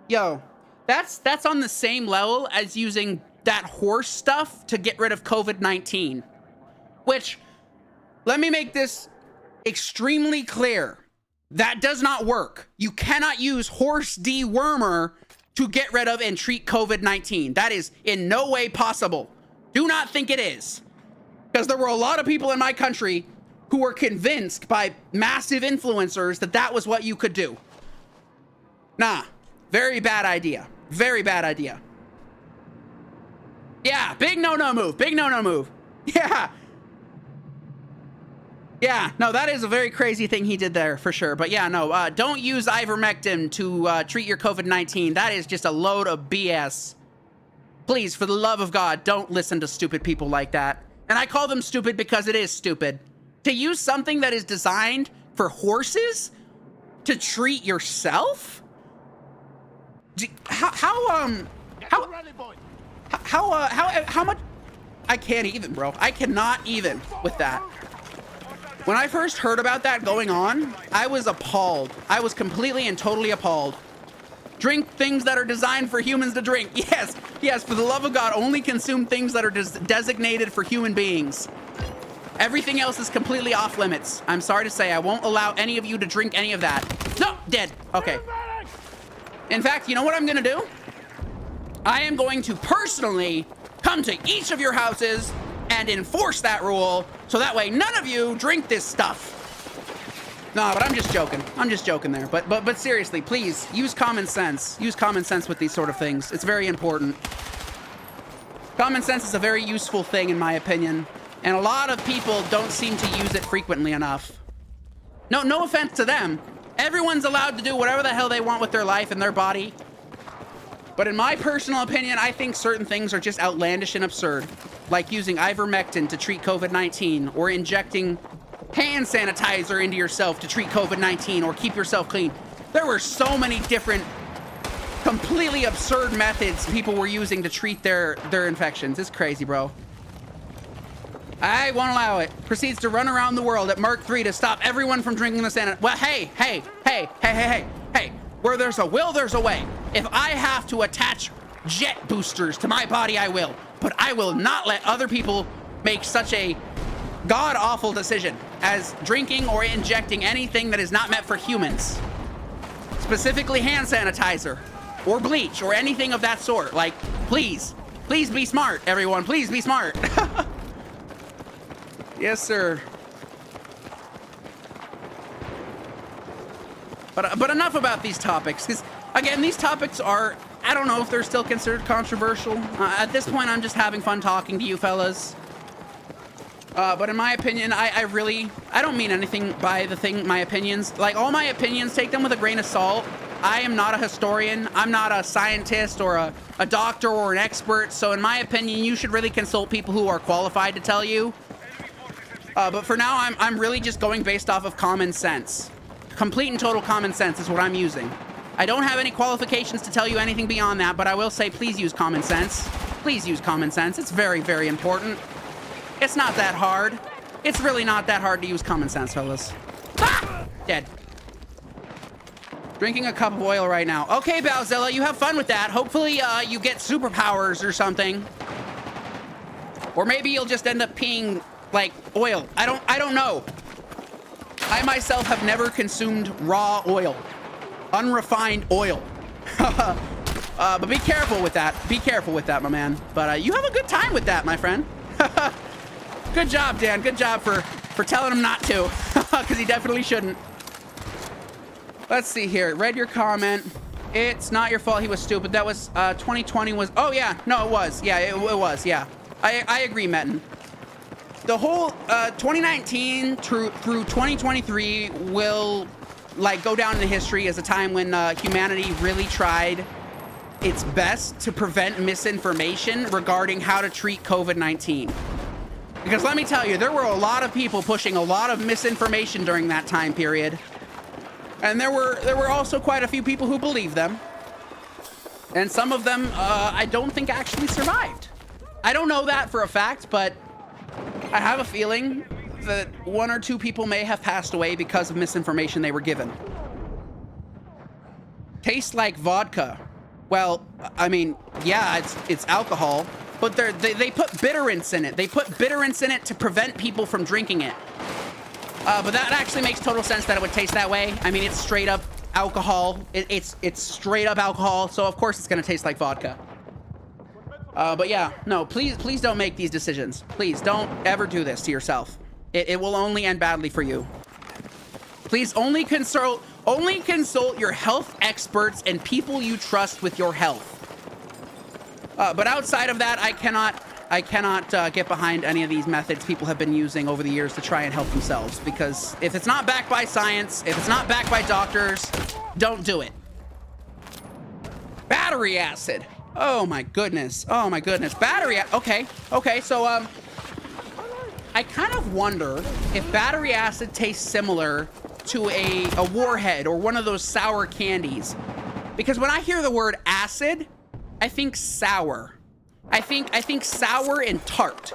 Yo, that's on the same level as using that horse stuff to get rid of COVID-19. Which, let me make this extremely clear. That does not work. You cannot use horse Dewormer to get rid of and treat COVID-19. That is in no way possible. Do not think it is. Because there were a lot of people in my country who were convinced by massive influencers that that was what you could do. Nah, very bad idea. Very bad idea. Yeah, big no-no move. Big no-no move. Yeah. Yeah, no, that is a very crazy thing he did there, for sure. But yeah, no, don't use ivermectin to treat your COVID-19. That is just a load of BS. Please, for the love of God, don't listen to stupid people like that. And I call them stupid because it is stupid. To use something that is designed for horses to treat yourself? How much? I can't even, bro. I cannot even with that. When I first heard about that going on, I was appalled. I was completely and totally appalled. Drink things that are designed for humans to drink. Yes, yes, for the love of God, only consume things that are designated for human beings. Everything else is completely off limits. I'm sorry to say, I won't allow any of you to drink any of that. No, dead. Okay. In fact, you know what I'm gonna do? I am going to personally come to each of your houses and enforce that rule, so that way none of you drink this stuff. No, but I'm just joking. I'm just joking there. But seriously, please use common sense. Use common sense with these sort of things. It's very important. Common sense is a very useful thing, in my opinion, and a lot of people don't seem to use it frequently enough. No offense to them. Everyone's allowed to do whatever the hell they want with their life and their body. But in my personal opinion, I think certain things are just outlandish and absurd. Like using ivermectin to treat COVID-19, or injecting hand sanitizer into yourself to treat COVID-19 or keep yourself clean. There were so many different, completely absurd methods people were using to treat their infections. It's crazy, bro. I won't allow it. Proceeds to run around the world at Mark 3 to stop everyone from drinking the sanitizer. Well, hey. Where there's a will, there's a way. If I have to attach jet boosters to my body, I will. But I will not let other people make such a god-awful decision as drinking or injecting anything that is not meant for humans. Specifically hand sanitizer or bleach or anything of that sort. Like, please be smart, everyone. Please be smart. Yes, sir. But enough about these topics, because again, these topics are, I don't know if they're still considered controversial. At this point, I'm just having fun talking to you fellas. But in my opinion, I don't mean anything by my opinions. Like, all my opinions, take them with a grain of salt. I am not a historian. I'm not a scientist or a doctor or an expert. So in my opinion, you should really consult people who are qualified to tell you. But for now, I'm really just going based off of common sense. Complete and total common sense is what I'm using. I don't have any qualifications to tell you anything beyond that, but I will say please use common sense. Please use common sense. It's very, very important. It's not that hard. It's really not that hard to use common sense, fellas. Ah! Dead. Drinking a cup of oil right now. Okay, Bowzilla, you have fun with that. Hopefully, you get superpowers or something. Or maybe you'll just end up peeing, like, oil. I don't know. I myself have never consumed raw oil. Unrefined oil. But be careful with that. Be careful with that, my man. But you have a good time with that, my friend. Good job, Dan. Good job for telling him not to. Because he definitely shouldn't. Let's see here. Read your comment. It's not your fault he was stupid. That was 2020 was... Oh, yeah. No, it was. Yeah, it was. Yeah. I agree, Metin. The whole 2019 through 2023 will... like go down in history as a time when humanity really tried its best to prevent misinformation regarding how to treat COVID-19. Because let me tell you, there were a lot of people pushing a lot of misinformation during that time period. And there were also quite a few people who believed them. And some of them, I don't think actually survived. I don't know that for a fact, but I have a feeling that one or two people may have passed away because of misinformation they were given. Tastes like vodka. Well, I mean, yeah, it's alcohol, but they put bitterants in it. They put bitterants in it to prevent people from drinking it. But that actually makes total sense that it would taste that way. I mean, it's straight up alcohol. It's straight up alcohol, so of course it's gonna taste like vodka. But yeah, no, please don't make these decisions. Please don't ever do this to yourself. It will only end badly for you. Please only consult your health experts and people you trust with your health. But outside of that, I cannot get behind any of these methods people have been using over the years to try and help themselves. Because if it's not backed by science, if it's not backed by doctors, don't do it. Battery acid. Oh my goodness. Oh my goodness. Okay, so I kind of wonder if battery acid tastes similar to a warhead or one of those sour candies. Because when I hear the word acid, I think sour. I think sour and tart.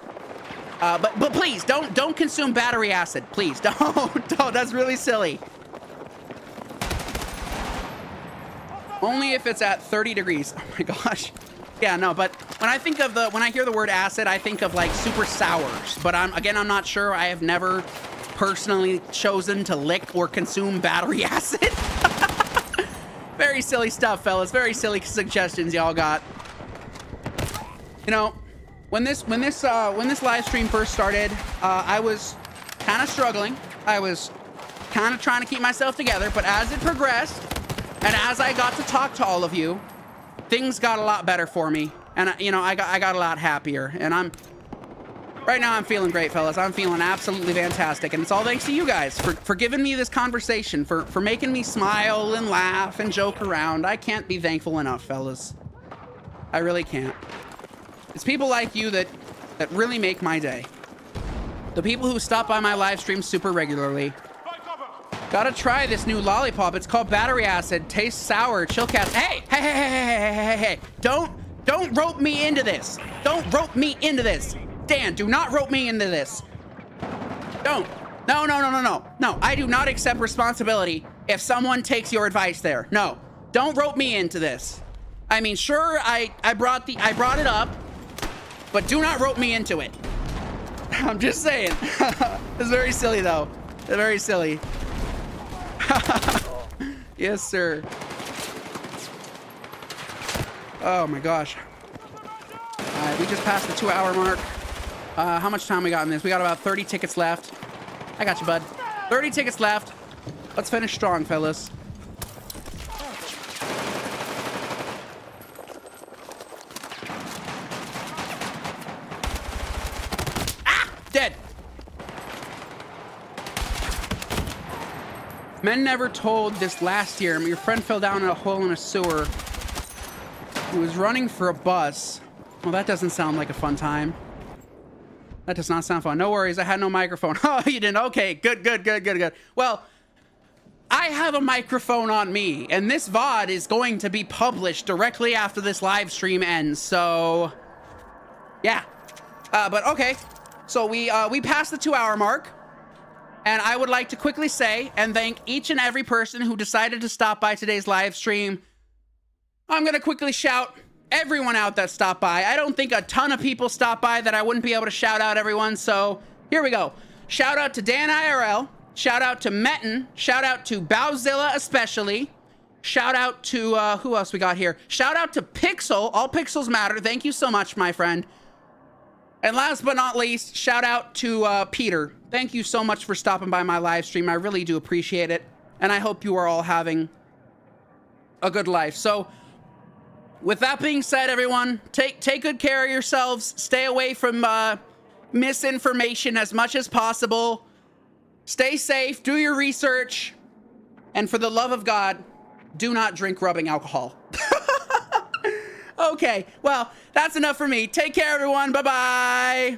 But please don't consume battery acid. Please don't. That's really silly. Only if it's at 30 degrees. Oh my gosh. Yeah, no, but when I hear the word acid, I think of like super sours. But I'm not sure. I have never personally chosen to lick or consume battery acid. Very silly stuff, fellas. Very silly suggestions y'all got. You know, when this live stream first started, I was kind of struggling. I was kind of trying to keep myself together, but as it progressed and as I got to talk to all of you, things got a lot better for me, and you know, I got a lot happier, and right now I'm feeling great, fellas. I'm feeling absolutely fantastic, and it's all thanks to you guys for giving me this conversation, for making me smile and laugh and joke around. I can't be thankful enough, fellas. I really can't. It's people like you that really make my day. The people who stop by my live streams super regularly. Gotta try this new lollipop. It's called battery acid. Tastes sour. Chill cats. Hey. Don't rope me into this. Don't rope me into this. Dan, do not rope me into this. Don't. No. No, I do not accept responsibility if someone takes your advice there. No. Don't rope me into this. I mean, sure, I brought it up, but do not rope me into it. I'm just saying. It's very silly though. It's very silly. Yes, sir. Oh my gosh. Alright, we just passed the 2-hour mark. How much time we got in this? We got about 30 tickets left. I got you, bud. 30 tickets left. Let's finish strong, fellas. Ah! Dead. Men never told this last year. Your friend fell down in a hole in a sewer. He was running for a bus. Well, that doesn't sound like a fun time. That does not sound fun. No worries, I had no microphone. Oh, you didn't? Okay, good. Well, I have a microphone on me, and this VOD is going to be published directly after this live stream ends, so... yeah. But okay. So we passed the 2-hour mark. And I would like to quickly say and thank each and every person who decided to stop by today's live stream. I'm going to quickly shout everyone out that stopped by. I don't think a ton of people stopped by that I wouldn't be able to shout out everyone. So here we go. Shout out to Dan IRL. Shout out to Metin. Shout out to Bowzilla especially. Shout out to, who else we got here? Shout out to Pixel. All pixels matter. Thank you so much, my friend. And last but not least, shout out to Peter. Thank you so much for stopping by my live stream. I really do appreciate it. And I hope you are all having a good life. So, with that being said, everyone, take good care of yourselves. Stay away from misinformation as much as possible. Stay safe. Do your research. And for the love of God, do not drink rubbing alcohol. Okay, well, that's enough for me. Take care, everyone. Bye-bye.